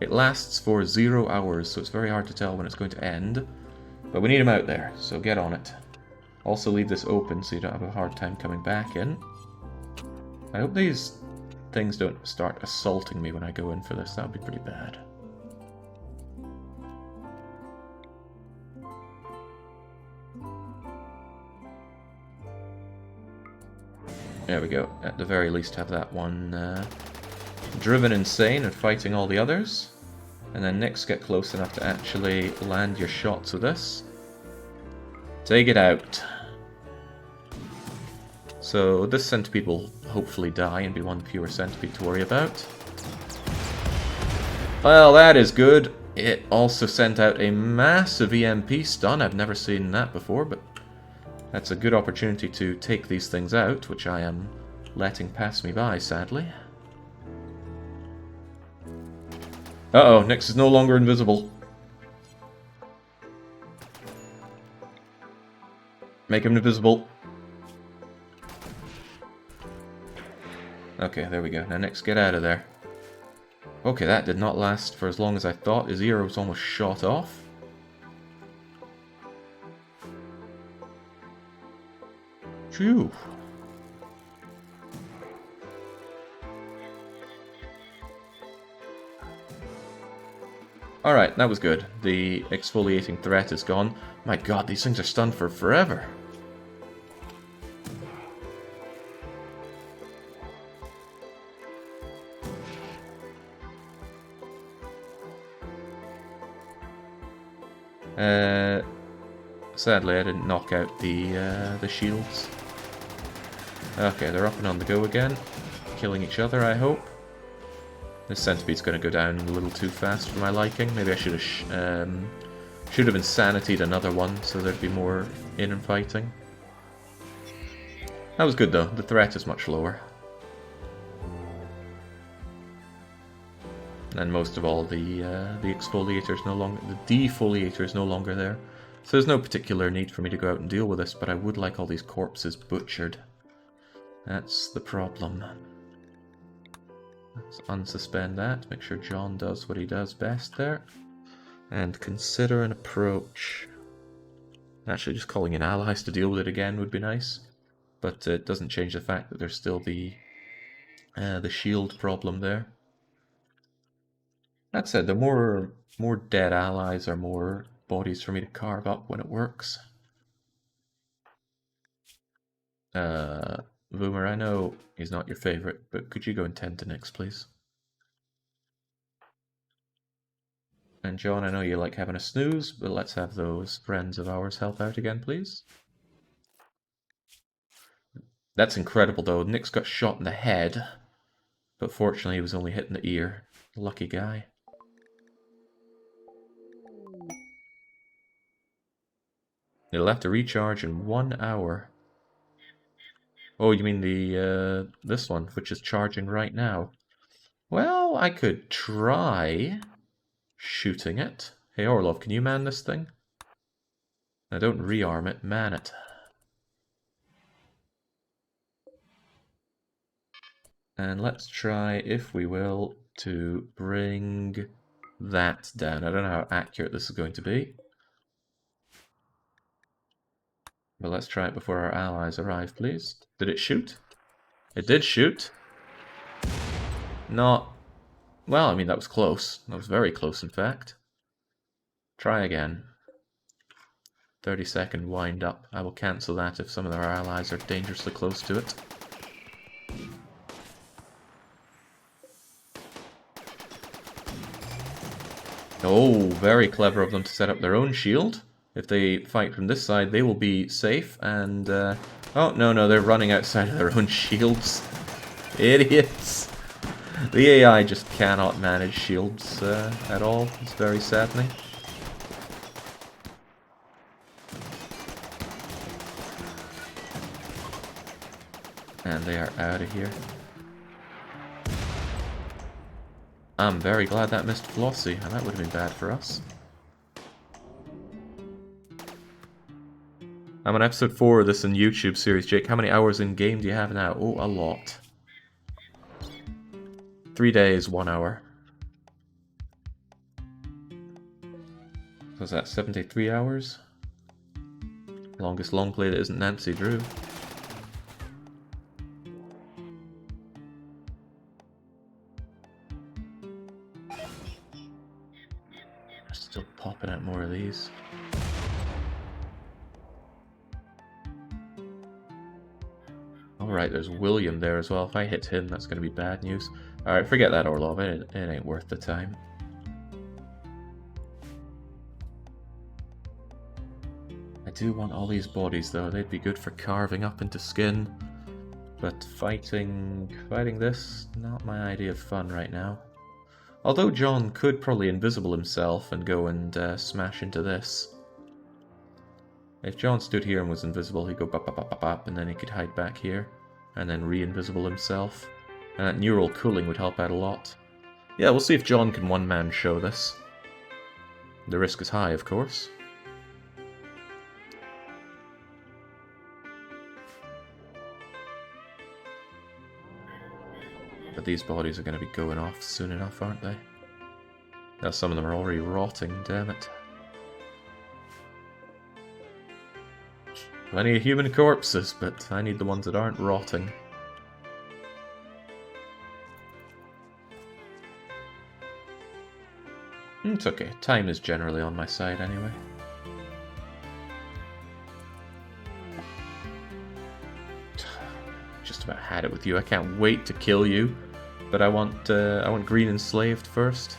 Speaker 1: It lasts for 0 hours, so it's very hard to tell when it's going to end. But we need him out there, so get on it. Also leave this open so you don't have a hard time coming back in. I hope these things don't start assaulting me when I go in for this, that would be pretty bad. There we go, at the very least have that one driven insane and fighting all the others. And then Nyx, get close enough to actually land your shots with this. Take it out. So this centipede will hopefully die and be one fewer centipede to worry about. Well, that is good. It also sent out a massive EMP stun. I've never seen that before, but that's a good opportunity to take these things out, which I am letting pass me by, sadly. Uh-oh, Nyx is no longer invisible. Make him invisible. Okay, there we go. Now, Nyx, get out of there. Okay, that did not last for as long as I thought. His ear was almost shot off. Phew. Alright, that was good. The exfoliating threat is gone. My god, these things are stunned for forever. Sadly, I didn't knock out the shields. Okay, they're up and on the go again. Killing each other, I hope. This centipede's going to go down a little too fast for my liking. Maybe I should have insanitied another one so there'd be more in-fighting. That was good though. The threat is much lower. And most of all, the exfoliator is no longer, the defoliator is no longer there. So there's no particular need for me to go out and deal with this, but I would like all these corpses butchered. That's the problem. Let's unsuspend that, make sure John does what he does best there. And consider an approach. Actually, just calling in allies to deal with it again would be nice. But it doesn't change the fact that there's still the shield problem there. That said, the more dead allies are more bodies for me to carve up when it works. Boomer, I know he's not your favorite, but could you go and tend to Nyx, please? And John, I know you like having a snooze, but let's have those friends of ours help out again, please. That's incredible, though. Nyx got shot in the head, but fortunately he was only hit in the ear. Lucky guy. It'll have to recharge in 1 hour. Oh, you mean the this one, which is charging right now? Well, I could try shooting it. Hey, Orlov, can you man this thing? Now, don't rearm it, man it. And let's try, if we will, to bring that down. I don't know how accurate this is going to be. But let's try it before our allies arrive, please. Did it shoot? It did shoot. Not... Well, I mean, that was close. That was very close, in fact. Try again. 30-second wind up. I will cancel that if some of our allies are dangerously close to it. Oh, very clever of them to set up their own shield. If they fight from this side, they will be safe, and... oh, no, they're running outside of their own shields. Idiots! The AI just cannot manage shields at all. It's very saddening. And they are out of here. I'm very glad that missed Flossie, and that would have been bad for us. I'm on episode 4 of this in YouTube series, Jake. How many hours in game do you have now? Oh, a lot. 3 days, 1 hour. Was that 73 hours? Longest long play that isn't Nancy Drew. Still popping out more of these. Alright, there's William there as well. If I hit him, that's going to be bad news. Alright, forget that, Orlov. It ain't worth the time. I do want all these bodies, though. They'd be good for carving up into skin. But fighting this, not my idea of fun right now. Although John could probably invisible himself and go and smash into this. If John stood here and was invisible, he'd go bop bop bop bop bop, and then he could hide back here, and then re-invisible himself. And that neural cooling would help out a lot. Yeah, we'll see if John can one-man show this. The risk is high, of course. these bodies are going to be going off soon enough, aren't they? Now some of them are already rotting, damn it. Plenty of human corpses, but I need the ones that aren't rotting. It's okay, time is generally on my side anyway. Just about had it with you. I can't wait to kill you, but I want green enslaved first.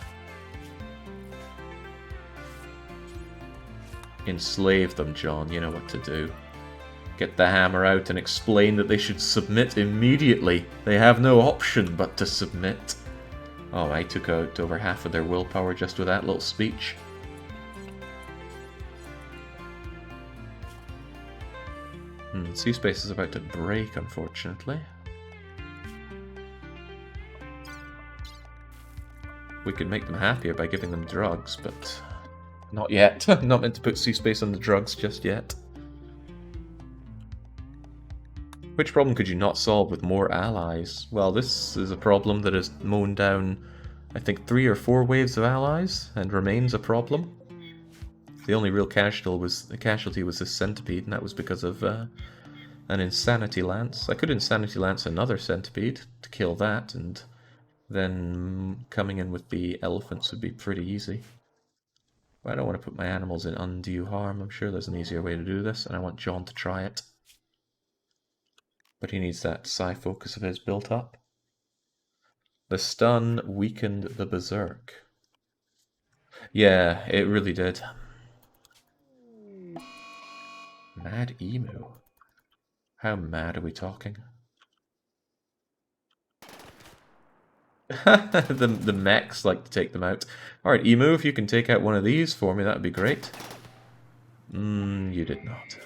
Speaker 1: Enslave them, John. You know what to do. Get the hammer out and explain that they should submit immediately. They have no option but to submit. Oh, I took out over half of their willpower just with that little speech. Sea space is about to break, unfortunately. We could make them happier by giving them drugs, but not yet. I'm not meant to put sea space on the drugs just yet. Which problem could you not solve with more allies? Well, this is a problem that has mown down, I think, 3 or 4 waves of allies, and remains a problem. The only real casualty was this centipede, and that was because of an insanity lance. I could insanity lance another centipede to kill that, and then coming in with the elephants would be pretty easy. But I don't want to put my animals in undue harm. I'm sure there's an easier way to do this, and I want John to try it. But he needs that psi focus of his built up. The stun weakened the berserk. Yeah, it really did. Mad emu. How mad are we talking? the mechs like to take them out. Alright, emu, if you can take out one of these for me, that would be great. You did not.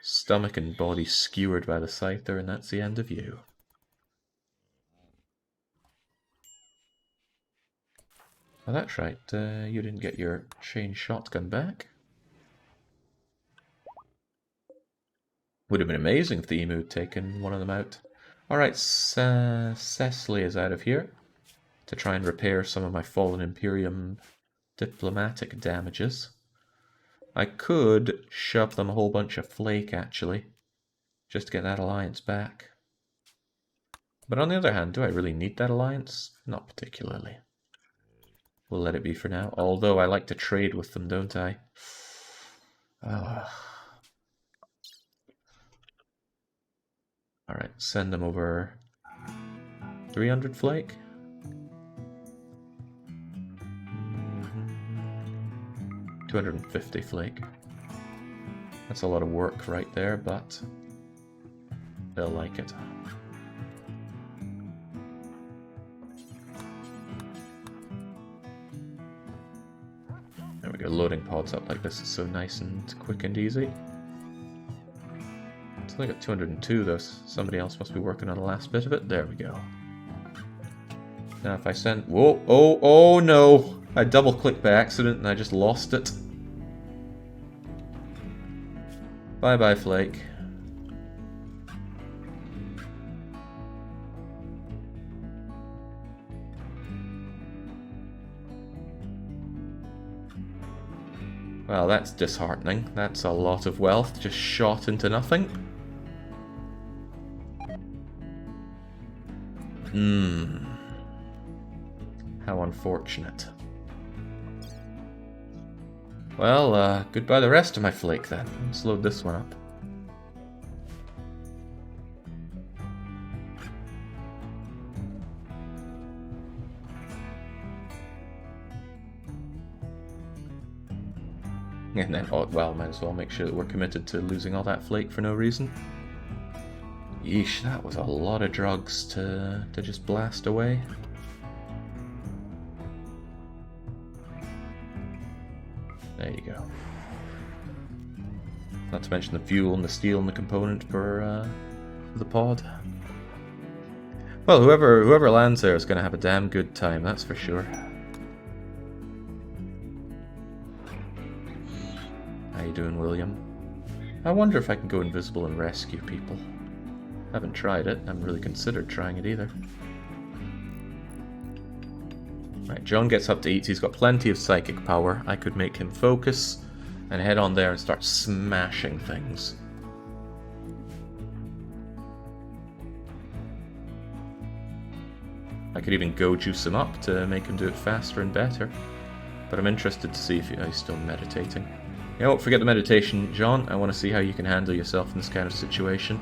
Speaker 1: Stomach and body skewered by the scyther, and that's the end of you. Oh, that's right, you didn't get your chain shotgun back. Would have been amazing if the emu had taken one of them out. Alright, Cecily is out of here to try and repair some of my Fallen Imperium diplomatic damages. I could shove them a whole bunch of flake, actually, just to get that alliance back. But on the other hand, do I really need that alliance? Not particularly. We'll let it be for now, although I like to trade with them, don't I? Alright, send them over 300 flake. 250 flake. That's a lot of work right there, but they'll like it. There we go, loading pods up like this is so nice and quick and easy. It's only got 202 though, somebody else must be working on the last bit of it. There we go. Now if I send... Whoa, oh no! I double clicked by accident and I just lost it. Bye bye, Flake. Well, that's disheartening. That's a lot of wealth just shot into nothing. How unfortunate. Well, goodbye the rest of my flake then. Let's load this one up. And then, oh, well, might as well make sure that we're committed to losing all that flake for no reason. Yeesh, that was a lot of drugs to just blast away. There you go. Not to mention the fuel and the steel and the component for the pod. Well, whoever lands there is going to have a damn good time, that's for sure. How you doing, William? I wonder if I can go invisible and rescue people. Haven't tried it. Haven't really considered trying it either. Right, John gets up to eat. He's got plenty of psychic power. I could make him focus and head on there and start smashing things. I could even go juice him up to make him do it faster and better. But I'm interested to see if he's still meditating. You know, forget the meditation, John. I want to see how you can handle yourself in this kind of situation.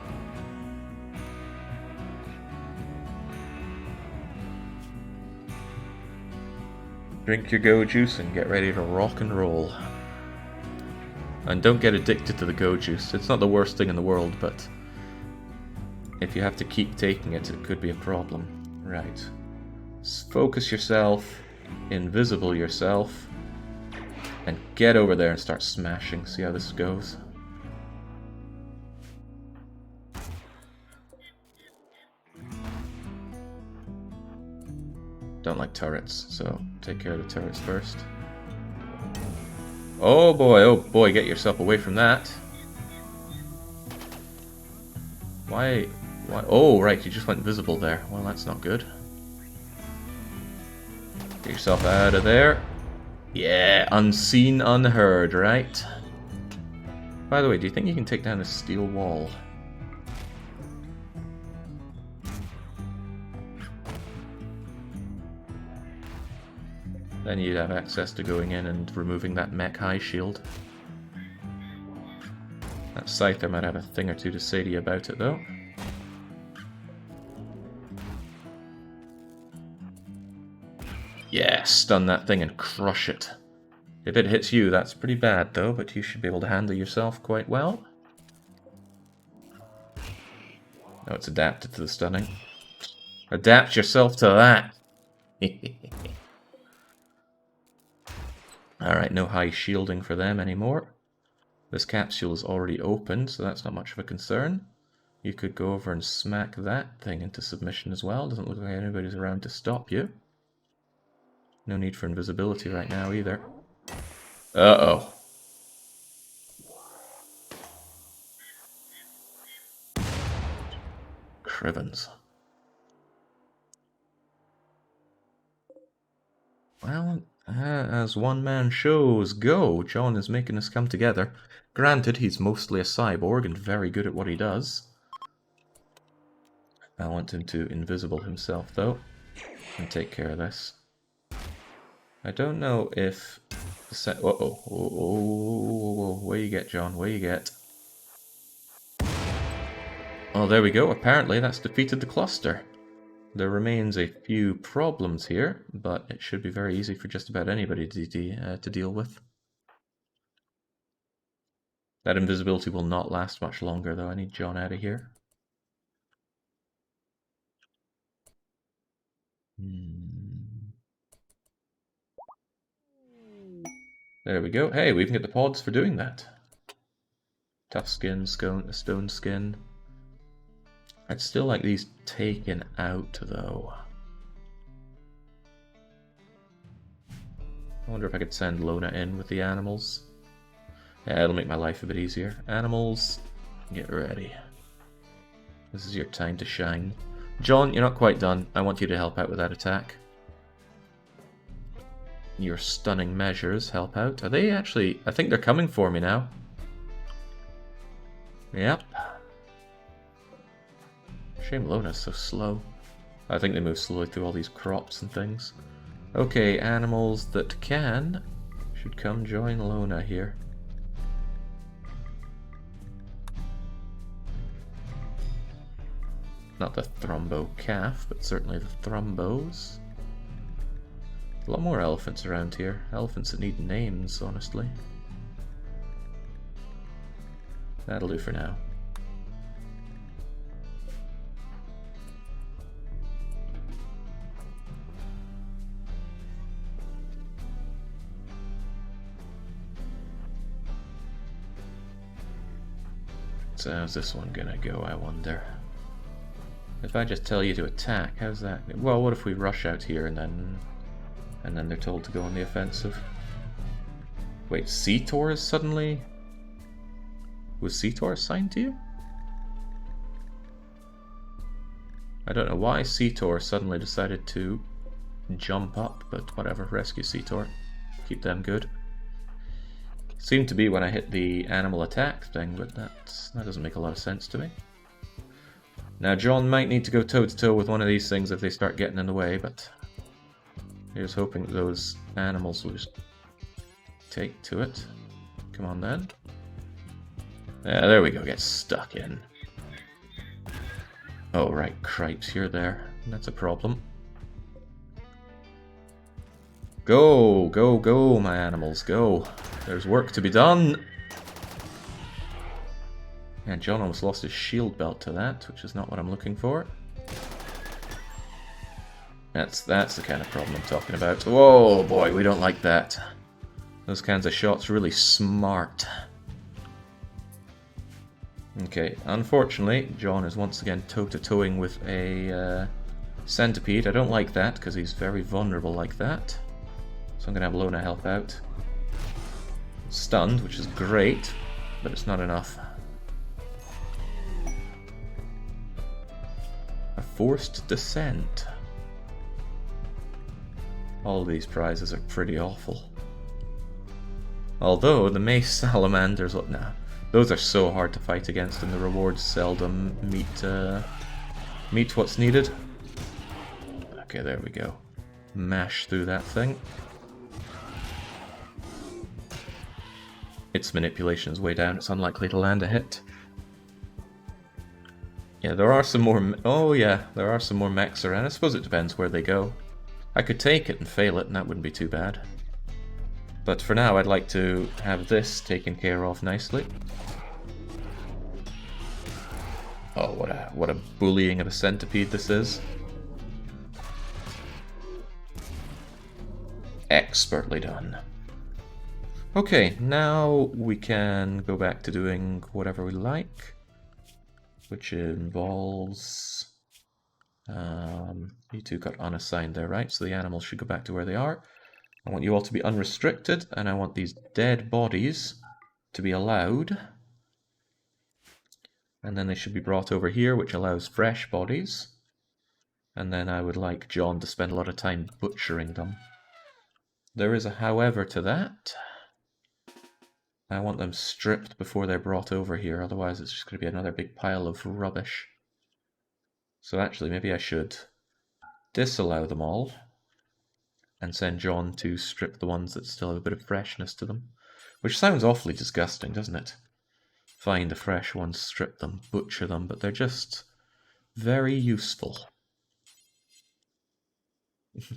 Speaker 1: Drink your go juice and get ready to rock and roll. And don't get addicted to the go juice. It's not the worst thing in the world, but if you have to keep taking it, it could be a problem. Right. Focus yourself, invisible yourself, and get over there and start smashing. See how this goes. Don't like turrets, so take care of the turrets first. Oh boy, get yourself away from that. Why? Oh, right, you just went invisible there. Well, that's not good. Get yourself out of there. Yeah, unseen, unheard, right? By the way, do you think you can take down a steel wall? Then you'd have access to going in and removing that mech high shield. That Scyther might have a thing or two to say to you about it, though. Yeah, stun that thing and crush it. If it hits you, that's pretty bad, though, but you should be able to handle yourself quite well. No, it's adapted to the stunning. Adapt yourself to that! Alright, no high shielding for them anymore. This capsule is already opened, so that's not much of a concern. You could go over and smack that thing into submission as well. Doesn't look like anybody's around to stop you. No need for invisibility right now either. Uh-oh. Crivens. Well, as one-man shows go, John is making us come together. Granted, he's mostly a cyborg and very good at what he does. I want him to invisible himself, though, and take care of this. I don't know if... Uh-oh. Oh, where you get, John? Where you get? Oh, there we go. Apparently that's defeated the cluster. There remains a few problems here, but it should be very easy for just about anybody to deal with. That invisibility will not last much longer, though. I need John out of here. There we go. Hey, we even get the pods for doing that. Tough skin, stone skin. I'd still like these taken out, though. I wonder if I could send Lona in with the animals. Yeah, it'll make my life a bit easier. Animals, get ready. This is your time to shine. John, you're not quite done. I want you to help out with that attack. Your stunning measures help out. Are they actually... I think they're coming for me now. Yep. Shame Lona's so slow. I think they move slowly through all these crops and things. Okay, animals that can should come join Lona here. Not the Thrumbo calf, but certainly the Thrumbos. A lot more elephants around here. Elephants that need names, honestly. That'll do for now. So how's this one gonna go, I wonder? If I just tell you to attack, how's that? Well, what if we rush out here and then they're told to go on the offensive? Wait, Seator is suddenly... Was Seator assigned to you? I don't know why Seator suddenly decided to jump up, but whatever, rescue Seator. Keep them good. Seemed to be when I hit the animal attack thing, but that doesn't make a lot of sense to me. Now John might need to go toe-to-toe with one of these things if they start getting in the way, but here's hoping that those animals will just take to it. Come on then. Yeah, there we go, get stuck in. Oh right, cripes, you're there. That's a problem. Go, go, go, my animals, go. There's work to be done. And John almost lost his shield belt to that, which is not what I'm looking for. That's the kind of problem I'm talking about. Whoa, boy, we don't like that. Those kinds of shots really smart. Okay, unfortunately, John is once again toe-to-toeing with a centipede. I don't like that, because he's very vulnerable like that. So I'm going to have Lona help out. Stunned, which is great, but it's not enough. A forced descent. All these prizes are pretty awful. Although the Mace Salamanders, nah, those are so hard to fight against, and the rewards seldom meet what's needed. Okay, there we go. Mash through that thing. Its manipulation is way down. It's unlikely to land a hit. Yeah, there are some more. Oh yeah, there are some more mechs around. I suppose it depends where they go. I could take it and fail it, and that wouldn't be too bad. But for now, I'd like to have this taken care of nicely. Oh, what a bullying of a centipede this is. Expertly done. Okay, now we can go back to doing whatever we like, which involves... you two got unassigned there, right? So the animals should go back to where they are. I want you all to be unrestricted, and I want these dead bodies to be allowed. And then they should be brought over here, which allows fresh bodies. And then I would like John to spend a lot of time butchering them. There is a however to that. I want them stripped before they're brought over here, otherwise it's just going to be another big pile of rubbish. So actually, maybe I should disallow them all and send John to strip the ones that still have a bit of freshness to them. Which sounds awfully disgusting, doesn't it? Find the fresh ones, strip them, butcher them, but they're just very useful.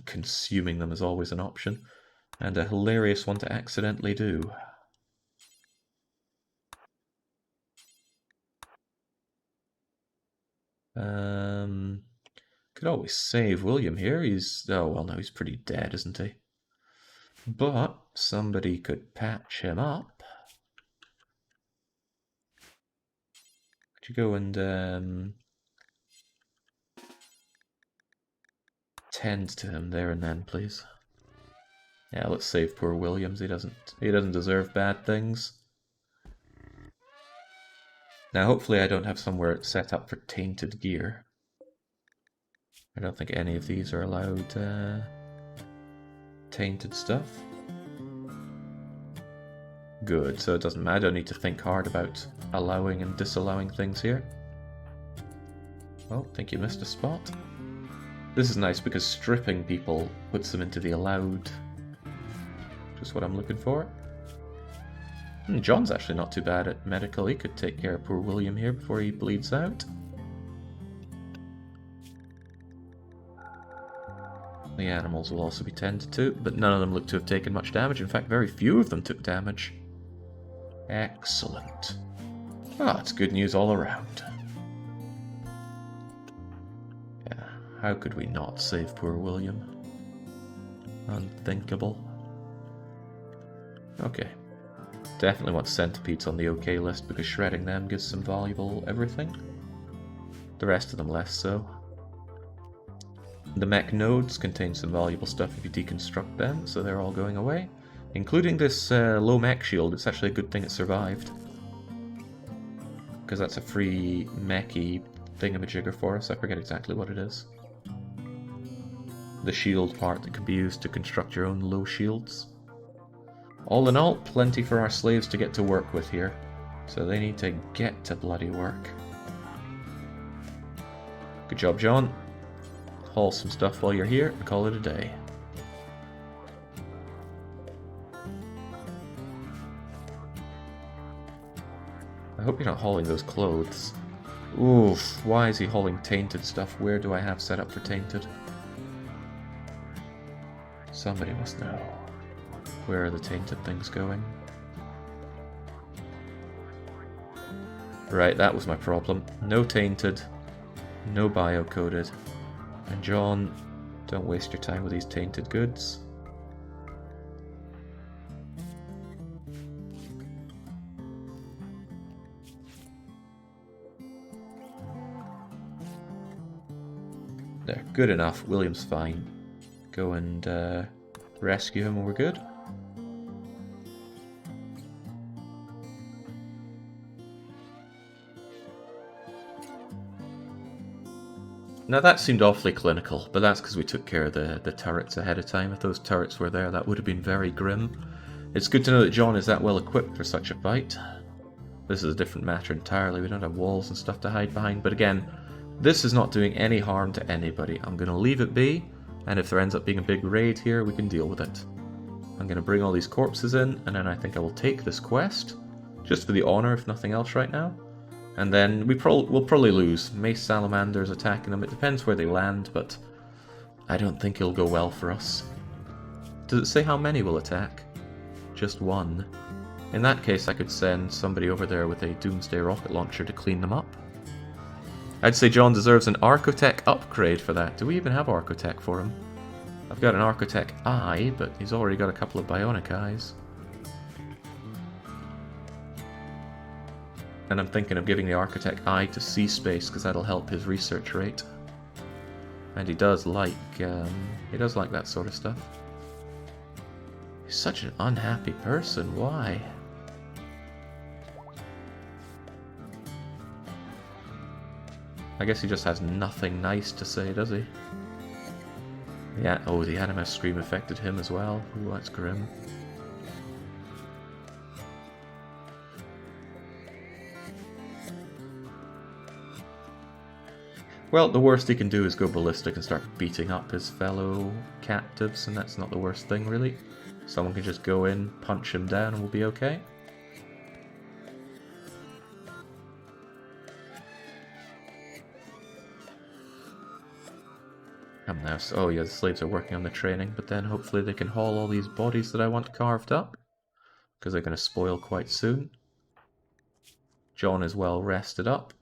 Speaker 1: Consuming them is always an option, and a hilarious one to accidentally do. Could always save William here. Oh well, no, he's pretty dead, isn't he? But somebody could patch him up. Could you go and tend to him there and then, please? Yeah, let's save poor Williams. He doesn't deserve bad things. Now, hopefully I don't have somewhere set up for tainted gear. I don't think any of these are allowed tainted stuff. Good, so it doesn't matter. I don't need to think hard about allowing and disallowing things here. Oh, I think you missed a spot. This is nice because stripping people puts them into the allowed. Just what I'm looking for. John's actually not too bad at medical. He could take care of poor William here before he bleeds out. The animals will also be tended to, but none of them look to have taken much damage. In fact, very few of them took damage. Excellent. Ah, it's good news all around. Yeah, how could we not save poor William? Unthinkable. Okay. Definitely want centipedes on the OK list because shredding them gives some valuable everything. The rest of them less so. The mech nodes contain some valuable stuff if you deconstruct them, so they're all going away. Including this low mech shield. It's actually a good thing it survived. Because that's a free mechy thingamajigger for us. I forget exactly what it is. The shield part that can be used to construct your own low shields. All in all, plenty for our slaves to get to work with here. So they need to get to bloody work. Good job, John. Haul some stuff while you're here and call it a day. I hope you're not hauling those clothes. Oof, why is he hauling tainted stuff? Where do I have set up for tainted? Somebody must know. Where are the tainted things going? Right, that was my problem. No tainted, no bio-coded. And John, don't waste your time with these tainted goods. There, good enough. William's fine. Go and rescue him and we're good. Now that seemed awfully clinical, but that's because we took care of the turrets ahead of time. If those turrets were there, that would have been very grim. It's good to know that John is that well equipped for such a fight. This is a different matter entirely. We don't have walls and stuff to hide behind, but again, this is not doing any harm to anybody. I'm going to leave it be, and if there ends up being a big raid here, we can deal with it. I'm going to bring all these corpses in, and then I think I will take this quest, just for the honor, if nothing else right now. And then we'll probably lose. Mace Salamanders attacking them. It depends where they land, but I don't think it'll go well for us. Does it say how many will attack? Just one. In that case, I could send somebody over there with a Doomsday rocket launcher to clean them up. I'd say John deserves an Archotech upgrade for that. Do we even have Archotech for him? I've got an Archotech eye, but he's already got a couple of bionic eyes. And I'm thinking of giving the Architect Eye to C-Space because that'll help his research rate. And he does like that sort of stuff. He's such an unhappy person. Why? I guess he just has nothing nice to say, does he? Yeah. Oh, the anima scream affected him as well. Ooh, that's grim. Well, the worst he can do is go ballistic and start beating up his fellow captives, and that's not the worst thing, really. Someone can just go in, punch him down, and we'll be okay. Come now. Oh yeah, the slaves are working on the training, but then hopefully they can haul all these bodies that I want carved up, because they're going to spoil quite soon. John is well rested up.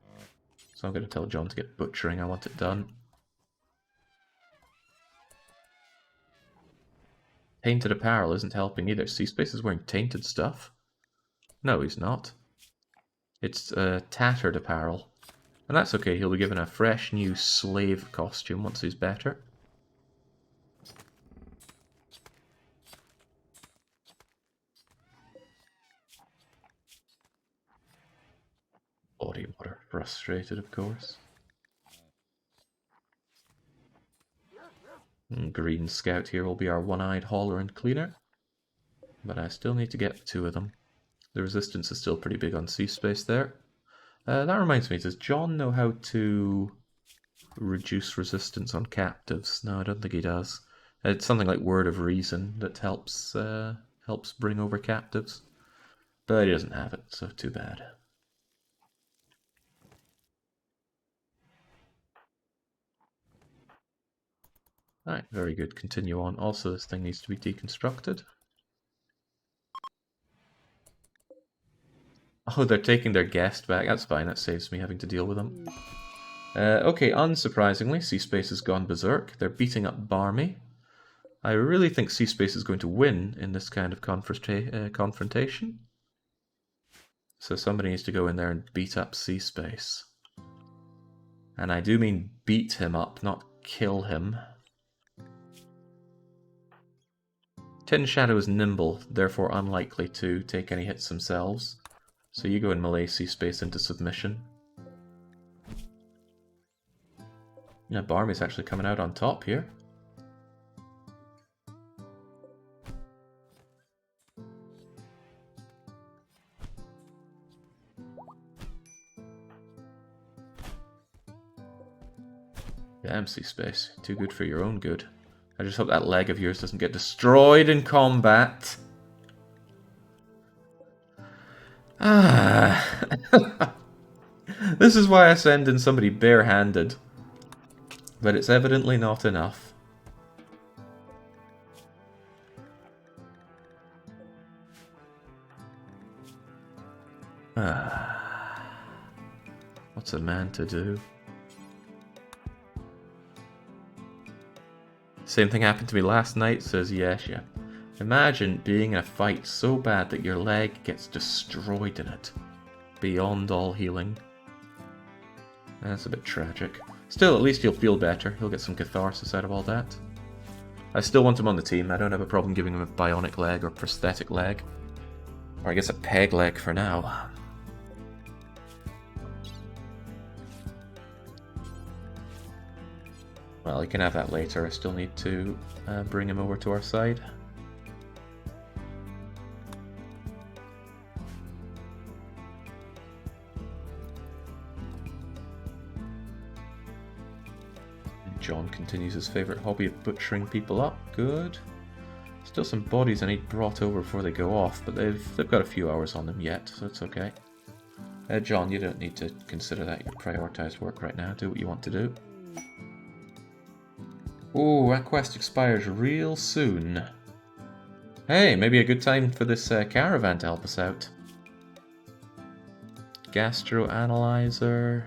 Speaker 1: So I'm going to tell John to get butchering, I want it done. Tainted apparel isn't helping either. C-Space is wearing tainted stuff. No, he's not. It's tattered apparel. And that's okay, he'll be given a fresh new slave costume once he's better. Body water, frustrated of course. And Green Scout here will be our one-eyed hauler and cleaner. But I still need to get 2 of them. The resistance is still pretty big on C-Space there. That reminds me, does John know how to reduce resistance on captives? No, I don't think he does. It's something like Word of Reason that helps bring over captives. But he doesn't have it, so too bad. Alright, very good. Continue on. Also, this thing needs to be deconstructed. Oh, they're taking their guest back. That's fine. That saves me having to deal with them. Okay, unsurprisingly, C-Space has gone berserk. They're beating up Barmy. I really think C-Space is going to win in this kind of confrontation. So somebody needs to go in there and beat up C-Space. And I do mean beat him up, not kill him. Tin Shadow is nimble, therefore unlikely to take any hits themselves. So you go and melee C-Space into submission. Yeah, Barmy's actually coming out on top here. Yeah, MC Space. Too good for your own good. I just hope that leg of yours doesn't get destroyed in combat. Ah. This is why I send in somebody barehanded. But it's evidently not enough. What's a man to do? Same thing happened to me last night, says Yesha. Imagine being in a fight so bad that your leg gets destroyed in it. Beyond all healing. That's a bit tragic. Still, at least he'll feel better. He'll get some catharsis out of all that. I still want him on the team. I don't have a problem giving him a bionic leg or prosthetic leg. Or I guess a peg leg for now. Well, he can have that later. I still need to bring him over to our side. John continues his favourite hobby of butchering people up. Good. Still some bodies I need brought over before they go off, but they've got a few hours on them yet, so it's okay. John, you don't need to consider that your prioritised work right now. Do what you want to do. Ooh, that quest expires real soon. Hey, maybe a good time for this caravan to help us out. Gastroanalyzer.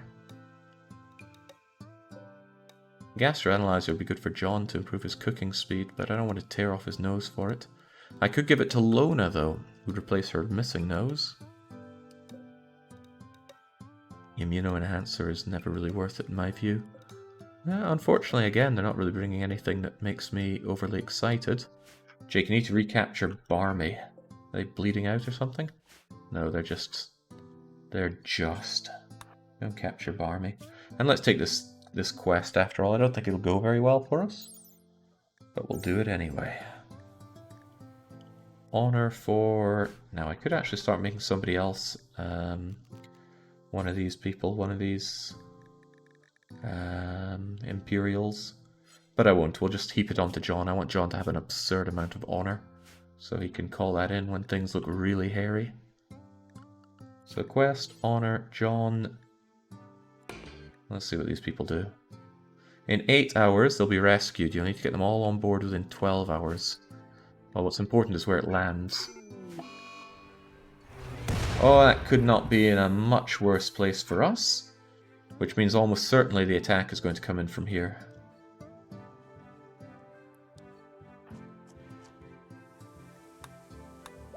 Speaker 1: Gastroanalyzer would be good for John to improve his cooking speed, but I don't want to tear off his nose for it. I could give it to Lona, though, who'd replace her missing nose. Immunoenhancer is never really worth it in my view. Unfortunately, again, they're not really bringing anything that makes me overly excited. Jake, you need to recapture Barmy. Are they bleeding out or something? No, they're just... Don't capture Barmy. And let's take this quest after all. I don't think it'll go very well for us. But we'll do it anyway. Honor for... Now, I could actually start making somebody else one of these people, one of these Imperials. But I won't. We'll just heap it onto John. I want John to have an absurd amount of honor, so he can call that in when things look really hairy. So quest, honor, John. Let's see what these people do. In 8 hours, they'll be rescued. You'll need to get them all on board within 12 hours. Well, what's important is where it lands. Oh, that could not be in a much worse place for us. Which means almost certainly the attack is going to come in from here.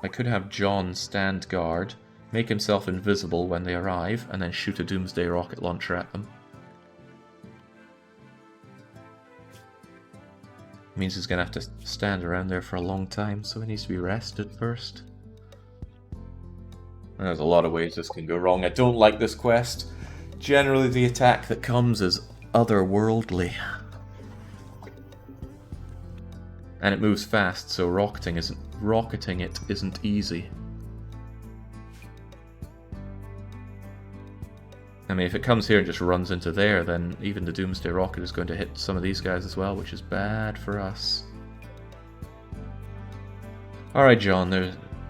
Speaker 1: I could have John stand guard, make himself invisible when they arrive, and then shoot a Doomsday rocket launcher at them. Means he's going to have to stand around there for a long time, so he needs to be rested first. There's a lot of ways this can go wrong. I don't like this quest. Generally, the attack that comes is otherworldly. And it moves fast, so rocketing it isn't easy. I mean, if it comes here and just runs into there, then even the Doomsday Rocket is going to hit some of these guys as well, which is bad for us. Alright, John,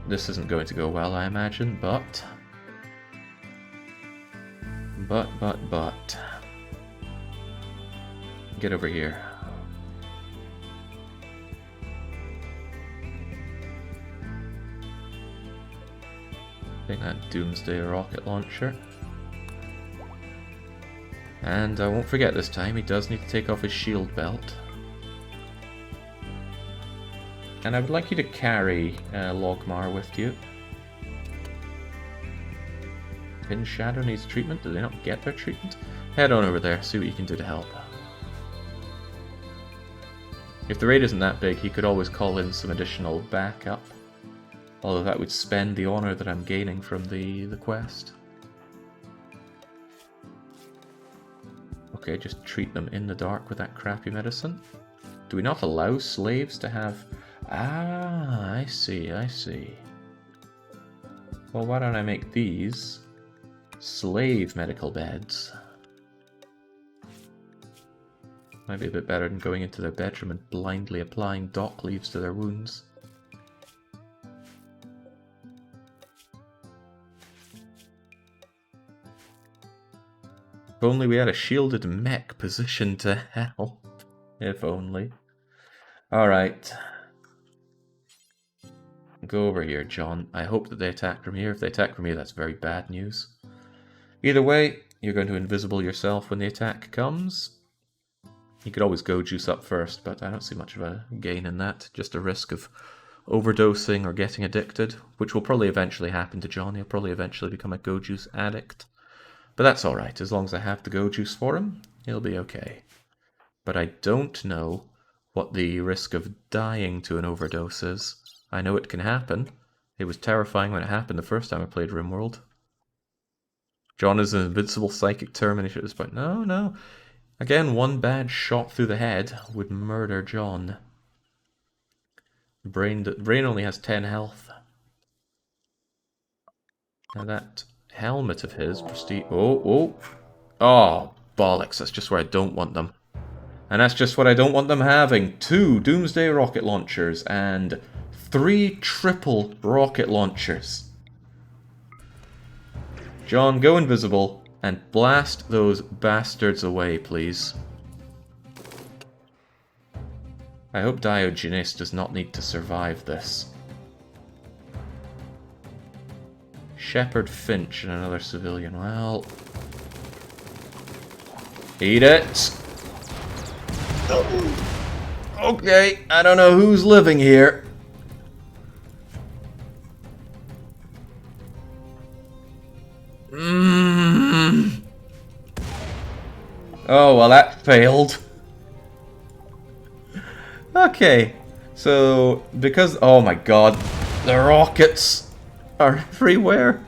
Speaker 1: this isn't going to go well, I imagine, but... Get over here. Take that Doomsday Rocket Launcher. And I won't forget this time, he does need to take off his shield belt. And I would like you to carry Logmar with you. Pin Shadow needs treatment. Do they not get their treatment? Head on over there, see what you can do to help. If the raid isn't that big, he could always call in some additional backup. Although that would spend the honor that I'm gaining from the quest. Okay, just treat them in the dark with that crappy medicine. Do we not allow slaves to have... Ah, I see, I see. Well, why don't I make these slave medical beds? Might be a bit better than going into their bedroom and blindly applying dock leaves to their wounds. If only we had a shielded mech positioned to help. If only. Alright. Go over here, John. I hope that they attack from here. If they attack from here, that's very bad news. Either way, you're going to invisible yourself when the attack comes. You could always go juice up first, but I don't see much of a gain in that. Just a risk of overdosing or getting addicted, which will probably eventually happen to John. He'll probably eventually become a go juice addict. But that's alright. As long as I have the go juice for him, he'll be okay. But I don't know what the risk of dying to an overdose is. I know it can happen. It was terrifying when it happened the first time I played RimWorld. John is an invincible psychic terminator at this point. No, no. Again, one bad shot through the head would murder John. Brain only has 10 health. Now that helmet of his, prestige... Oh, bollocks. That's just where I don't want them. And that's just what I don't want them having. 2 Doomsday rocket launchers and 3 triple rocket launchers. John, go invisible and blast those bastards away, please. I hope Diogenes does not need to survive this. Shepherd Finch and another civilian. Well... Eat it! Okay, I don't know who's living here. Oh, well, that failed. Okay, so because... Oh my god, the rockets are everywhere.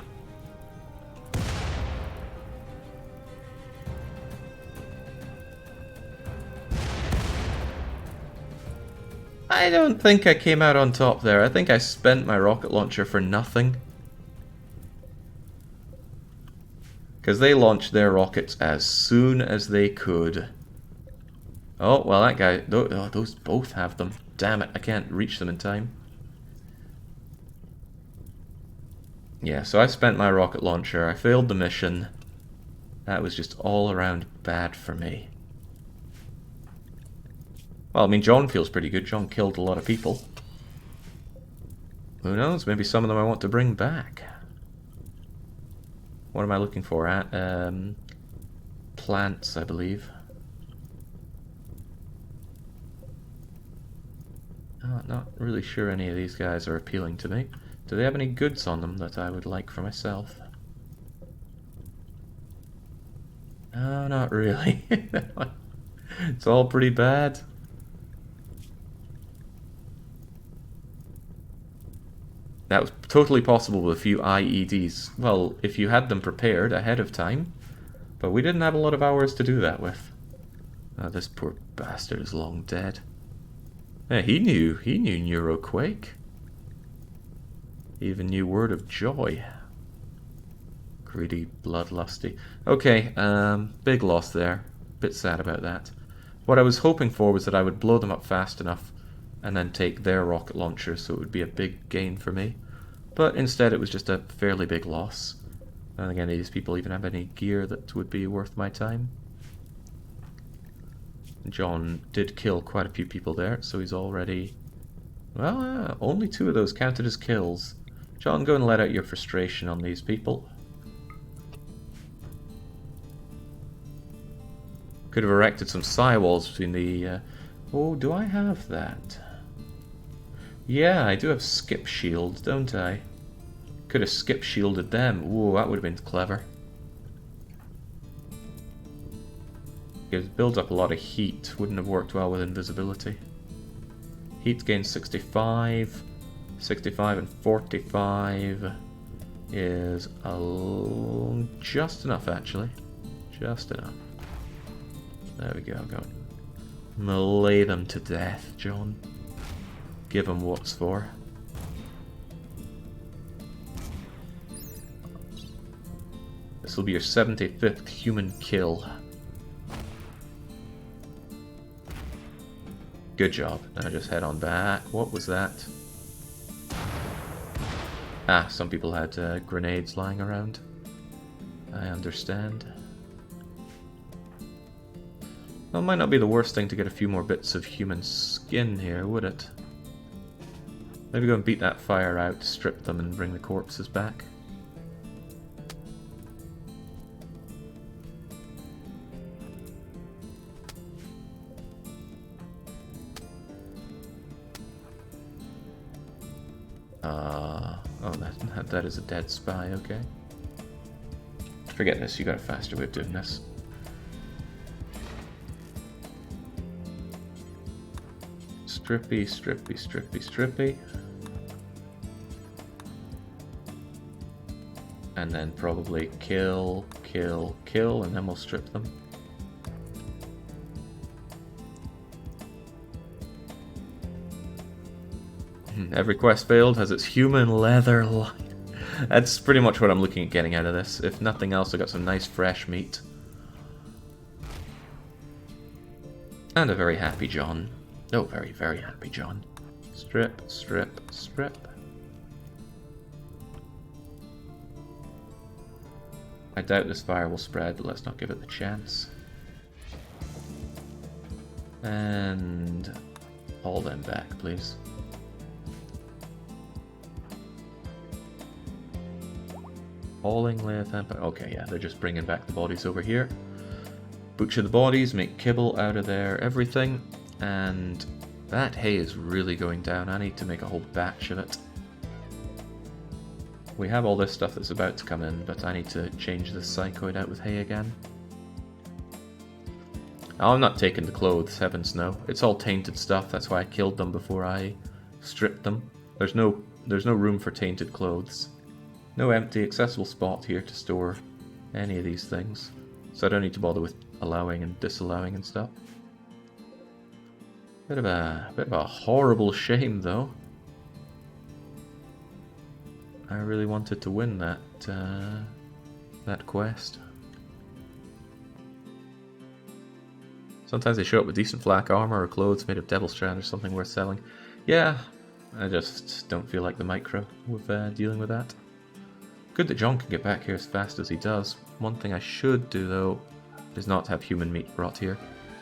Speaker 1: I don't think I came out on top there. I think I spent my rocket launcher for nothing. Because they launched their rockets as soon as they could. Oh, well that guy... those both have them. Damn it, I can't reach them in time. Yeah, so I spent my rocket launcher. I failed the mission. That was just all around bad for me. Well, I mean, John feels pretty good. John killed a lot of people. Who knows? Maybe some of them I want to bring back. What am I looking for at? Plants, I believe. Not really sure any of these guys are appealing to me. Do they have any goods on them that I would like for myself? No, not really. It's all pretty bad. That was totally possible with a few IEDs. Well, if you had them prepared ahead of time. But we didn't have a lot of hours to do that with. Oh, this poor bastard is long dead. Yeah, he knew Neuroquake. He even knew Word of Joy. Greedy, bloodlusty. Okay, big loss there. Bit sad about that. What I was hoping for was that I would blow them up fast enough and then take their rocket launcher, so it would be a big gain for me. But instead it was just a fairly big loss. I don't think any of these people even have any gear that would be worth my time. John did kill quite a few people there, so he's already... Well, only 2 of those counted as kills. John, go and let out your frustration on these people. Could have erected some sidewalls between the... Oh, do I have that? Yeah, I do have skip shields, don't I? Could have skip shielded them. Ooh, that would have been clever. It builds up a lot of heat. Wouldn't have worked well with invisibility. Heat gain 65. 65 and 45 is just enough, actually. Just enough. There we go, go. Melee them to death, John. Give them what's for. This will be your 75th human kill. Good job. Now just head on back. What was that? Ah, some people had grenades lying around. I understand. Well, it might not be the worst thing to get a few more bits of human skin here, would it? Maybe go and beat that fire out, strip them, and bring the corpses back. Oh, that is a dead spy, okay. Forget this, you got a faster way of doing this. Strippy, strippy, strippy, strippy. And then probably kill, kill, kill, and then we'll strip them. Every quest failed has its human leather line. That's pretty much what I'm looking at getting out of this. If nothing else, I got some nice fresh meat. And a very happy John. Oh, very, very happy John. Strip, strip, strip. I doubt this fire will spread, but let's not give it the chance. And haul them back, please. Hauling Leathan. Okay, yeah, they're just bringing back the bodies over here. Butcher the bodies, make kibble out of there, everything. And that hay is really going down. I need to make a whole batch of it. We have all this stuff that's about to come in, but I need to change this psychoid out with hay again. Oh, I'm not taking the clothes, heavens no. It's all tainted stuff, that's why I killed them before I stripped them. There's no room for tainted clothes. No empty accessible spot here to store any of these things. So I don't need to bother with allowing and disallowing and stuff. Bit of a horrible shame though. I really wanted to win that quest. Sometimes they show up with decent flak armor or clothes made of devil strand or something worth selling. Yeah, I just don't feel like the micro with dealing with that. Good that John can get back here as fast as he does. One thing I should do though is not have human meat brought here.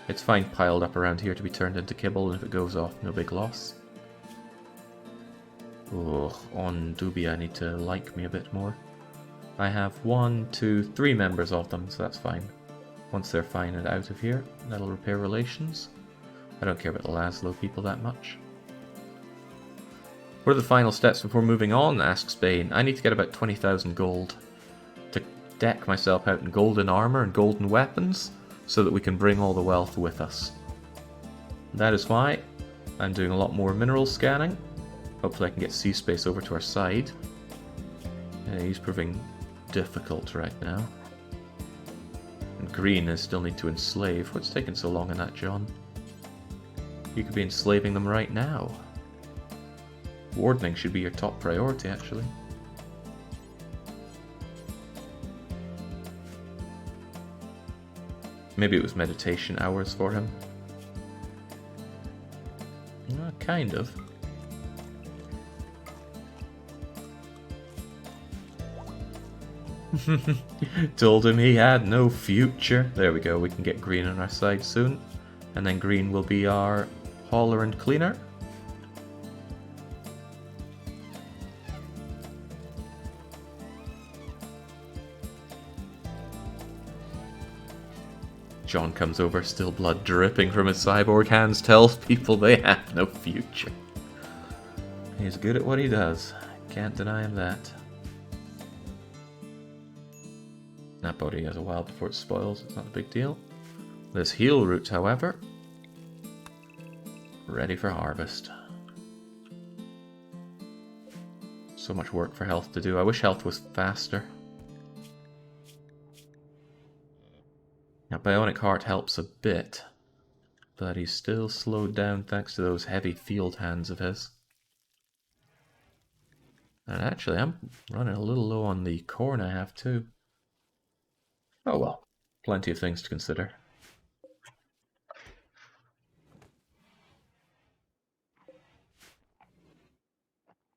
Speaker 1: It's fine piled up around here to be turned into kibble, and if it goes off, no big loss. Oh, on Doobie I need to like me a bit more. I have 1, 2, 3 members of them, so that's fine. Once they're fine and out of here, that'll repair relations. I don't care about the Laszlo people that much. What are the final steps before moving on? Asks Bane. I need to get about 20,000 gold to deck myself out in golden armor and golden weapons so that we can bring all the wealth with us. That is why I'm doing a lot more mineral scanning. Hopefully I can get sea space over to our side. Yeah, he's proving difficult right now. And green, I still need to enslave. What's taking so long in that, John? You could be enslaving them right now. Wardening should be your top priority, actually. Maybe it was meditation hours for him. Kind of. Told him he had no future. There we go, we can get green on our side soon. And then green will be our hauler and cleaner. John comes over, still blood dripping from his cyborg hands, tells people they have no future. He's good at what he does. Can't deny him that. That body has a while before it spoils, it's not a big deal. This heal root, however, ready for harvest. So much work for health to do. I wish health was faster. Now Bionic Heart helps a bit, but he's still slowed down thanks to those heavy field hands of his. And actually, I'm running a little low on the corn I have too. Oh well, plenty of things to consider.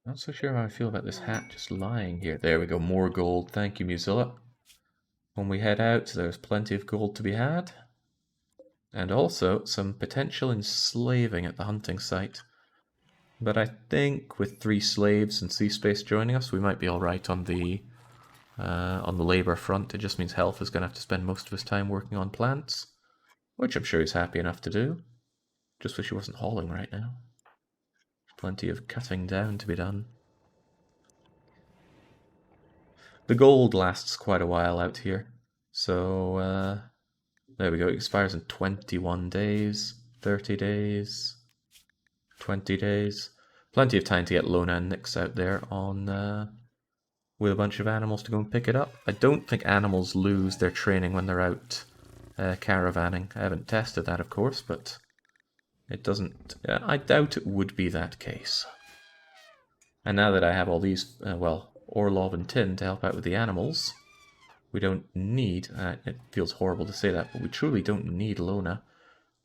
Speaker 1: Not so sure how I feel about this hat just lying here. There we go, more gold. Thank you, Musilla. When we head out, there's plenty of gold to be had. And also some potential enslaving at the hunting site. But I think with 3 slaves and C-Space joining us, we might be alright on the labor front. It just means Health is going to have to spend most of his time working on plants, which I'm sure he's happy enough to do. Just wish he wasn't hauling right now. Plenty of cutting down to be done. The gold lasts quite a while out here, so there we go. It expires in 21 days, 30 days, 20 days. Plenty of time to get Lona and Nyx out there on with a bunch of animals to go and pick it up. I don't think animals lose their training when they're out caravanning. I haven't tested that, of course, but it doesn't... I doubt it would be that case. And now that I have all these, well, Orlov and Tin to help out with the animals, we don't need... it feels horrible to say that, but we truly don't need Lona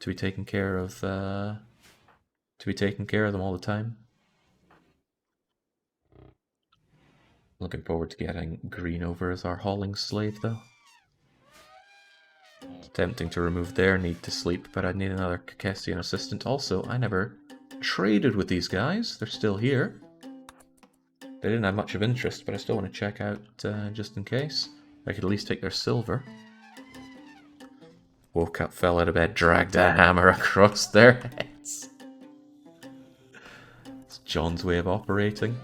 Speaker 1: to be taking care of... to be taking care of them all the time. Looking forward to getting Green over as our hauling slave, though. It's tempting to remove their need to sleep, but I'd need another Kakessian assistant. Also, I never traded with these guys. They're still here. They didn't have much of interest, but I still want to check out just in case. I could at least take their silver. Woke up, fell out of bed, dragged a hammer across their heads. It's John's way of operating.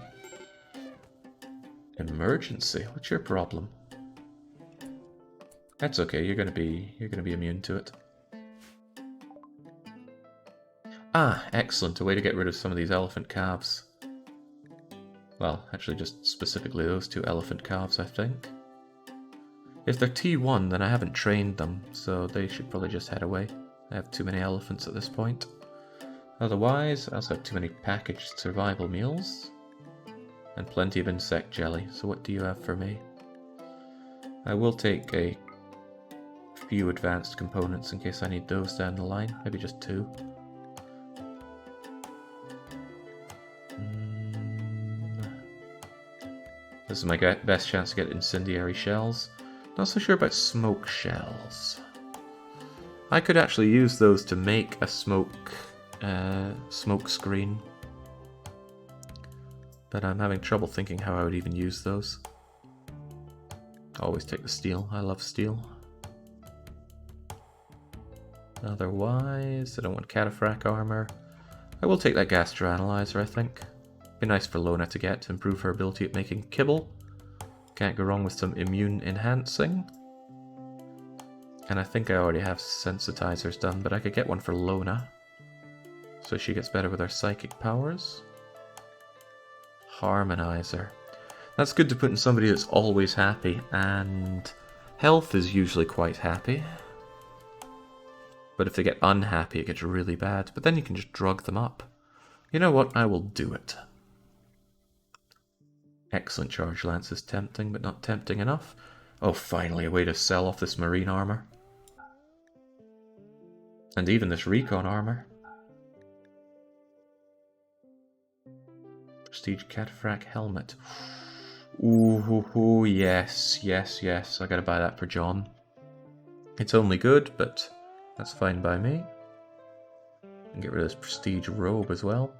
Speaker 1: Emergency? What's your problem? That's okay, you're gonna be immune to it. Ah, excellent, a way to get rid of some of these elephant calves. Well, actually just specifically those 2 elephant calves, I think. If they're T1, then I haven't trained them, so they should probably just head away. I have too many elephants at this point. Otherwise, I also have too many packaged survival meals. And plenty of insect jelly, so what do you have for me? I will take a few advanced components in case I need those down the line, maybe just 2. This is my best chance to get incendiary shells. Not so sure about smoke shells. I could actually use those to make a smoke screen. But I'm having trouble thinking how I would even use those. Always take the steel. I love steel. Otherwise, I don't want cataphract armor. I will take that gastroanalyzer, I think. Be nice for Lona to get to improve her ability at making kibble. Can't go wrong with some immune enhancing. And I think I already have sensitizers done, but I could get one for Lona. So she gets better with her psychic powers. Harmonizer. That's good to put in somebody that's always happy, and Health is usually quite happy. But if they get unhappy, it gets really bad. But then you can just drug them up. You know what? I will do it. Excellent charge lance is tempting, but not tempting enough. Oh, finally, a way to sell off this marine armor. And even this recon armor. Prestige cataphract helmet. Ooh, yes, yes, yes. I gotta buy that for John. It's only good, but that's fine by me. And get rid of this prestige robe as well.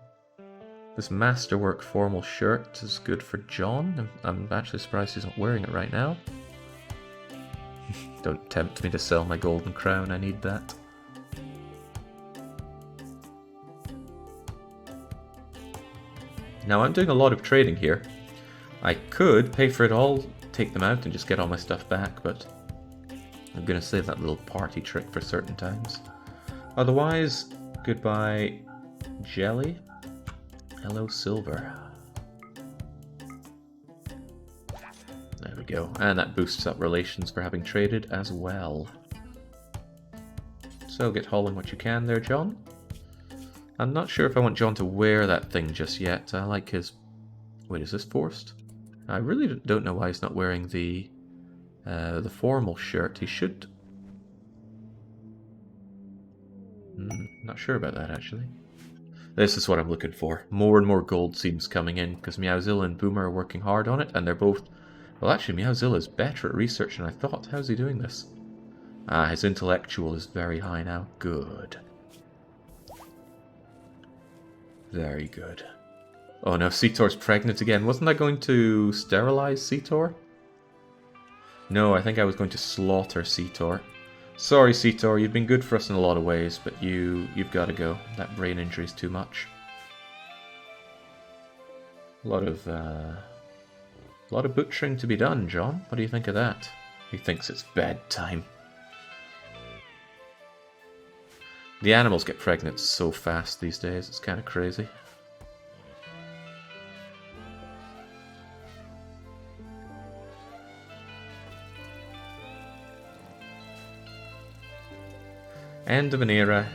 Speaker 1: This masterwork formal shirt is good for John. I'm actually surprised he's not wearing it right now. Don't tempt me to sell my golden crown, I need that. Now I'm doing a lot of trading here. I could pay for it all, take them out and just get all my stuff back, but I'm gonna save that little party trick for certain times. Otherwise, goodbye jelly. Hello silver. There we go. And that boosts up relations for having traded as well. So get hauling what you can there, John. I'm not sure if I want John to wear that thing just yet. I like his... Wait, is this forced? I really don't know why he's not wearing the formal shirt. He should... not sure about that, actually. This is what I'm looking for. More and more gold seems coming in, because Meowzilla and Boomer are working hard on it, and they're both... Well, actually, Meowzilla is better at research than I thought. How's he doing this? Ah, his intellectual is very high now. Good. Very good. Oh no, Seator's pregnant again. Wasn't I going to sterilize Seator? No, I think I was going to slaughter Seator. Sorry, Seator, you've been good for us in a lot of ways, but you've got to go. That brain injury's too much. A lot of butchering to be done, John. What do you think of that? He thinks it's bedtime. The animals get pregnant so fast these days, it's kind of crazy. End of an era.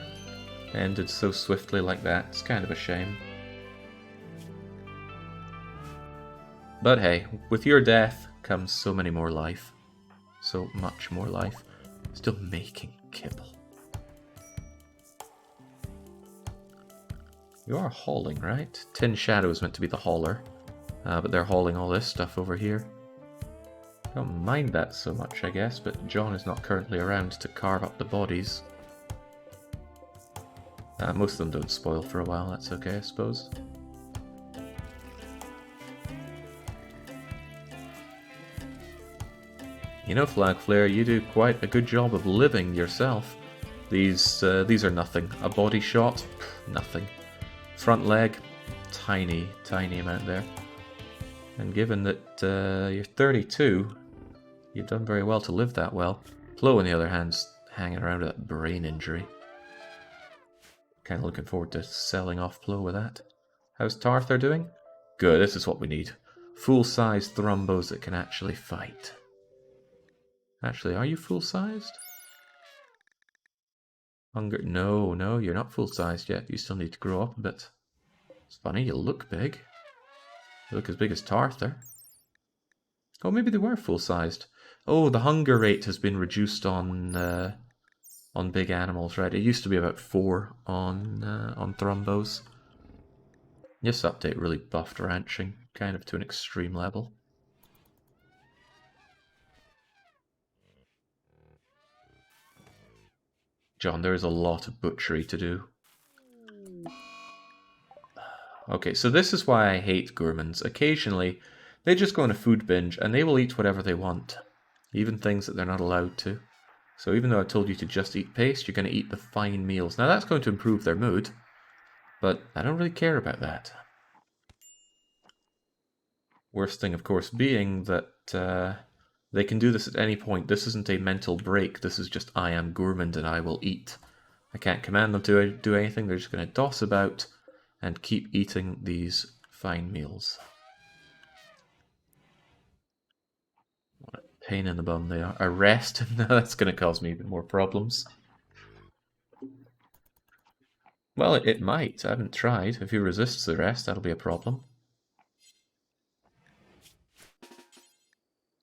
Speaker 1: Ended so swiftly like that. It's kind of a shame. But hey, with your death comes so many more life. So much more life. Still making kibble. You are hauling, right? Tin Shadow is meant to be the hauler. But they're hauling all this stuff over here. Don't mind that so much, I guess, but John is not currently around to carve up the bodies. Most of them don't spoil for a while, that's okay, I suppose. You know, Flag Flare, you do quite a good job of living yourself. These are nothing. A body shot? Nothing. Front leg? Tiny, tiny amount there. And given that you're 32, you've done very well to live that well. Plo, on the other hand, is hanging around with that brain injury. Kind of looking forward to selling off Plo with that. How's Tarthor doing? Good, this is what we need. Full-sized Thrumbos that can actually fight. Actually, are you full-sized? Hunger? No, no, you're not full-sized yet. You still need to grow up a bit. It's funny, you look big. You look as big as Tarthor. Oh, maybe they were full-sized. Oh, the hunger rate has been reduced on big animals, right? It used to be about 4 on Thrumbos. This update really buffed ranching, kind of to an extreme level. John, there is a lot of butchery to do. Okay, so this is why I hate gourmands. Occasionally, they just go on a food binge and they will eat whatever they want. Even things that they're not allowed to. So even though I told you to just eat paste, you're going to eat the fine meals. Now that's going to improve their mood, but I don't really care about that. Worst thing, of course, being that they can do this at any point. This isn't a mental break. This is just, I am gourmand and I will eat. I can't command them to do anything. They're just going to toss about and keep eating these fine meals. What a pain in the bum they are. Arrest him? No, that's going to cause me even more problems. Well, it might. I haven't tried. If he resists the arrest, that'll be a problem.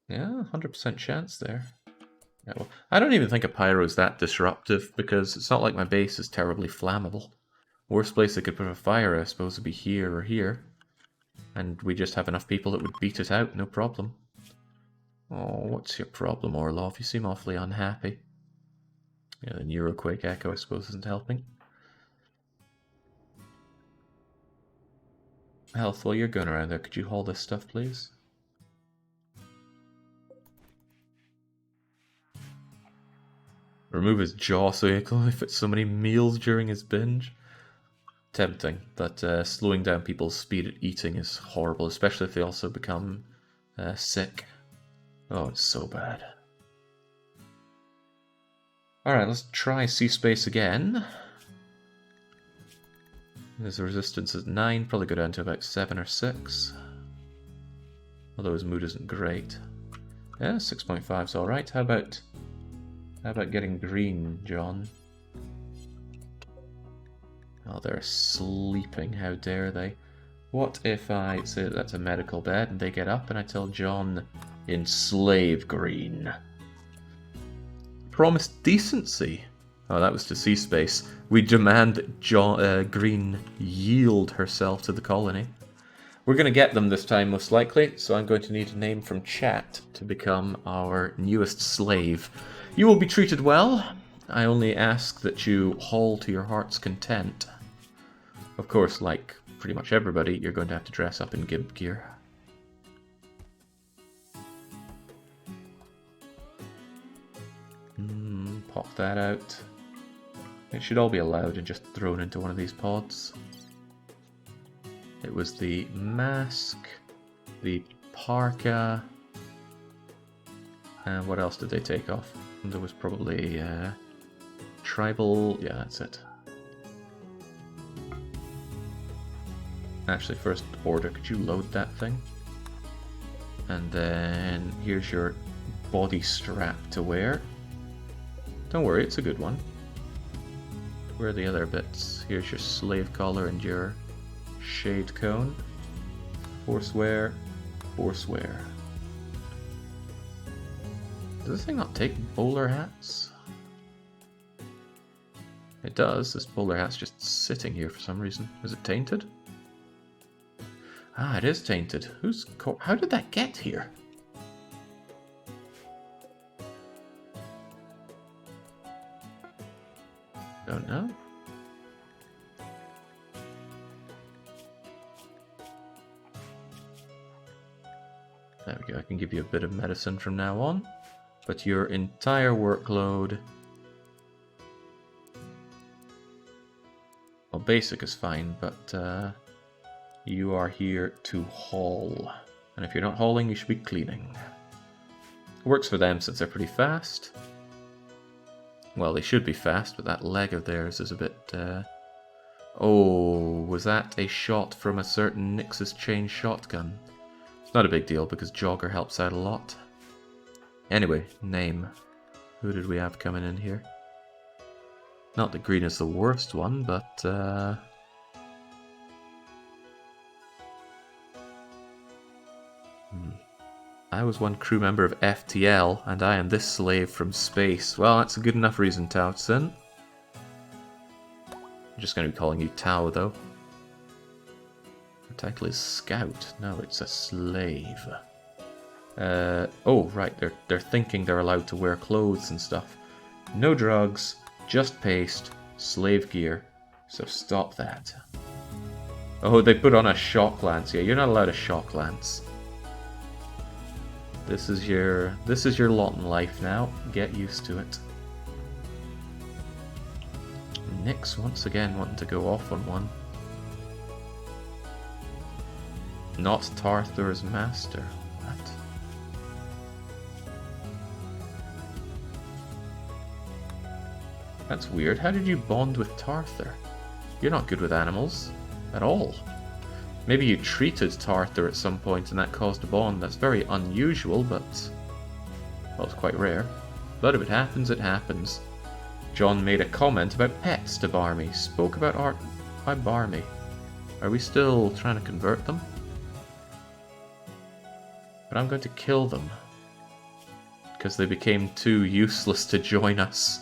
Speaker 1: Yeah, 100% chance there. Yeah, well, I don't even think a pyro is that disruptive, because it's not like my base is terribly flammable. Worst place they could put a fire, I suppose, would be here or here. And we just have enough people that would beat it out, no problem. Oh, what's your problem, Orlov? You seem awfully unhappy. Yeah, the Neuroquake Echo, I suppose, isn't helping. Health, while you're going around there, could you haul this stuff, please? Remove his jaw so he can only fit so many meals during his binge. Tempting, but slowing down people's speed at eating is horrible, especially if they also become sick. Oh, it's so bad. Alright, let's try C-Space again. His resistance is 9, probably go down to about 7 or 6. Although his mood isn't great. Yeah, 6.5's alright. How about getting green, John? Oh, they're sleeping. How dare they? What if I say that's a medical bed and they get up and I tell John enslave Green? Promise decency. Oh, that was to see space. We demand that Green yield herself to the colony. We're going to get them this time, most likely, so I'm going to need a name from chat to become our newest slave. You will be treated well. I only ask that you haul to your heart's content. Of course, like pretty much everybody, you're going to have to dress up in gimp gear. Pop that out. It should all be allowed and just thrown into one of these pods. It was the mask, the parka, and what else did they take off? There was probably tribal, yeah, that's it. Actually, first order, could you load that thing? And then here's your body strap to wear. Don't worry, it's a good one. Where are the other bits? Here's your slave collar and your shade cone. Forswear, forswear. Does this thing not take bowler hats? It does. This bowler hat's just sitting here for some reason. Is it tainted? Ah, it is tainted. How did that get here? Don't know. There we go. I can give you a bit of medicine from now on. But your entire workload... Well, basic is fine, but you are here to haul. And if you're not hauling, you should be cleaning. It works for them since they're pretty fast. Well, they should be fast, but that leg of theirs is a bit... Oh, was that a shot from a certain Nyx's chain shotgun? It's not a big deal, because Jogger helps out a lot. Anyway, name. Who did we have coming in here? Not that Green is the worst one, but... I was one crew member of FTL, and I am this slave from space. Well, that's a good enough reason, Towson. I'm just going to be calling you Tau, though. Her title is Scout. No, it's a slave. Oh, right, they're thinking they're allowed to wear clothes and stuff. No drugs, just paste, slave gear. So stop that. Oh, they put on a shock lance. Yeah, you're not allowed a shock lance. This is your lot in life now. Get used to it. Nyx once again wanting to go off on one. Not Tarthur's master. What? That's weird. How did you bond with Tarthur? You're not good with animals. At all. Maybe you treated Tarthur at some point and that caused a bond. That's very unusual, but... well, it's quite rare. But if it happens, it happens. John made a comment about pets to Barmy. Spoke about art by Barmy. Are we still trying to convert them? But I'm going to kill them. Because they became too useless to join us.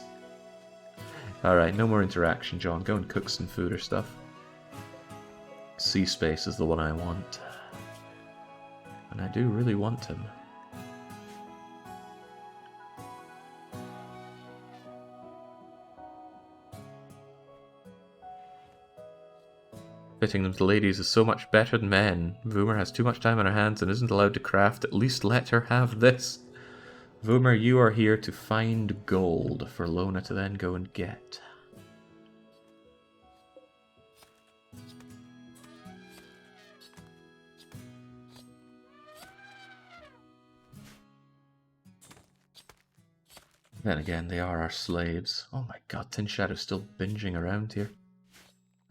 Speaker 1: Alright, no more interaction, John. Go and cook some food or stuff. Sea Space is the one I want. And I do really want him. Fitting them to ladies is so much better than men. Voomer has too much time on her hands and isn't allowed to craft. At least let her have this. Voomer, you are here to find gold for Lona to then go and get. Then again, they are our slaves. Oh my god, Tin Shadow's still binging around here.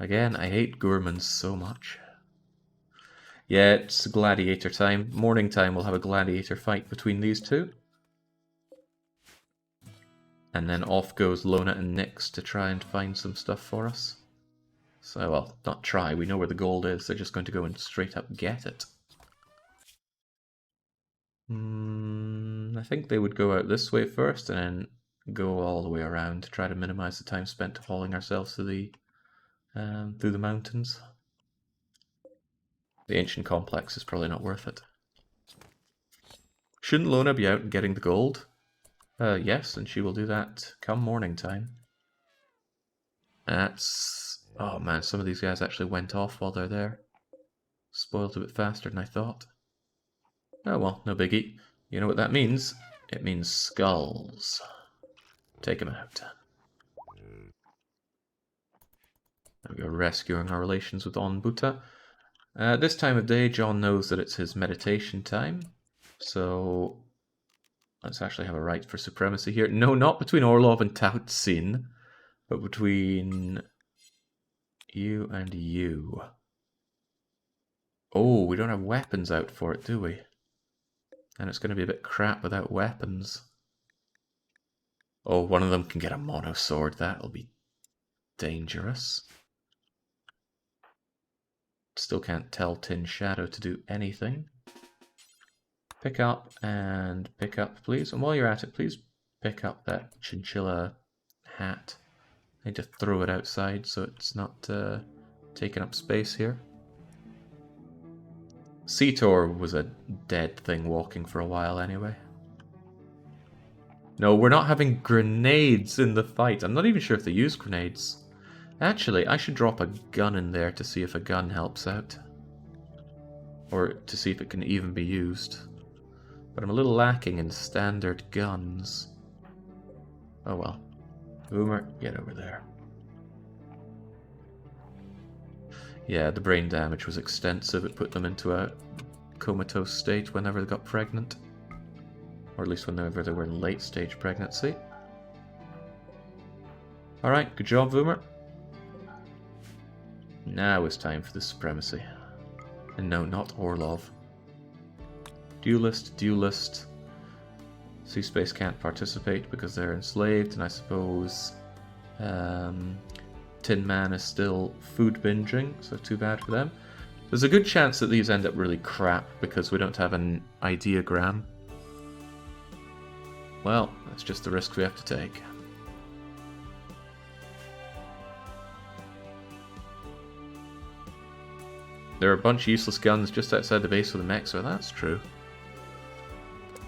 Speaker 1: Again, I hate gourmands so much. Yeah, it's gladiator time. Morning time, we'll have a gladiator fight between these two. And then off goes Lona and Nyx to try and find some stuff for us. So, well, not try. We know where the gold is. They're just going to go and straight up get it. I think they would go out this way first and then go all the way around to try to minimize the time spent hauling ourselves to the through the mountains. The ancient complex is probably not worth it. Shouldn't Lona be out getting the gold? Yes, and she will do that come morning time. That's... Oh man, some of these guys actually went off while they're there. Spoiled a bit faster than I thought. Oh well, no biggie. You know what that means? It means skulls. Take them out. There we go, rescuing our relations with Onbuta. This time of day, John knows that it's his meditation time. So let's actually have a right for supremacy here. No, not between Orlov and Tautsin, but between you and you. Oh, we don't have weapons out for it, do we? And it's going to be a bit crap without weapons. Oh, one of them can get a mono sword. That'll be dangerous. Still can't tell Tin Shadow to do anything. Pick up and pick up, please. And while you're at it, please pick up that chinchilla hat. I need to throw it outside so it's not taking up space here. Seator was a dead thing walking for a while anyway. No, we're not having grenades in the fight. I'm not even sure if they use grenades. Actually, I should drop a gun in there to see if a gun helps out. Or to see if it can even be used. But I'm a little lacking in standard guns. Oh well. Boomer, get over there. Yeah, the brain damage was extensive. It put them into a comatose state whenever they got pregnant. Or at least whenever they were in late stage pregnancy. Alright, good job, Boomer. Now it's time for the supremacy. And no, not Orlov. Duelist, duelist. Sea Space can't participate because they're enslaved, and I suppose Tin Man is still food binging, so too bad for them. There's a good chance that these end up really crap because we don't have an ideogram. Well, that's just the risk we have to take. There are a bunch of useless guns just outside the base of the mech, so that's true.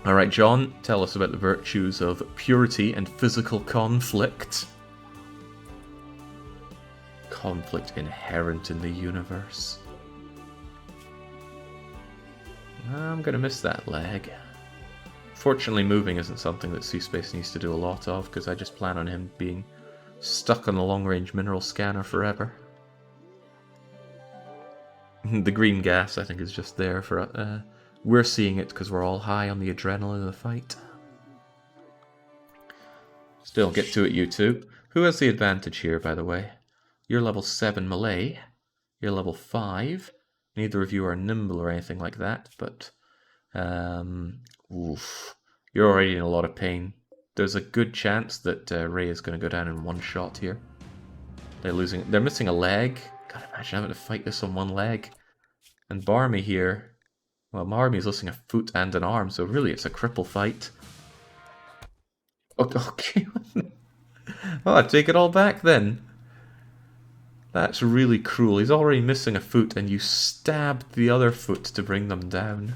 Speaker 1: Alright, John, tell us about the virtues of purity and physical conflict. Conflict inherent in the universe. I'm gonna miss that leg. Fortunately, moving isn't something that Sea Space needs to do a lot of, because I just plan on him being stuck on the long-range mineral scanner forever. The green gas, I think, is just there for... we're seeing it because we're all high on the adrenaline of the fight. Still, get to it, you two. Who has the advantage here, by the way? You're level 7 melee. You're level 5. Neither of you are nimble or anything like that, but... oof. You're already in a lot of pain. There's a good chance that Ray is going to go down in one shot here. They're missing a leg. God, imagine having to fight this on one leg. And Barmy here... Well, Barmy's missing a foot and an arm, so really it's a cripple fight. Okay. Oh, I take it all back then. That's really cruel. He's already missing a foot and you stabbed the other foot to bring them down.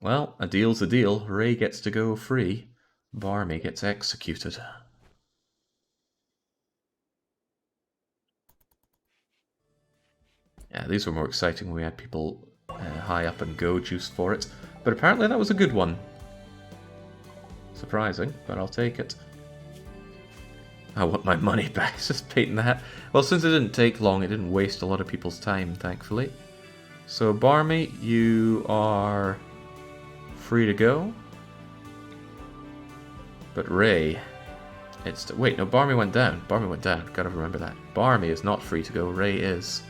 Speaker 1: Well, a deal's a deal. Ray gets to go free. Barmy gets executed. Yeah, these were more exciting when we had people high up and go juice for it. But apparently that was a good one. Surprising, but I'll take it. I want my money back, just painting that. Well, since it didn't take long, it didn't waste a lot of people's time, thankfully. So, Barmy, you are free to go. But Ray, it's... Wait, no, Barmy went down. Barmy went down. Gotta remember that. Barmy is not free to go. Ray is.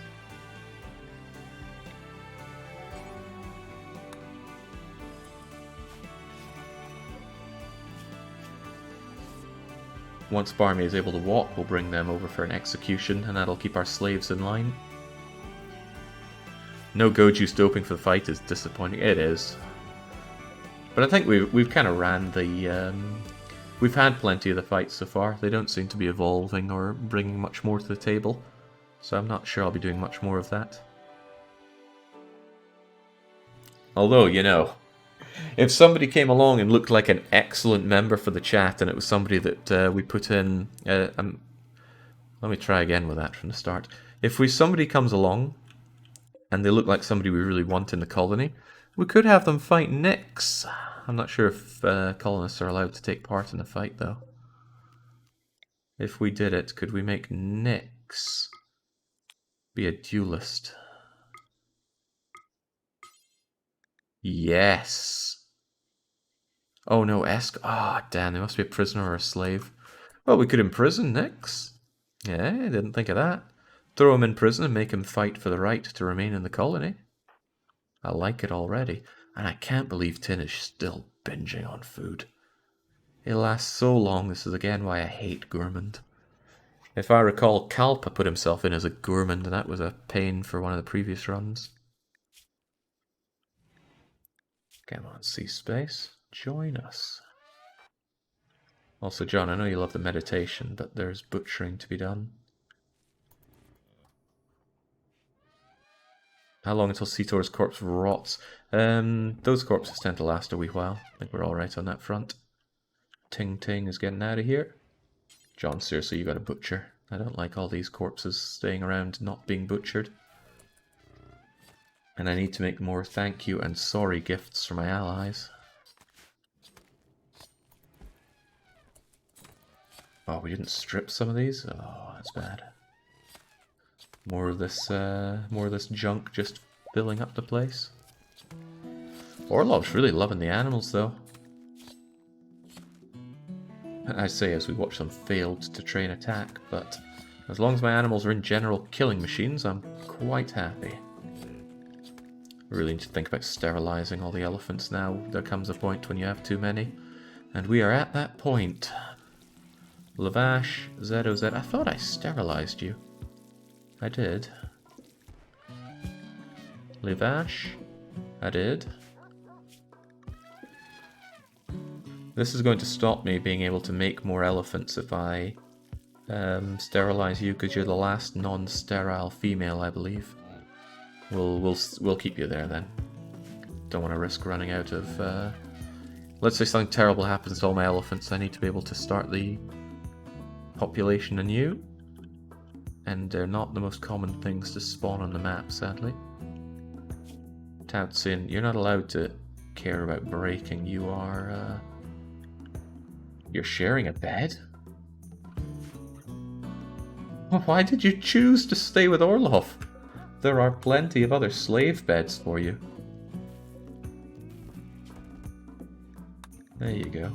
Speaker 1: once Barmy is able to walk, we'll bring them over for an execution, and that'll keep our slaves in line. No Goju's doping for the fight is disappointing. It is. But I think we've kind of ran the... we've had plenty of the fights so far. They don't seem to be evolving or bringing much more to the table. So I'm not sure I'll be doing much more of that. Although, you know, if somebody came along and looked like an excellent member for the chat and it was somebody that we put in... let me try again with that from the start. If somebody comes along and they look like somebody we really want in the colony, we could have them fight Mechs. I'm not sure if colonists are allowed to take part in the fight, though. If we did it, could we make Mechs be a duelist? Yes. Oh no, Ah, oh, damn, they must be a prisoner or a slave. Well, we could imprison Mechs. Yeah, I didn't think of that. Throw him in prison and make him fight for the right to remain in the colony. I like it already. And I can't believe Tin is still binging on food. It lasts so long, this is again why I hate gourmand. If I recall, Kalpa put himself in as a gourmand, and that was a pain for one of the previous runs. Come on, C-Space. Join us. Also, John, I know you love the meditation, but there's butchering to be done. How long until Cetor's corpse rots? Those corpses tend to last a wee while. I think we're alright on that front. Ting Ting is getting out of here. John, seriously, you got a butcher. I don't like all these corpses staying around not being butchered. And I need to make more thank you and sorry gifts for my allies. Oh, we didn't strip some of these? Oh, that's bad. More of this junk just filling up the place. Orlov's really loving the animals, though. I say as we watch them failed to train attack, but as long as my animals are in general killing machines, I'm quite happy. We really need to think about sterilizing all the elephants now. There comes a point when you have too many, and we are at that point. Lavash, ZOZ, I thought I sterilized you. I did. Lavash, I did. This is going to stop me being able to make more elephants if I sterilize you, because you're the last non-sterile female, I believe. We'll keep you there then. Don't want to risk running out of... Let's say something terrible happens to all my elephants. I need to be able to start the population anew. And they're not the most common things to spawn on the map, sadly. Tautsin, you're not allowed to care about breaking. You are... You're sharing a bed? Why did you choose to stay with Orlov? There are plenty of other slave beds for you. There you go.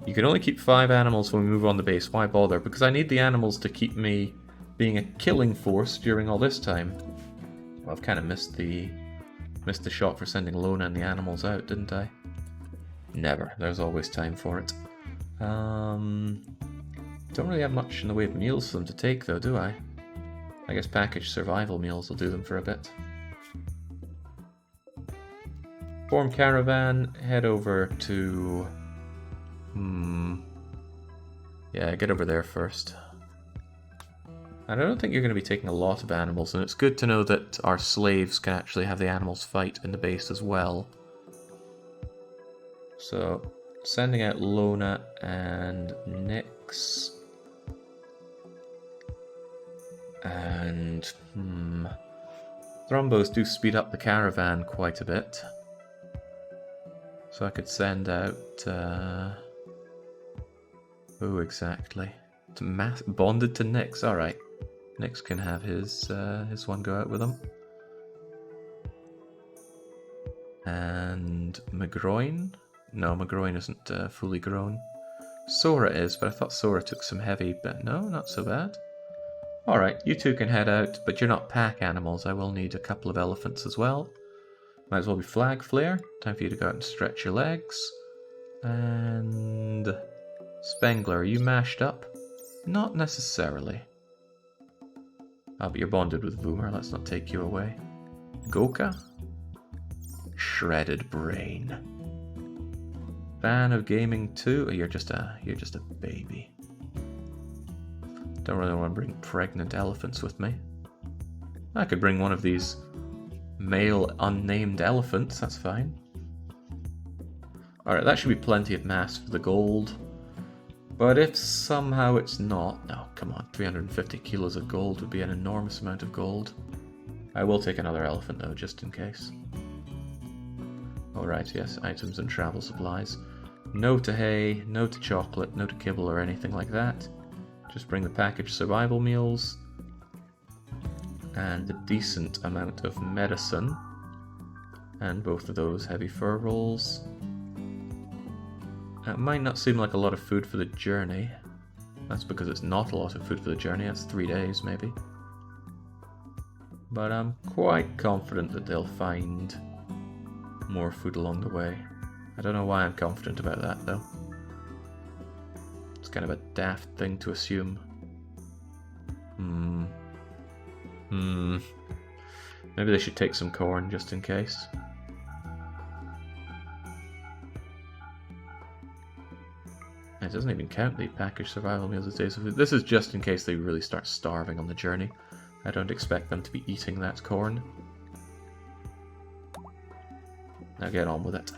Speaker 1: You can only keep 5 animals when we move on the base. Why bother? Because I need the animals to keep me being a killing force during all this time. Well, I've kind of missed the shot for sending Lona and the animals out, didn't I? Never. There's always time for it. Don't really have much in the way of meals for them to take, though, do I? I guess packaged survival meals will do them for a bit. Form caravan, head over to... Yeah, get over there first. And I don't think you're going to be taking a lot of animals, and it's good to know that our slaves can actually have the animals fight in the base as well. So, sending out Lona and Nyx. And, Thrombos do speed up the caravan quite a bit. So I could send out, who exactly? Bonded to Nyx, alright. Nyx can have his one go out with him. And Magroin? No, Magroin isn't fully grown. Sora is, but I thought Sora took some heavy, but no, not so bad. Alright, you two can head out, but you're not pack animals. I will need a couple of elephants as well. Might as well be flag flare. Time for you to go out and stretch your legs. And... Spengler, are you mashed up? Not necessarily. Ah, but you're bonded with Boomer, let's not take you away. Goka? Shredded brain. Fan of gaming too? You're just a baby. Don't really want to bring pregnant elephants with me. I could bring one of these male unnamed elephants, that's fine. Alright, that should be plenty of mass for the gold. But if somehow it's not... No, come on, 350 kilos of gold would be an enormous amount of gold. I will take another elephant though, just in case. Alright, yes, items and travel supplies. No to hay, no to chocolate, no to kibble or anything like that. Just bring the packaged survival meals. And a decent amount of medicine. And both of those heavy fur rolls. It might not seem like a lot of food for the journey. That's because it's not a lot of food for the journey, that's 3 days maybe. But I'm quite confident that they'll find more food along the way. I don't know why I'm confident about that though. It's kind of a daft thing to assume. Maybe they should take some corn just in case. It doesn't even count the packaged survival meals as days of food. This is just in case they really start starving on the journey. I don't expect them to be eating that corn. Now get on with it.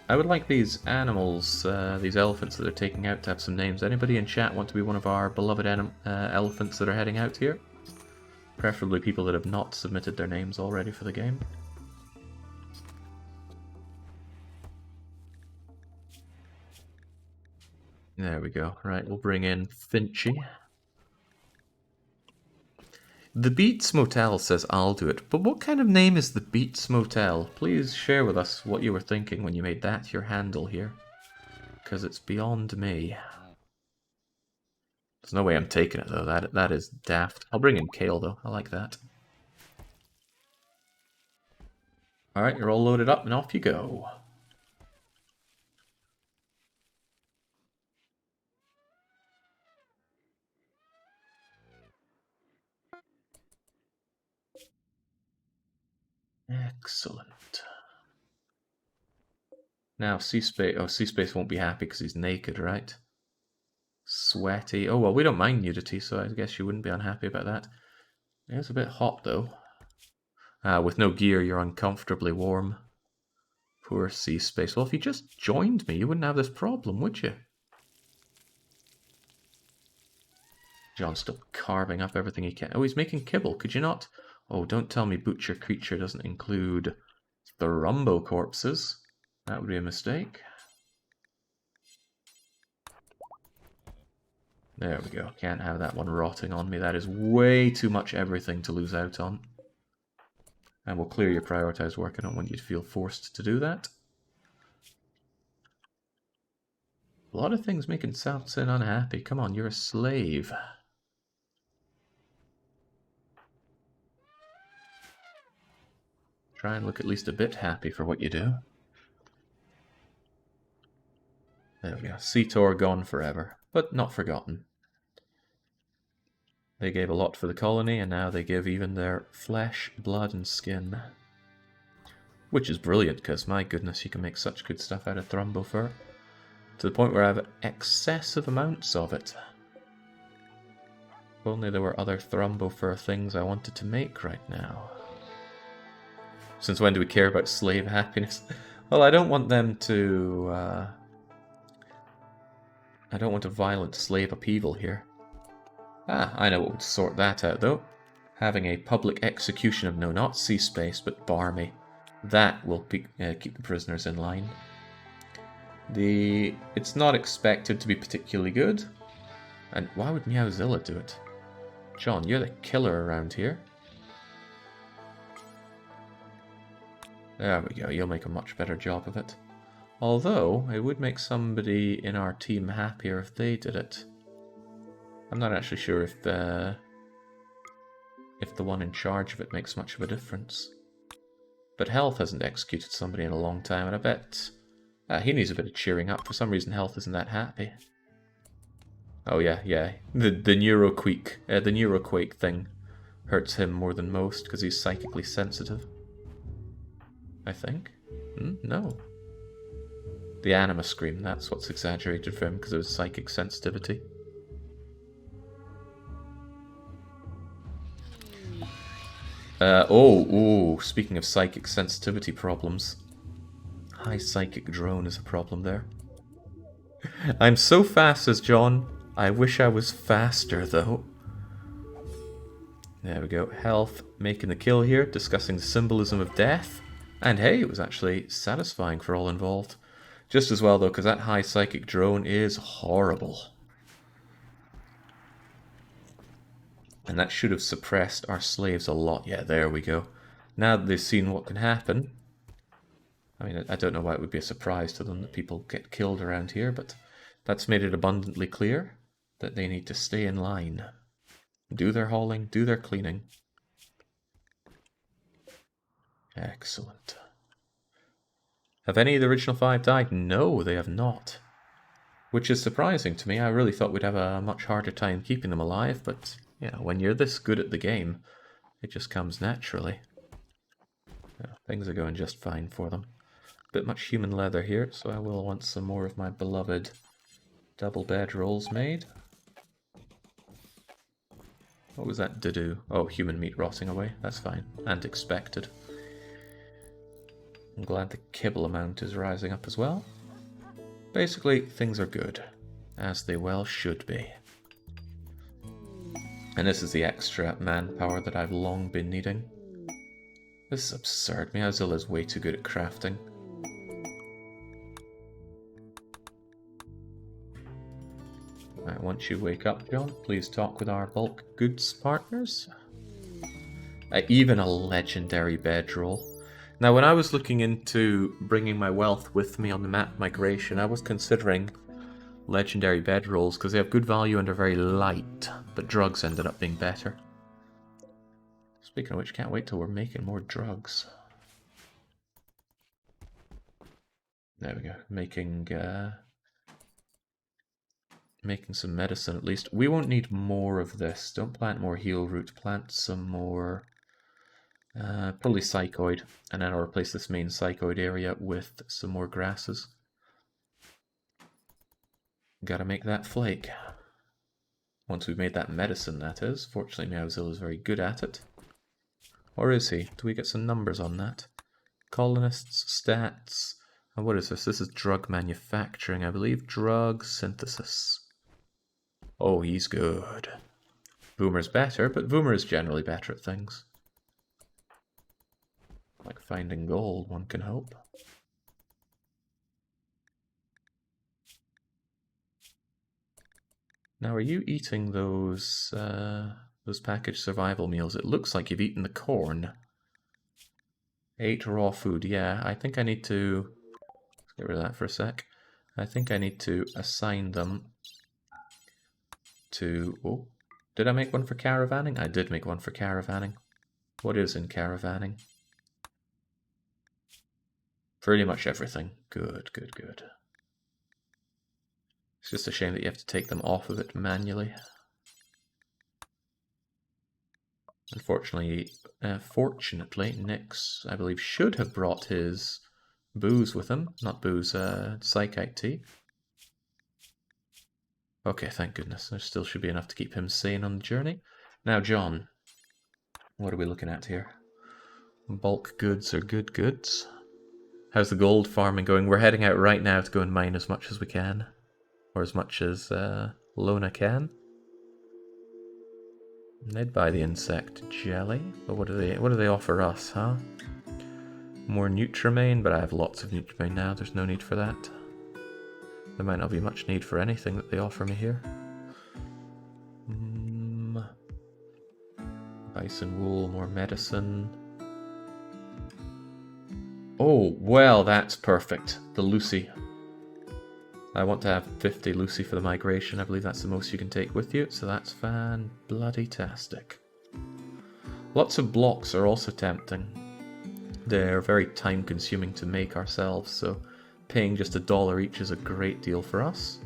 Speaker 1: I would like these animals, these elephants that they're taking out to have some names. Anybody in chat want to be one of our beloved elephants that are heading out here? Preferably people that have not submitted their names already for the game. There we go. Right, we'll bring in Finchy. The Beats Motel says I'll do it, but what kind of name is the Beats Motel? Please share with us what you were thinking when you made that your handle here. Because it's beyond me. There's no way I'm taking it though, that is daft. I'll bring in Kale though, I like that. Alright, you're all loaded up and off you go. Excellent. Now, C-Space... Oh, C-Space won't be happy because he's naked, right? Sweaty. Oh, well, we don't mind nudity, so I guess you wouldn't be unhappy about that. It's a bit hot, though. With no gear, you're uncomfortably warm. Poor C-Space. Well, if you just joined me, you wouldn't have this problem, would you? John's still carving up everything he can. Oh, he's making kibble. Could you not... Oh, don't tell me Butcher Creature doesn't include Thrumbo corpses. That would be a mistake. There we go. Can't have that one rotting on me. That is way too much everything to lose out on. And we'll clear your prioritized work. I don't want you to feel forced to do that. A lot of things making South Sin unhappy. Come on, you're a slave. Try and look at least a bit happy for what you do. There we go. Seator gone forever, but not forgotten. They gave a lot for the colony, and now they give even their flesh, blood, and skin. Which is brilliant, because my goodness, you can make such good stuff out of Thrumbo fur. To the point where I have excessive amounts of it. If only there were other Thrumbo fur things I wanted to make right now. Since when do we care about slave happiness? Well, I don't want them to... I don't want a violent slave upheaval here. Ah, I know what would sort that out, though. Having a public execution of no, not C-Space, but Barmy. That will keep the prisoners in line. It's not expected to be particularly good. And why would Meowzilla do it? John, you're the killer around here. There we go, you'll make a much better job of it. Although, it would make somebody in our team happier if they did it. I'm not actually sure if if the one in charge of it makes much of a difference. But Health hasn't executed somebody in a long time, and I bet he needs a bit of cheering up. For some reason, Health isn't that happy. Oh yeah. The neuroquake thing hurts him more than most because he's psychically sensitive. I think. No. The anima scream, that's what's exaggerated for him because of his psychic sensitivity. Speaking of psychic sensitivity problems, high psychic drone is a problem there. I'm so fast, says John. I wish I was faster, though. There we go. Health making the kill here, discussing the symbolism of death. And hey, it was actually satisfying for all involved. Just as well, though, because that high psychic drone is horrible. And that should have suppressed our slaves a lot. Yeah, there we go. Now that they've seen what can happen. I mean, I don't know why it would be a surprise to them that people get killed around here, but that's made it abundantly clear that they need to stay in line. Do their hauling, do their cleaning. Excellent. Have any of the original 5 died? No, they have not. Which is surprising to me. I really thought we'd have a much harder time keeping them alive, but you know, when you're this good at the game, it just comes naturally. Yeah, things are going just fine for them. Bit much human leather here, so I will want some more of my beloved double bed rolls made. What was that to do? Oh, human meat rotting away. That's fine. And expected. I'm glad the kibble amount is rising up as well. Basically, things are good. As they well should be. And this is the extra manpower that I've long been needing. This is absurd. Meowzilla's way too good at crafting. Right, once you wake up, John, please talk with our bulk goods partners. Even a legendary bedroll. Now, when I was looking into bringing my wealth with me on the map migration, I was considering legendary bedrolls because they have good value and are very light, but drugs ended up being better. Speaking of which, can't wait till we're making more drugs. There we go, making some medicine at least. We won't need more of this. Don't plant more heal root. Plant some more, probably psychoid, and then I'll replace this main psychoid area with some more grasses. Gotta make that flake. Once we've made that medicine, that is. Fortunately, Meowzilla's very good at it. Or is he? Do we get some numbers on that? Colonists, stats. And what is this? This is drug manufacturing, I believe. Drug synthesis. Oh, he's good. Boomer's better, but Boomer is generally better at things. Like finding gold, one can hope. Now, are you eating those packaged survival meals? It looks like you've eaten the corn. 8 raw food. Yeah, I think I need to... Let's get rid of that for a sec. I think I need to assign them to... Oh, did I make one for caravanning? I did make one for caravanning. What is in caravanning? Pretty much everything. Good, good, good. It's just a shame that you have to take them off of it manually. Unfortunately, fortunately, Nyx, I believe, should have brought his booze with him. Not booze, psychite tea. Okay, thank goodness. There still should be enough to keep him sane on the journey. Now, John, what are we looking at here? Bulk goods are good goods. How's the gold farming going? We're heading out right now to go and mine as much as we can. Or as much as Lona can. They'd buy the insect jelly, but what do they offer us, huh? More Nutrimane, but I have lots of Nutrimane now, there's no need for that. There might not be much need for anything that they offer me here. Bison wool, more medicine. Oh, well, that's perfect. The Lucy. I want to have 50 Lucy for the migration. I believe that's the most you can take with you, so that's fan-bloody-tastic. Lots of blocks are also tempting. They're very time consuming to make ourselves, so paying just $1 each is a great deal for us.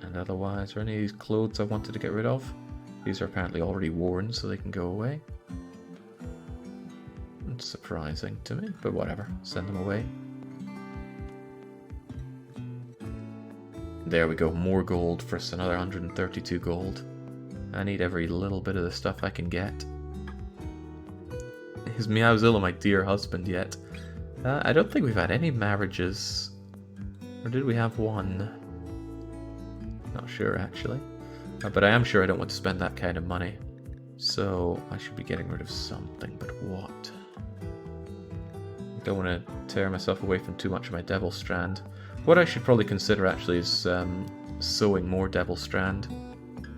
Speaker 1: And otherwise, are any of these clothes I wanted to get rid of? These are apparently already worn, so they can go away. It's surprising to me, but whatever, send them away. There we go, more gold for us, another 132 gold. I need every little bit of the stuff I can get. Is Meowzilla my dear husband yet? I don't think we've had any marriages. Or did we have one? Not sure, actually. But I am sure I don't want to spend that kind of money. So I should be getting rid of something, but what? I don't want to tear myself away from too much of my Devil Strand. What I should probably consider actually is sewing more Devil Strand.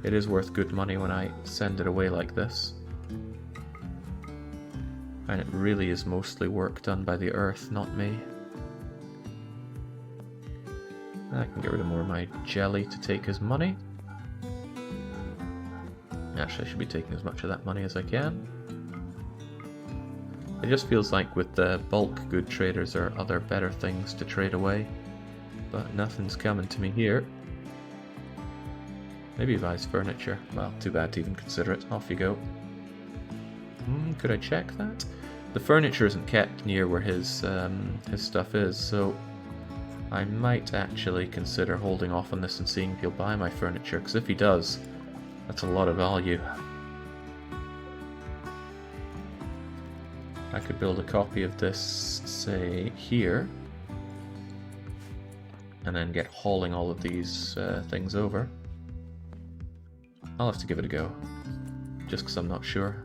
Speaker 1: It is worth good money when I send it away like this. And it really is mostly work done by the earth, not me. I can get rid of more of my jelly to take as money. Actually, I should be taking as much of that money as I can. It just feels like with the bulk good traders there are other better things to trade away. But nothing's coming to me here. Maybe buys furniture. Well, too bad to even consider it. Off you go. Could I check that? The furniture isn't kept near where his stuff is, so I might actually consider holding off on this and seeing if he'll buy my furniture, because if he does, that's a lot of value. I could build a copy of this, say, here, and then get hauling all of these things over. I'll have to give it a go, just because I'm not sure.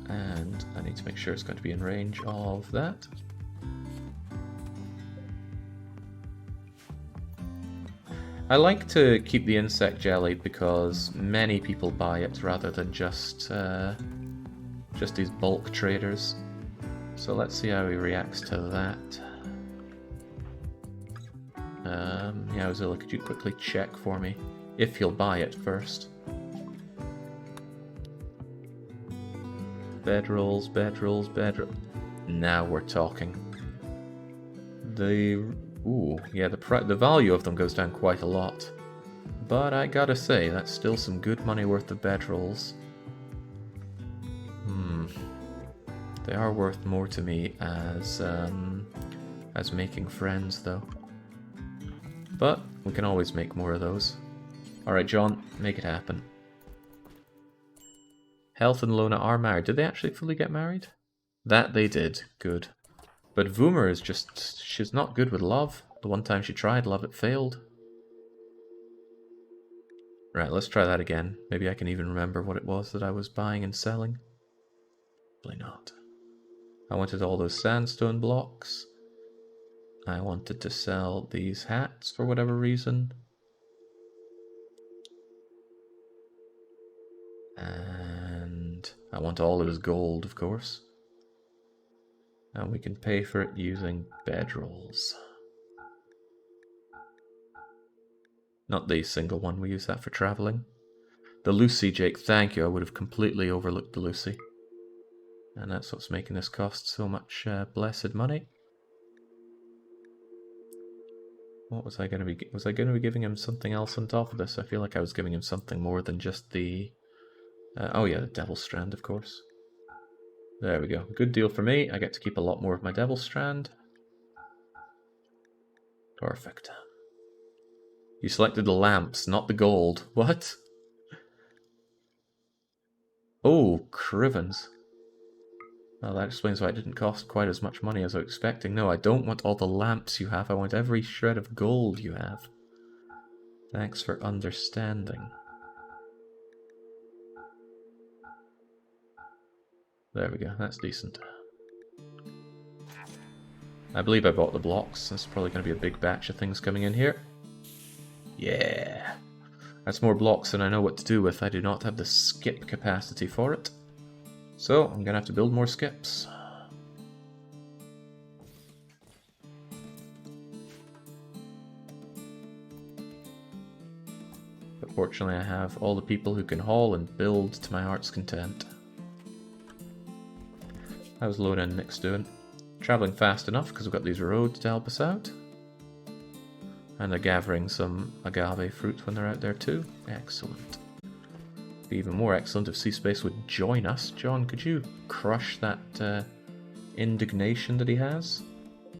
Speaker 1: And I need to make sure it's going to be in range of that. I like to keep the insect jelly because many people buy it rather than just these bulk traders. So let's see how he reacts to that. Meowzilla, could you quickly check for me if he'll buy it first? Bedrolls, bedrolls, bedrolls. Now we're talking. Ooh, yeah, the value of them goes down quite a lot. But I gotta say, that's still some good money worth of bedrolls. They are worth more to me as making friends, though. But we can always make more of those. Alright, John, make it happen. Health and Lona are married. Did they actually fully get married? That they did. Good. But Voomer is just... she's not good with love. The one time she tried love, it failed. Right, let's try that again. Maybe I can even remember what it was that I was buying and selling. Probably not. I wanted all those sandstone blocks. I wanted to sell these hats for whatever reason. And I want all of his gold, of course. And we can pay for it using bedrolls. Not the single one, we use that for traveling. The Lucy, Jake, thank you. I would have completely overlooked the Lucy. And that's what's making this cost so much blessed money. What was I going to be... was I going to be giving him something else on top of this? I feel like I was giving him something more than just the... oh yeah, the Devil Strand, of course. There we go. Good deal for me. I get to keep a lot more of my Devil Strand. Perfect. You selected the lamps, not the gold. What? Oh, Crivens. Well, that explains why it didn't cost quite as much money as I was expecting. No, I don't want all the lamps you have. I want every shred of gold you have. Thanks for understanding. There we go. That's decent. I believe I bought the blocks. There's probably going to be a big batch of things coming in here. Yeah. That's more blocks than I know what to do with. I do not have the skip capacity for it. So, I'm going to have to build more skips. But fortunately I have all the people who can haul and build to my heart's content. How's Lona and Nick's doing? Travelling fast enough because we've got these roads to help us out. And they're gathering some agave fruit when they're out there too. Excellent. Be even more excellent if Seaspace would join us. John, could you crush that indignation that he has?